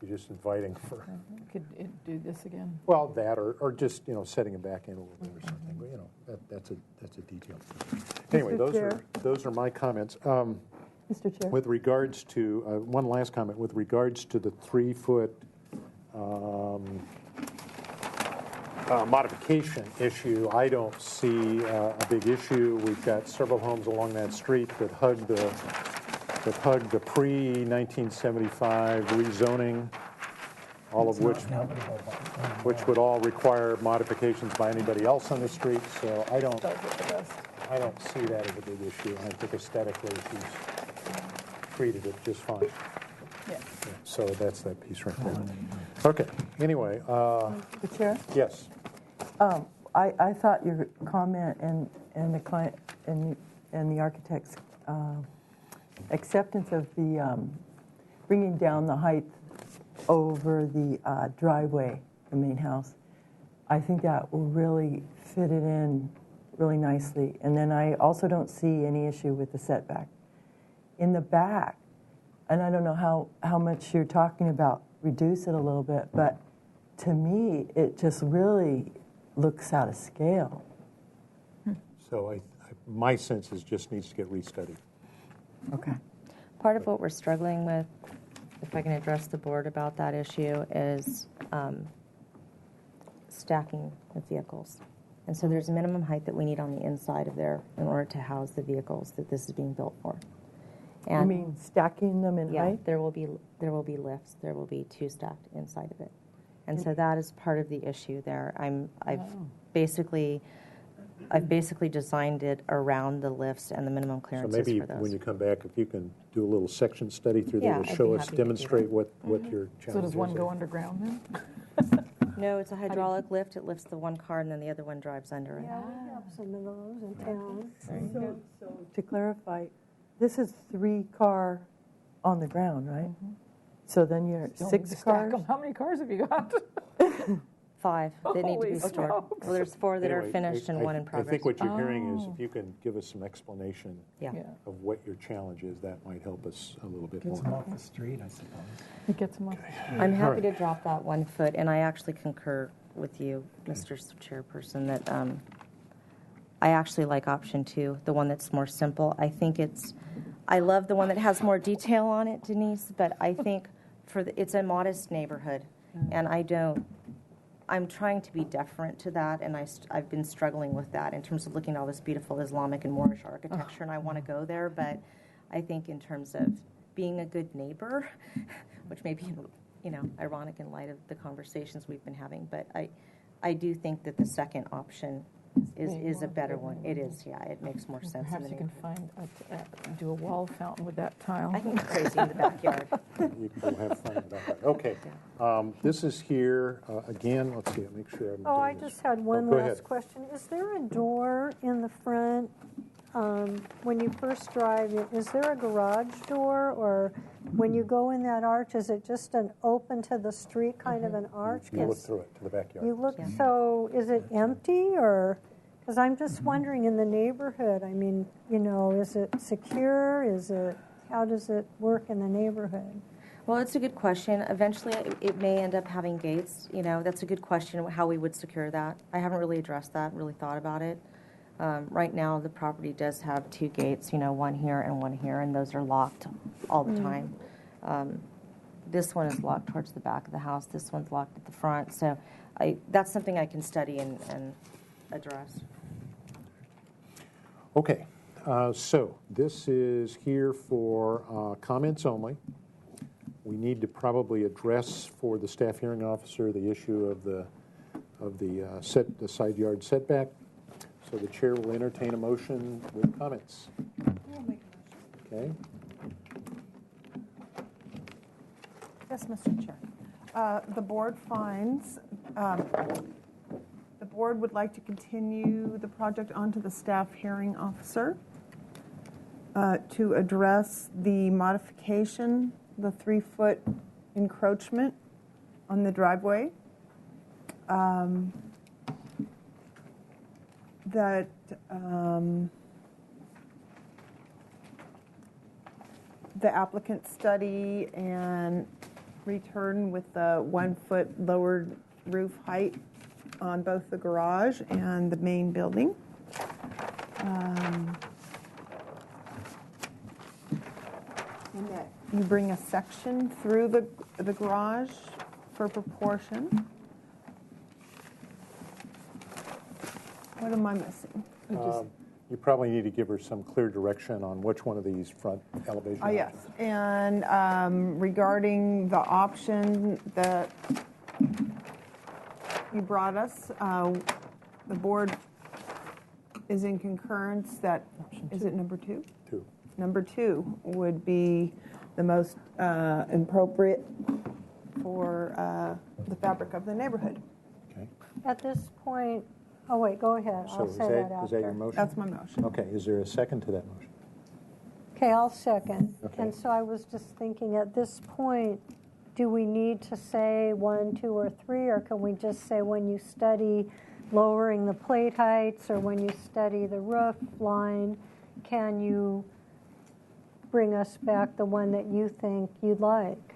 just inviting for, Could it do this again? well, that or just, setting it back in a little bit or something. But, that's a detail. Anyway, Mr. Chair. those are my comments. Mr. Chair? With regards to, one last comment, with regards to the 3-foot modification issue, I don't see a big issue. We've got several homes along that street that hug the pre-1975 rezoning, all of which would all require modifications by anybody else on the street. So I don't see that as a big issue. I think aesthetically she's treated it just fine. Yeah. So that's that piece right there. Okay. Anyway. The chair? Yes. I thought your comment and the client and the architect's acceptance of the bringing down the height over the driveway, the main house, I think that will really fit it in really nicely. And then I also don't see any issue with the setback. In the back, and I don't know how much you're talking about, reduce it a little bit, but to me, it just really looks out of scale. So my sense is just needs to get restudied. Okay. Part of what we're struggling with, if I can address the board about that issue, is stacking of vehicles. And so there's a minimum height that we need on the inside of there in order to house the vehicles that this is being built for. And you mean stacking them in height? There will be lifts. There will be two stacked inside of it, and so that is part of the issue there. I've basically designed it around the lifts and the minimum clearances so maybe for those. When you come back, if you can do a little section study through there to show us, demonstrate what your challenge is. So does one go underground then? No, it's a hydraulic lift. It lifts the one car, and then the other one drives under it. Yeah, we have some of those in town. So to clarify, this is 3-car on the ground, right? So then you're Still 6 need to cars? stack 'em. How many cars have you got? 5 that need to Holy be stored. smokes. Well, there's 4 that are Anyway, finished and 1 in progress. I think what you're hearing is if you can give us some explanation Yeah. of what your challenge is, that might help us a little bit Gets more. them off the street, I suppose. It gets them off. I'm happy All right. to drop that 1 foot, and I actually concur with you, Mr. Chairperson, that I actually like option 2, the one that's more simple. I love the one that has more detail on it, Denise, but I think it's a modest neighborhood, and I'm trying to be deferent to that, and I've been struggling with that in terms of looking at all this beautiful Islamic and Moorish architecture, and I want to go there, but I think in terms of being a good neighbor, which may be ironic in light of the conversations we've been having, but I do think that the second option is a better one. It is, yeah. It makes more sense. Perhaps you can do a wall fountain with that tile. I can go crazy in the backyard. You can go have fun with that. Okay. This is here again. Let's see. Make sure I'm. Oh, I doing this. just had one Go last ahead. question. Is there a door in the front when you first drive in? Is there a garage door, or when you go in that arch, is it just an open to the street kind of an arch? You look through it to the backyard. You look, so is it empty, or, because I'm just wondering in the neighborhood, I mean, is it secure? How does it work in the neighborhood? Well, it's a good question. Eventually, it may end up having gates. That's a good question, how we would secure that. I haven't really addressed that, really thought about it. Right now, the property does have 2 gates, one here and one here, and those are locked all the time. This one is locked towards the back of the house. This one's locked at the front. So that's something I can study and address. Okay. So this is here for comments only. We need to probably address for the staff hearing officer the issue of the side yard setback. So the chair will entertain a motion with comments. Okay. Yes, Mr. Chair. The board finds the board would like to continue the project onto the staff hearing officer to address the modification, the 3-foot encroachment on the driveway. That the applicant study and return with the 1-foot lowered roof height on both the garage and the main building. And that you bring a section through the garage for proportion. What am I missing? You probably need to give her some clear direction on which one of these front elevation Oh, yes. options. And regarding the option that you brought us, the board is in concurrence that, is it number 2? 2. Number 2 would be the most appropriate for the fabric of the neighborhood. Okay. At this point, oh wait, go ahead. So I'll say that after. is that your motion? That's my motion. Okay. Is there a second to that motion? Okay, I'll second. Okay. And so I was just thinking, at this point, do we need to say 1, 2, or 3, or can we just say when you study lowering the plate heights or when you study the roof line, can you bring us back the one that you think you'd like?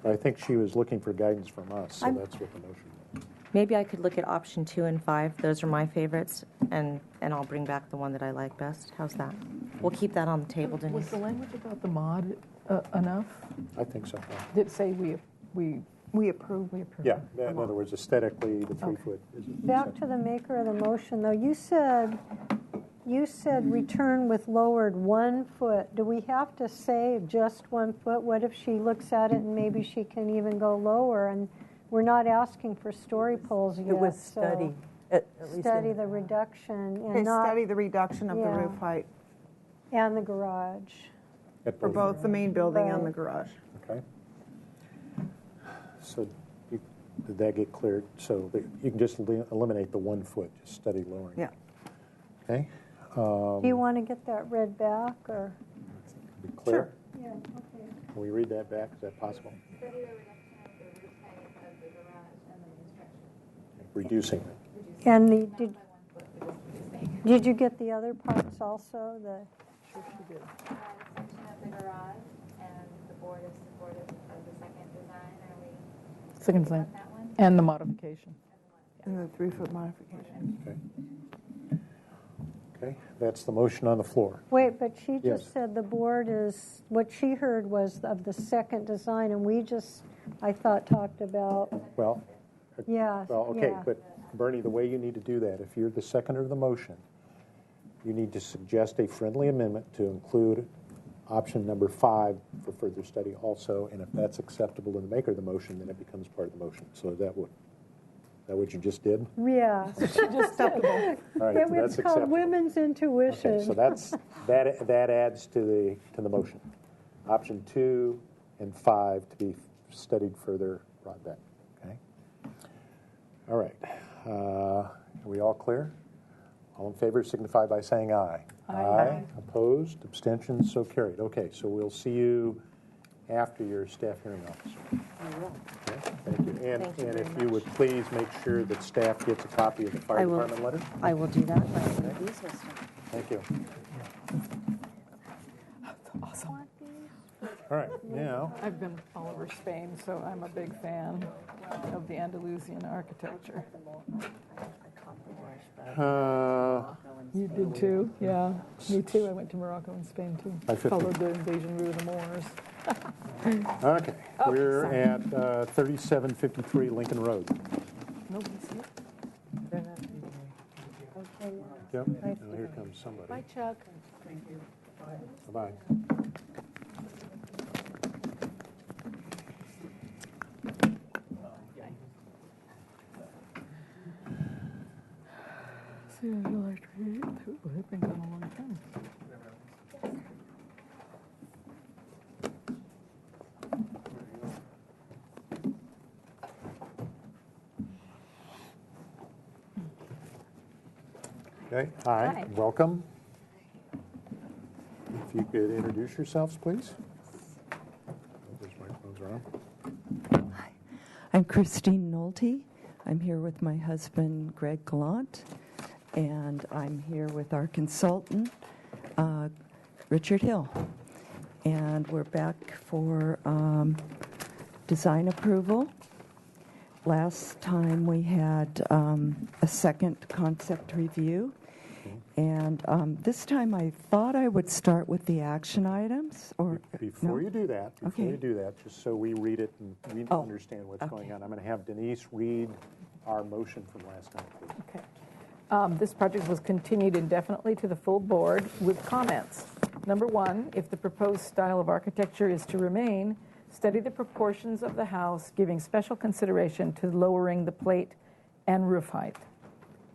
I think she was looking for guidance from us, so that's what the motion was. Maybe I could look at option 2 and 5. Those are my favorites, and I'll bring back the one that I like best. How's that? We'll keep that on the table, Was Denise. the language about the mod enough? I think so. Did it say we approve? We approve. Yeah. In other words, aesthetically, the 3 foot is. Back to the maker of the motion, though, you said return with lowered 1 foot. Do we have to say just 1 foot? What if she looks at it and maybe she can even go lower? And we're not asking for story poles yet. It was so study. At least study in- the reduction and Okay, not study the reduction of the Yeah. roof height and the garage. for both the main building and the Right. garage. Okay. So did that get cleared? So you can just eliminate the 1 foot, just study lowering. Yeah. Okay. Do you want to get that read back or? Be clear? Yeah, okay. Can we read that back? Is that possible? Reducing it. And did you get the other parts also? Sure she did. Section of the garage, and the board is supportive of the second design. Are we? Second design. And the modification. And the 3 foot modification. Okay. Okay. That's the motion on the floor. Wait, but she Yes. just said the board is, what she heard was of the second design, and we just, I thought, talked about, Well. yeah. Well, okay, yeah. but Bernie, the way you need to do that, if you're the seconder of the motion, you need to suggest a friendly amendment to include option number 5 for further study also, and if that's acceptable to the maker of the motion, then it becomes part of the motion. So is that what you just did? Yeah. Acceptable. All right, It's so that's called acceptable. women's intuition. Okay, so that adds to the motion. Option 2 and 5 to be studied further, brought back. Okay. All right. Are we all clear? All in favor signify by saying aye. Aye. Opposed? Abstentions? So carried. Okay, so we'll see you after your staff hearing officer. Okay, thank you. And if you would please make sure that staff gets a copy of the fire department letter. I will do that. Right. These will start. Thank you. That's awesome. All right, now. I've been all over Spain, so I'm a big fan of the Andalusian architecture. You did too? Yeah, me too. I went to Morocco and Spain too. By 50. Followed the invasion route of the Moors. Okay, Oh, we're sorry. at 3753 Lincoln Road. Nobody's here. Okay, Yep, Nice and to here meet comes somebody. Bye, Chuck. Thank you. Bye-bye. See, I realized we've been gone a long time. Okay, hi, Hi. welcome. If you could introduce yourselves, please. Those microphones are on. I'm Christine Nolte. I'm here with my husband, Greg Gallant, and I'm here with our consultant, Richard Hill. And we're back for design approval. Last time we had a second concept review. And this time I thought I would start with the action items. Or Before no? you do that, just so we read it and we Oh, understand what's going on, I'm going to have Denise read our motion from last time, please. Okay. This project was continued indefinitely to the full board with comments. Number one, if the proposed style of architecture is to remain, study the proportions of the house, giving special consideration to lowering the plate and roof height.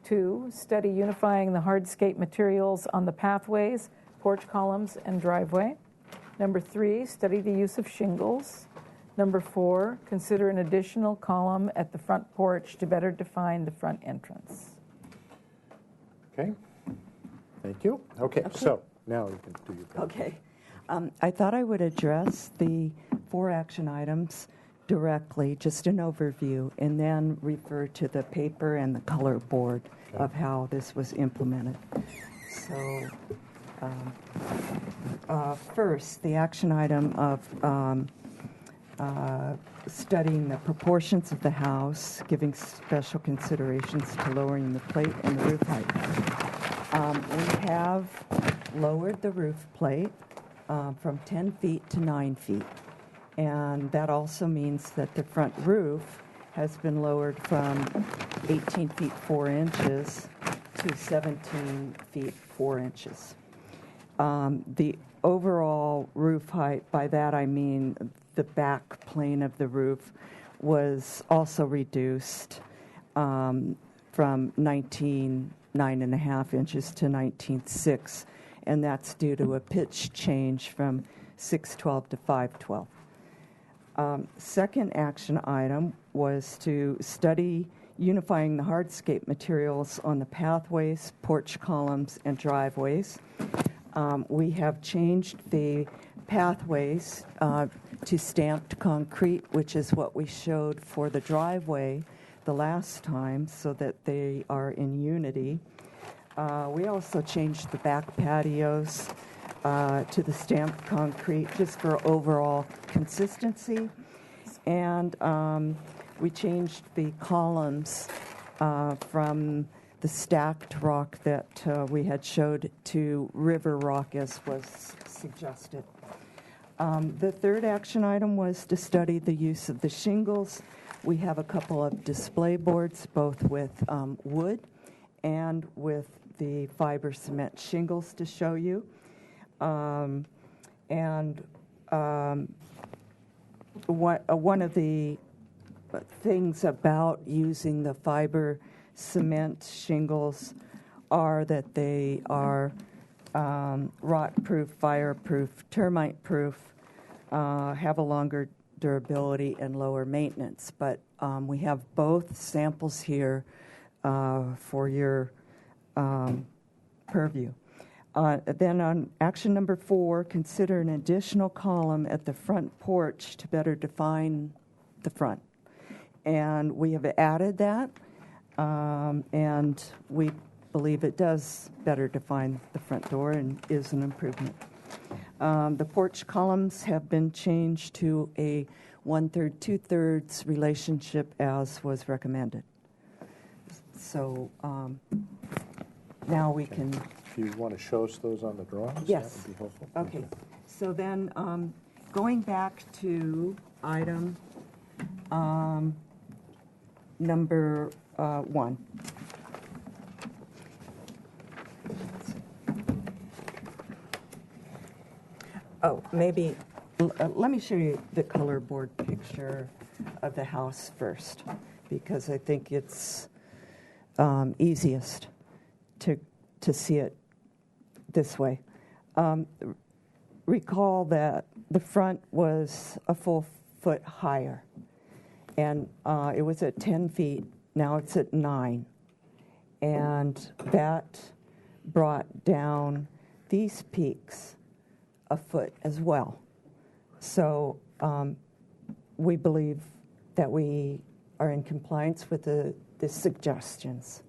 2, study unifying the hardscape materials on the pathways, porch columns, and driveway. Number 3, study the use of shingles. Number 4, consider an additional column at the front porch to better define the front entrance. Okay, thank you. Okay, so now you can do your part. Okay. I thought I would address the 4 action items directly, just an overview, and then refer to the paper and the color board of how this was implemented. So first, the action item of studying the proportions of the house, giving special considerations to lowering the plate and the roof height. We have lowered the roof plate from 10 feet to 9 feet. And that also means that the front roof has been lowered from 18 feet 4 inches to 17 feet 4 inches. The overall roof height, by that I mean the back plane of the roof, was also reduced from 19.9.5 inches to 19.6, and that's due to a pitch change from 612 to 512. Second action item was to study unifying the hardscape materials on the pathways, porch columns, and driveways. We have changed the pathways to stamped concrete, which is what we showed for the driveway the last time, so that they are in unity. We also changed the back patios to the stamped concrete just for overall consistency. And we changed the columns from the stacked rock that we had showed to river rock, as was suggested. The third action item was to study the use of the shingles. We have a couple of display boards, both with wood and with the fiber cement shingles to show you. One of the things about using the fiber cement shingles are that they are rot-proof, fire-proof, termite-proof, have a longer durability and lower maintenance. But we have both samples here for your purview. Then on action number 4, consider an additional column at the front porch to better define the front. And we have added that, and we believe it does better define the front door and is an improvement. The porch columns have been changed to a 1/3, 2/3 relationship as was recommended. So now we can... If you want to show us those on the drawings, yes. that would be helpful. Okay. So then going back to item number 1. Oh, maybe let me show you the color board picture of the house first, because I think it's easiest to see it this way. Recall that the front was a full foot higher, and it was at 10 feet. Now it's at 9, and that brought down these peaks a foot as well. So we believe that we are in compliance with the suggestions.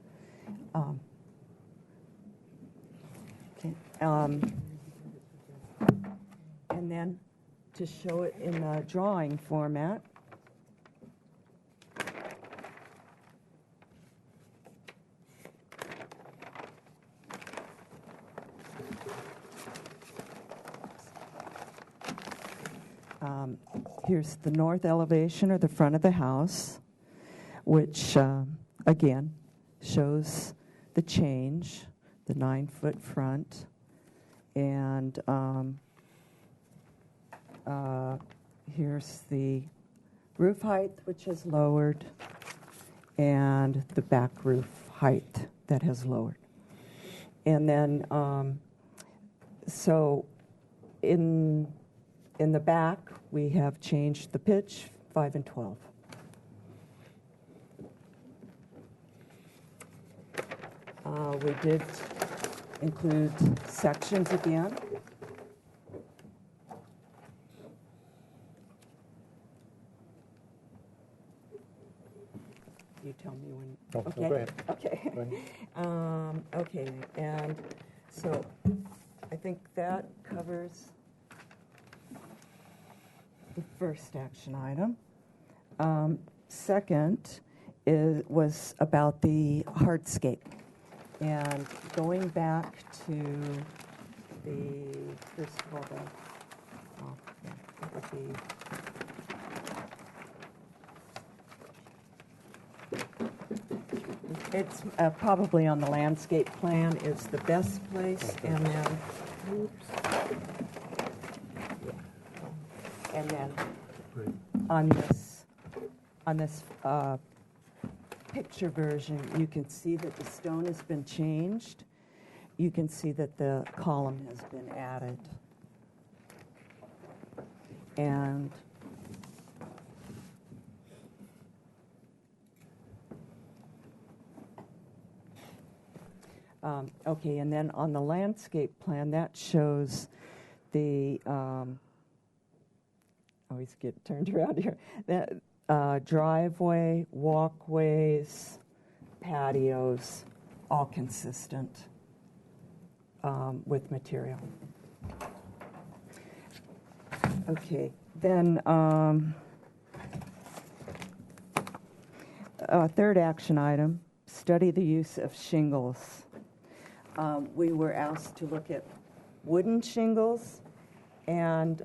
And then to show it in a drawing format, here's the north elevation, or the front of the house, which again shows the change, the 9-foot front, and here's the roof height, which is lowered, and the back roof height that has lowered. And then, so in the back, we have changed the pitch 5 and 12. We did include sections again. You tell me when. Oh, okay. no, go ahead. Okay. Go ahead. Okay, and so I think that covers the first action item. Second was about the hardscape. And going back to the, first of all, that would be, it's probably on the landscape plan is the best place, and then, oops, and then on this picture version, you can see that the stone has been changed. You can see that the column has been added. And okay, and then on the landscape plan, that shows the, always get turned around here, that driveway, walkways, patios, all consistent with material. Okay, then third action item, study the use of shingles. We were asked to look at wooden shingles, and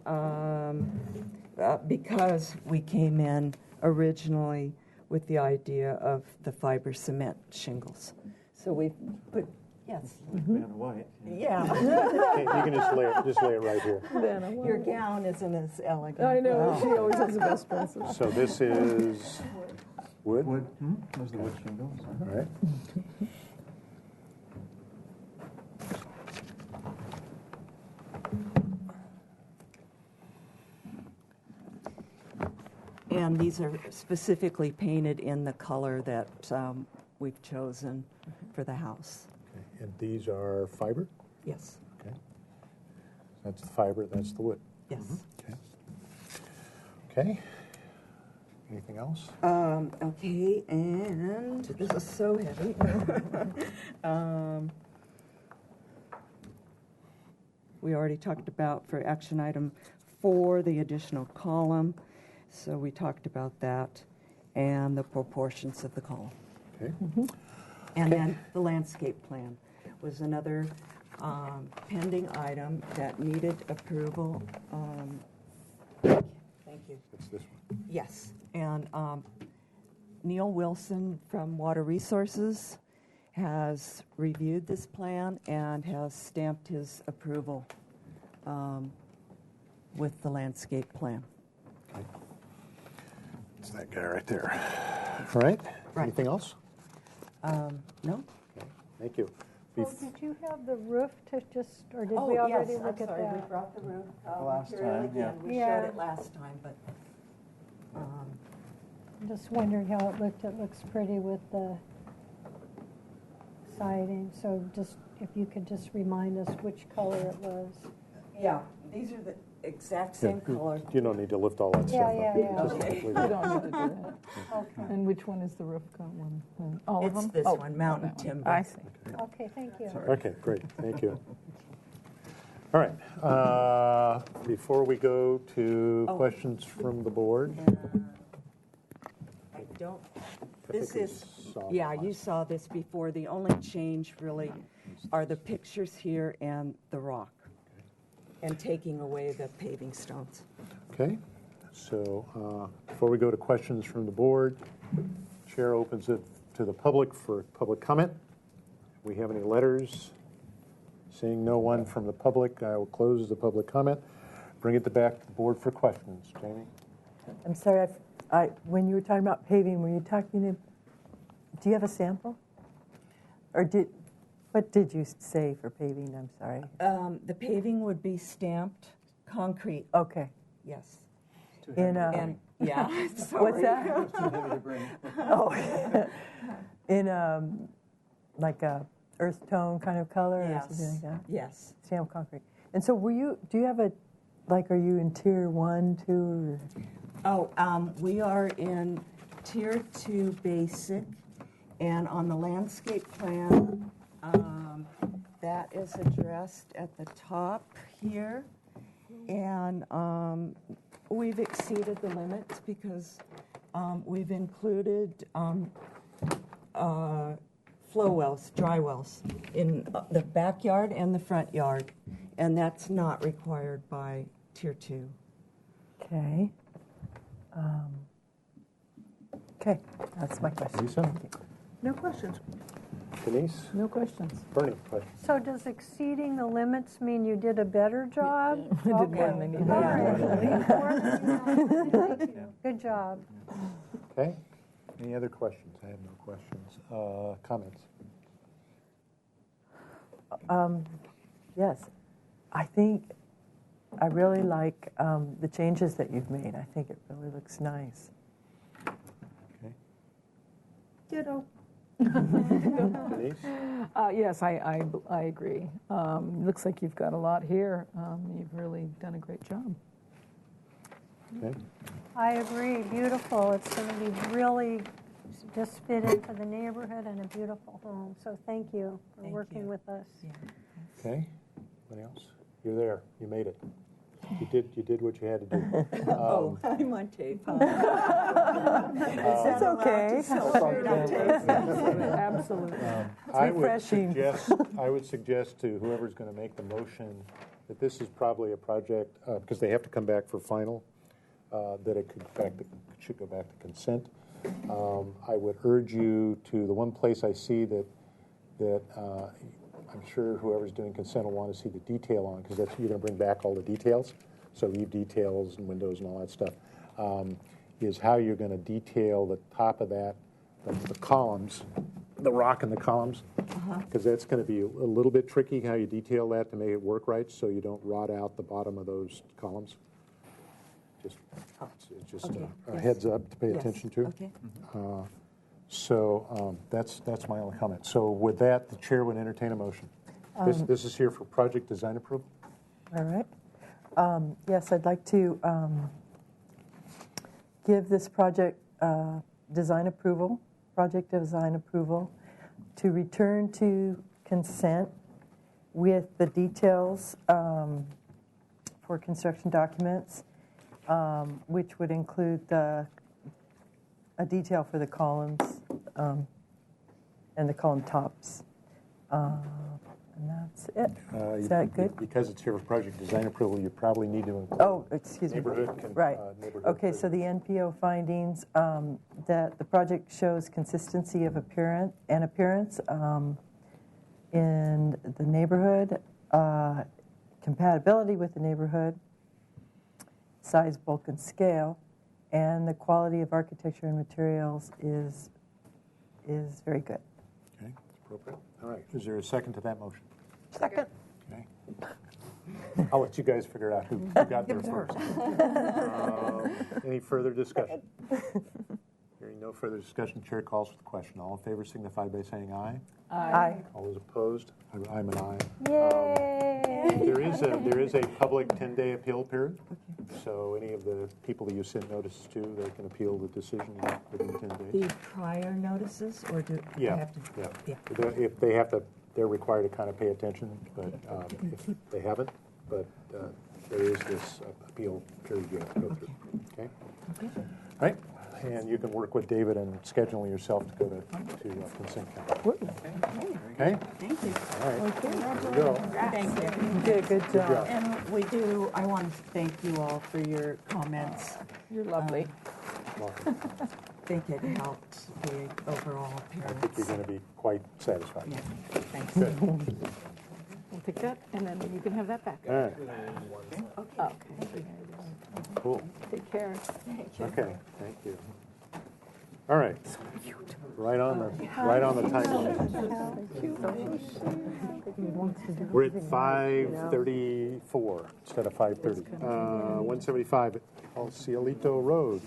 because we came in originally with the idea of the fiber cement shingles. So we put, yes. Vanna White. Yeah. You can just lay it right here. Your gown isn't as elegant. I know, she always has the best dresses. So this is wood? Wood. Those are the wood shingles. All right. And these are specifically painted in the color that we've chosen for the house. Okay. And these are fiber? Yes. Okay. That's the fiber, that's the wood. Yes. Okay. Okay. Anything else? Okay, and this is so heavy. We already talked about for action item 4, the additional column. So we talked about that and the proportions of the column. Okay. And then the landscape plan was another pending item that needed approval. Thank you. It's this one. Yes, and Neil Wilson from Water Resources has reviewed this plan and has stamped his approval with the landscape plan. Okay. It's that guy right there. All right. Anything else? No. Okay. Thank you. Well, did you have the roof to just, or did Oh, we already yes, look I'm at sorry, that? we brought the roof Last material time, again. yeah. We Yeah. showed it last time, but I'm just wondering how it looked. It looks pretty with the siding. So just, if you could just remind us which color it was. yeah, these are the exact same color. You don't need to lift all that stuff up. Yeah. Just Okay. leave You it. don't need to do that. Okay. And which one is the roof cut one? All of It's them? this Oh, one, Mountain that one. Timber. I see. Okay, thank you. Okay, great. Thank you. All right. Before we go to questions from the board. I don't. I This think we is, saw yeah, it you last- saw this before. The only change really are the pictures here and the rock, and taking away the paving stones. Okay. So before we go to questions from the board, Chair opens it to the public for public comment. we have any letters? Seeing no one from the public, I will close the public comment. Bring it back to the board for questions. Jamie? I'm sorry, when you were talking about paving, were you talking, do you have a sample? Or what did you say for paving? I'm sorry. The paving would be stamped concrete. Okay. Yes. Yeah. Sorry. What's that? Oh, in like a earth tone kind of color or something like that? Yes. Stamped concrete. And so do you have are you in tier 1, 2? Or? Oh, we are in tier 2 basic, and on the landscape plan, that is addressed at the top here, and we've exceeded the limits because we've included flow wells, dry wells, in the backyard and the front yard, and that's not required by tier 2. Okay. Okay, that's my question. Lisa? No questions. Denise? No questions. Bernie, questions? So does exceeding the limits mean you did a better job? I did more than I needed. All right. Thank you. Good job. Okay. Any other questions? I have no questions. Comments? Yes. I think I really like the changes that you've made. I think it really looks nice. Okay. Ditto. Denise? Yes, I agree. Looks like you've got a lot here. You've really done a great job. Okay. I agree. Beautiful. It's going to be really just fit into the neighborhood and a beautiful home. So thank you for working with us. Okay. Anybody else? You're there. You made it. You did what you had to do. I'm on tape. It's okay. Absolutely. I would suggest to whoever's going to make the motion that this is probably a project, because they have to come back for final, that it should go back to consent. I would urge you to the one place I see that I'm sure whoever's doing consent will want to see the detail on, because you're going to bring back all the details, so leave details and windows and all that stuff, is how you're going to detail the top of that, the columns, the rock in the columns, because that's going to be a little bit tricky how you detail that to make it work right, so you don't rot out the bottom of those columns. It's just a heads up to pay attention to. Okay. So that's my only comment. So with that, the chair would entertain a motion. This is here for project design approval. All right. Yes, I'd like to give this project design approval to return to consent with the details for construction documents, which would include a detail for the columns and the column tops. And that's it. Is that good? Because it's here for project design approval, you probably need to include excuse me. Neighborhood. Right. Okay, so the NPO findings that the project shows consistency of appearance in the neighborhood, compatibility with the neighborhood, size, bulk, and scale, and the quality of architecture and materials is very good. Okay, it's appropriate. All right. Is there a second to that motion? Second. Okay. I'll let you guys figure out who got there first. Any further discussion? Hearing no further discussion, chair calls for the question. All in favor signify by saying aye. Aye. All those opposed? I'm an aye. Yay! There is a public 10-day appeal period. So any of the people that you sent notices to, they can appeal the decision within 10 days. The prior notices, or do I have to? Yeah. If they have to, they're required to kind of pay attention, but if they haven't, but there is this appeal period you have to go through. Okay? All right. And you can work with David in scheduling yourself to go to consent calendar. Okay? Thank you. All right. Okay. There you go. Thank you. You did a good job. And I want to thank you all for your comments. You're lovely. Welcome. think it helped the overall appearance. I think you're going to be quite satisfied. Yeah, thanks. Good. We'll take that, and then you can have that back. All right. Okay. Cool. Take care. Okay, thank you. All right. Right on the time. We're at 5:34 instead of 5:30. 175 El Cielito Road.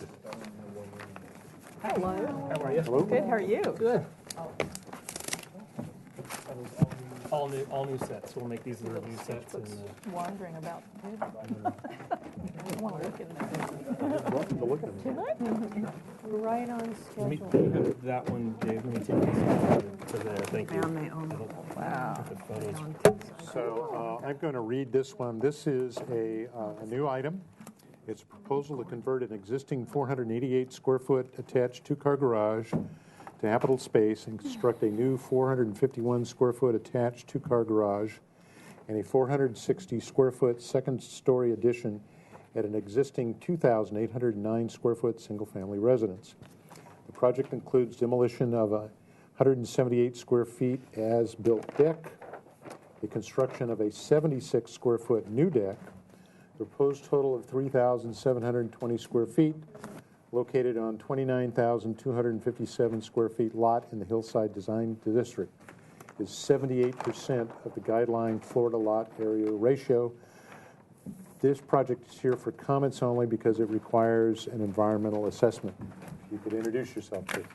Hello. How are you? Hello. Good, how are you? Good. All new sets. We'll make these the review sets. And, Wandering about. I want to look in there. Welcome to look at them. We're right on let me schedule. have that one, Dave. Let me take this to there. Thank you. Wow. So I'm going to read this one. This is a new item. It's a proposal to convert an existing 488 square foot attached two-car garage to habitable space and construct a new 451 square foot attached two-car garage and a 460 square foot second-story addition at an existing 2,809 square foot single-family residence. The project includes demolition of a 178 square feet as-built deck, the construction of a 76 square foot new deck, the proposed total of 3,720 square feet, located on 29,257 square feet lot in the Hillside Design District, is 78% of the guideline Florida lot area ratio. This project is here for comments only because it requires an environmental assessment. If you could introduce yourself, please.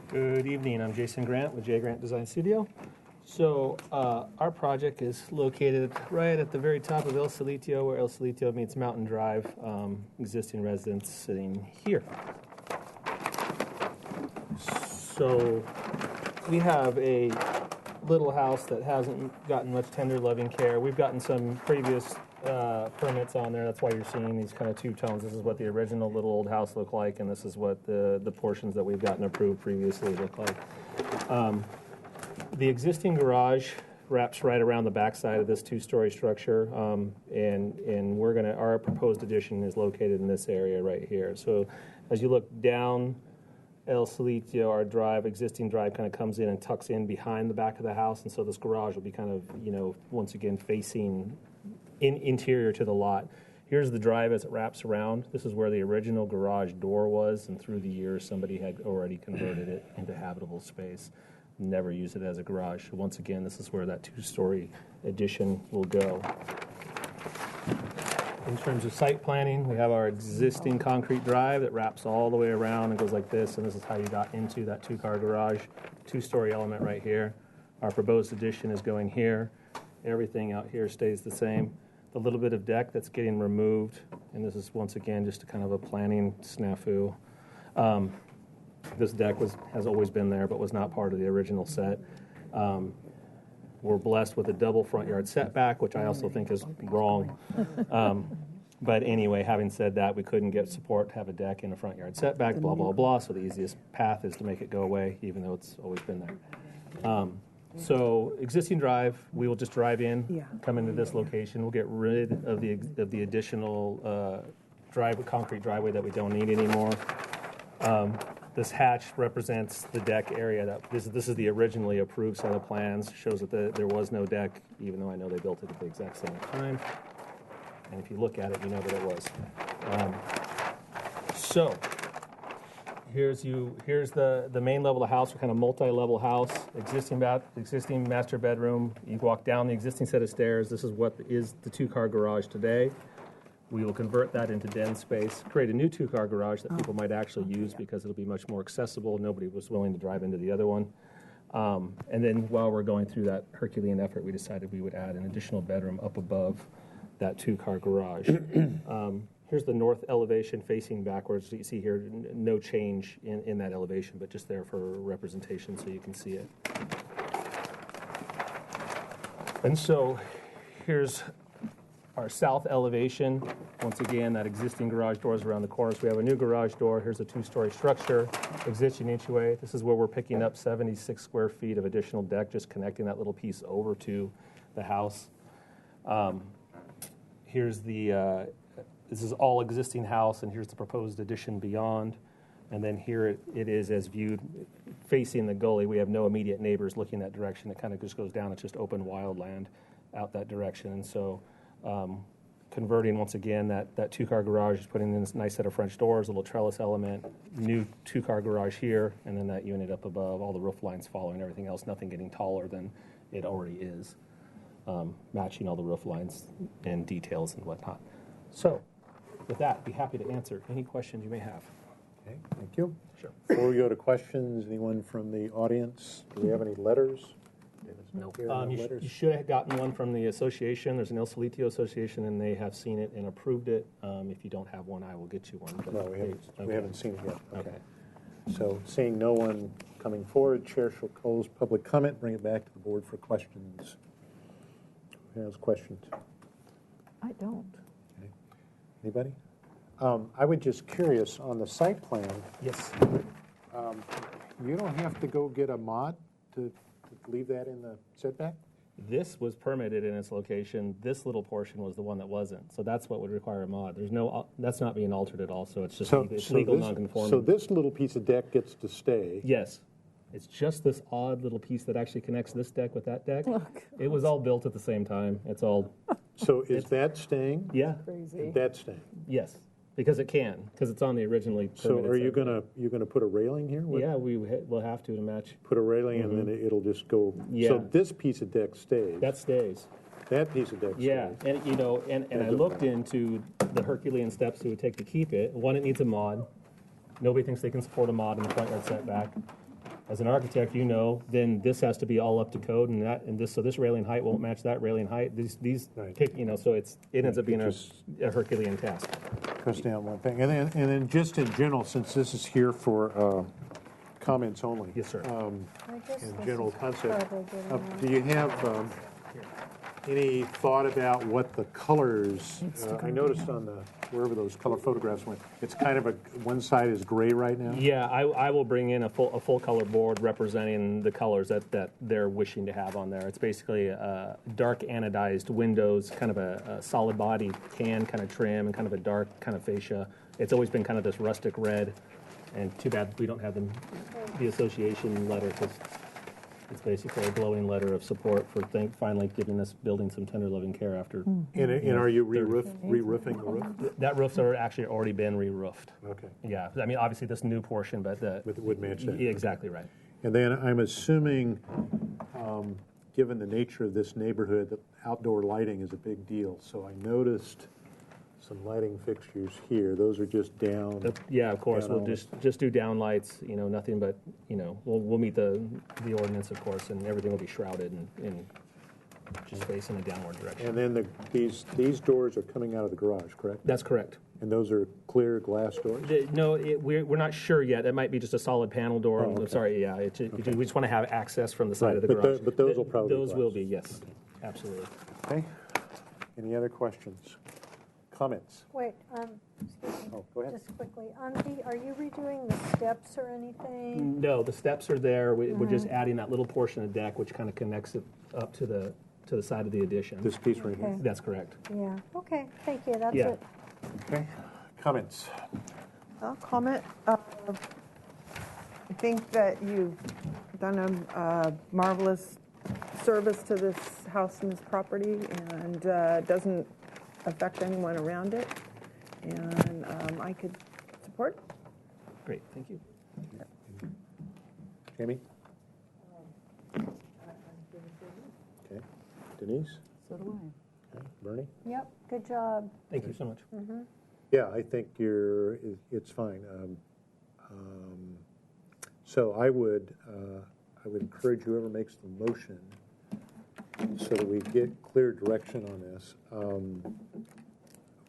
Good evening. I'm Jason Grant with J. Grant Design Studio. So our project is located right at the very top of El Cielito, where El Cielito meets Mountain Drive, existing residents sitting here. So we have a little house that hasn't gotten much tender loving care. We've gotten some previous permits on there. That's why you're seeing these kind of two tones. This is what the original little old house looked like, and this is what the portions that we've gotten approved previously look like. The existing garage wraps right around the backside of this two-story structure, and our proposed addition is located in this area right here. So as you look down El Cielito, our existing drive kind of comes in and tucks in behind the back of the house, and so this garage will be kind of, once again facing interior to the lot. Here's the drive as it wraps around. This is where the original garage door was, and through the years somebody had already converted it into habitable space. Never use it as a garage. Once again, this is where that two-story addition will go. In terms of site planning, we have our existing concrete drive that wraps all the way around and goes like this, and this is how you got into that two-car garage, two-story element right here. Our proposed addition is going here. Everything out here stays the same. The little bit of deck that's getting removed, and this is once again just a kind of a planning snafu. This deck has always been there, but was not part of the original set. We're blessed with a double front yard setback, which I also think is wrong. But anyway, having said that, we couldn't get support to have a deck in a front yard setback, blah, blah, blah. So the easiest path is to make it go away, even though it's always been there. So existing drive, we will just drive in, come into this location. We'll get rid of the additional concrete driveway that we don't need anymore. This hatch represents the deck area. This is the originally approved set of plans. Shows that there was no deck, even though I know they built it at the exact same time. And if you look at it, you know that it was. So here's the main level of the house. We're kind of multi-level house. Existing master bedroom. You walk down the existing set of stairs. This is what is the two-car garage today. We will convert that into den space, create a new two-car garage that people might actually use because it'll be much more accessible. Nobody was willing to drive into the other one. And then while we're going through that Herculean effort, we decided we would add an additional bedroom up above that two-car garage. Here's the north elevation facing backwards. So you see here, no change in that elevation, but just there for representation so you can see it. And so here's our south elevation. Once again, that existing garage door is around the corner. So we have a new garage door. Here's a two-story structure, existing entryway. This is where we're picking up 76 square feet of additional deck, just connecting that little piece over to the house. Here's this is all existing house, and here's the proposed addition beyond. And then here it is as viewed facing the gully. We have no immediate neighbors looking that direction. It kind of just goes down. It's just open wild land out that direction. And so converting, once again, that two-car garage is putting in this nice set of French doors, a little trellis element, new two-car garage here, and then that unit up above, all the roof lines following everything else, nothing getting taller than it already is, matching all the roof lines and details and whatnot. So with that, I'd be happy to answer any questions you may have. Okay, thank you. Sure. Before we go to questions, anyone from the audience, do we have any letters? Nope. You should have gotten one from the association. There's an El Solito Association, and they have seen it and approved it. If you don't have one, I will get you one. But No, we haven't seen it yet. Okay. So seeing no one coming forward, Chair shall close public comment, bring it back to the board for questions. Who has questions? I don't. Okay. Anybody? I was just curious, on the site plan, yes, you don't have to go get a mod to leave that in the setback? This was permitted in its location. This little portion was the one that wasn't. So that's what would require a mod. There's no, that's not being altered at all. So it's just it's legal non-conforming. So this little piece of deck gets to stay. Yes. It's just this odd little piece that actually connects this deck with that deck. Oh, it was all built at the same time. It's all. So is that staying? Yeah. Crazy. That's staying. Yes, because it can, because it's on the originally. So are you gonna put a railing here? Yeah, we'll have to match. Put a railing and then it'll just go. Yeah. So this piece of deck stays. That stays. That piece of deck stays. Yeah, and you know, and I looked into the Herculean steps it would take to keep it. One, it needs a mod. Nobody thinks they can support a mod in the front yard setback. As an architect, you know, then this has to be all up to code, and this railing height won't match that railing height. These Right. you know, so it ends up being a Herculean task. Cuts down one thing, and then just in general, since this is here for comments only. Yes, sir. I guess In this general is concept, probably good enough. do you have any thought about what the colors? I noticed on the wherever those color photographs went, it's kind of one side is gray right now. Yeah, I will bring in a full color board representing the colors that they're wishing to have on there. It's basically dark anodized windows, kind of a solid body tan kind of trim, and kind of a dark kind of fascia. It's always been kind of this rustic red, and too bad we don't have the association letter, because it's basically a glowing letter of support for finally giving this building some tender loving care after. And are you re-roofing the roof? That roof's actually already been re-roofed. Okay. Yeah, I mean, obviously this new portion, but would match that. Yeah, exactly right. And then I'm assuming, given the nature of this neighborhood, that outdoor lighting is a big deal. So I noticed some lighting fixtures here. Those are just down. Yeah, of course. down We'll just do down lights. You know, nothing but we'll meet the ordinance, of course, and everything will be shrouded and just facing a downward direction. And then these doors are coming out of the garage, correct? That's correct. And those are clear glass doors? No, we're not sure yet. It might be just a solid panel door. Oh, okay. I'm sorry. Yeah, we just want to have access from the side of the But garage. but those will probably those be will glass. be, yes, absolutely. Okay. Any other questions? Comments? Wait, excuse me. Oh, go ahead. Just quickly, are you redoing the steps or anything? No, the steps are there. We're just adding that little portion of deck which kind of connects it up to the side of the addition. This piece right here? Okay. That's correct. Yeah, okay, thank you, that's Yeah. it. Okay. Comments? I'll comment. I think that you've done a marvelous service to this house and this property, and doesn't affect anyone around it, and I could support it. Great, thank you. Jamie? Okay. Denise? So do I. Okay. Bernie? Yep, good job. Thank you so much. Mhm. Yeah, I think it's fine. So I would encourage whoever makes the motion so that we get clear direction on this.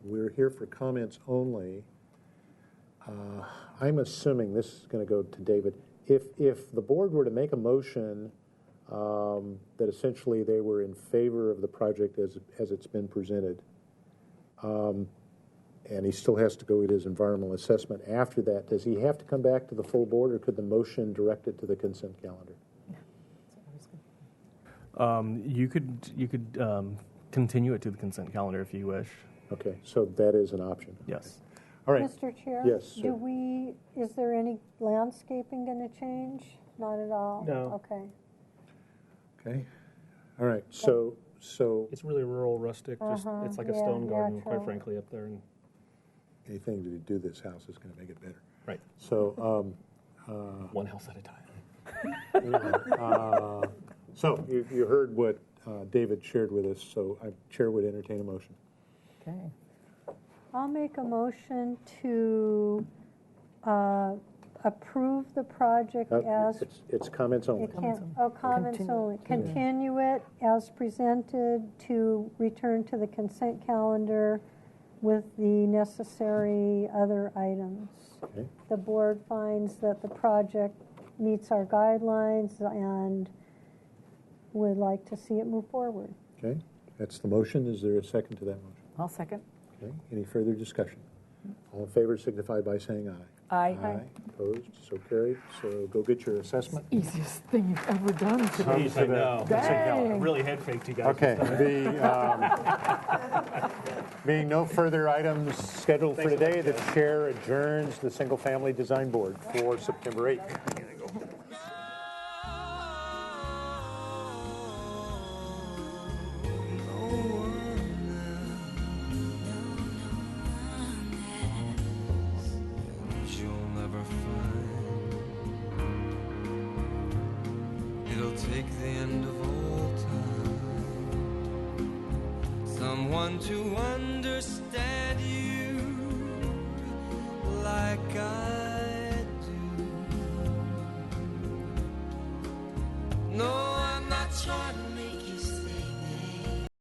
We're here for comments only. I'm assuming this is going to go to David. If the board were to make a motion that essentially they were in favor of the project as it's been presented, and he still has to go with his environmental assessment after that, does he have to come back to the full board, or could the motion direct it to the consent calendar? You could continue it to the consent calendar if you wish. Okay, so that is an option. Yes. All right. Mr. Chair? Yes, sir. Is there any landscaping going to change? Not at all? No. Okay. Okay. All right. So It's really rural, rustic. Just it's like a Yeah, stone garden, quite natural. frankly, up there. And anything to do this house is going to make it better. right, So one house at a time. anyway, so you heard what David shared with us. So Chair would entertain a motion. Okay. I'll make a motion to approve the project as... It's comments only. Comments only. Continue it as presented to return to the consent calendar with the necessary other items. Okay. The board finds that the project meets our guidelines and would like to see it move forward. Okay. That's the motion. Is there a second to that motion? I'll second. Okay. Any further discussion? All in favor signify by saying aye. Aye. Opposed? So carried. So go get your assessment. Easiest thing you've ever done today. Jeez, I know. Dang. Really head faked you guys. Okay. Being no further items scheduled for today, the chair adjourns the Single Family Design Board for September 8th. It'll take the end of all time, someone to understand.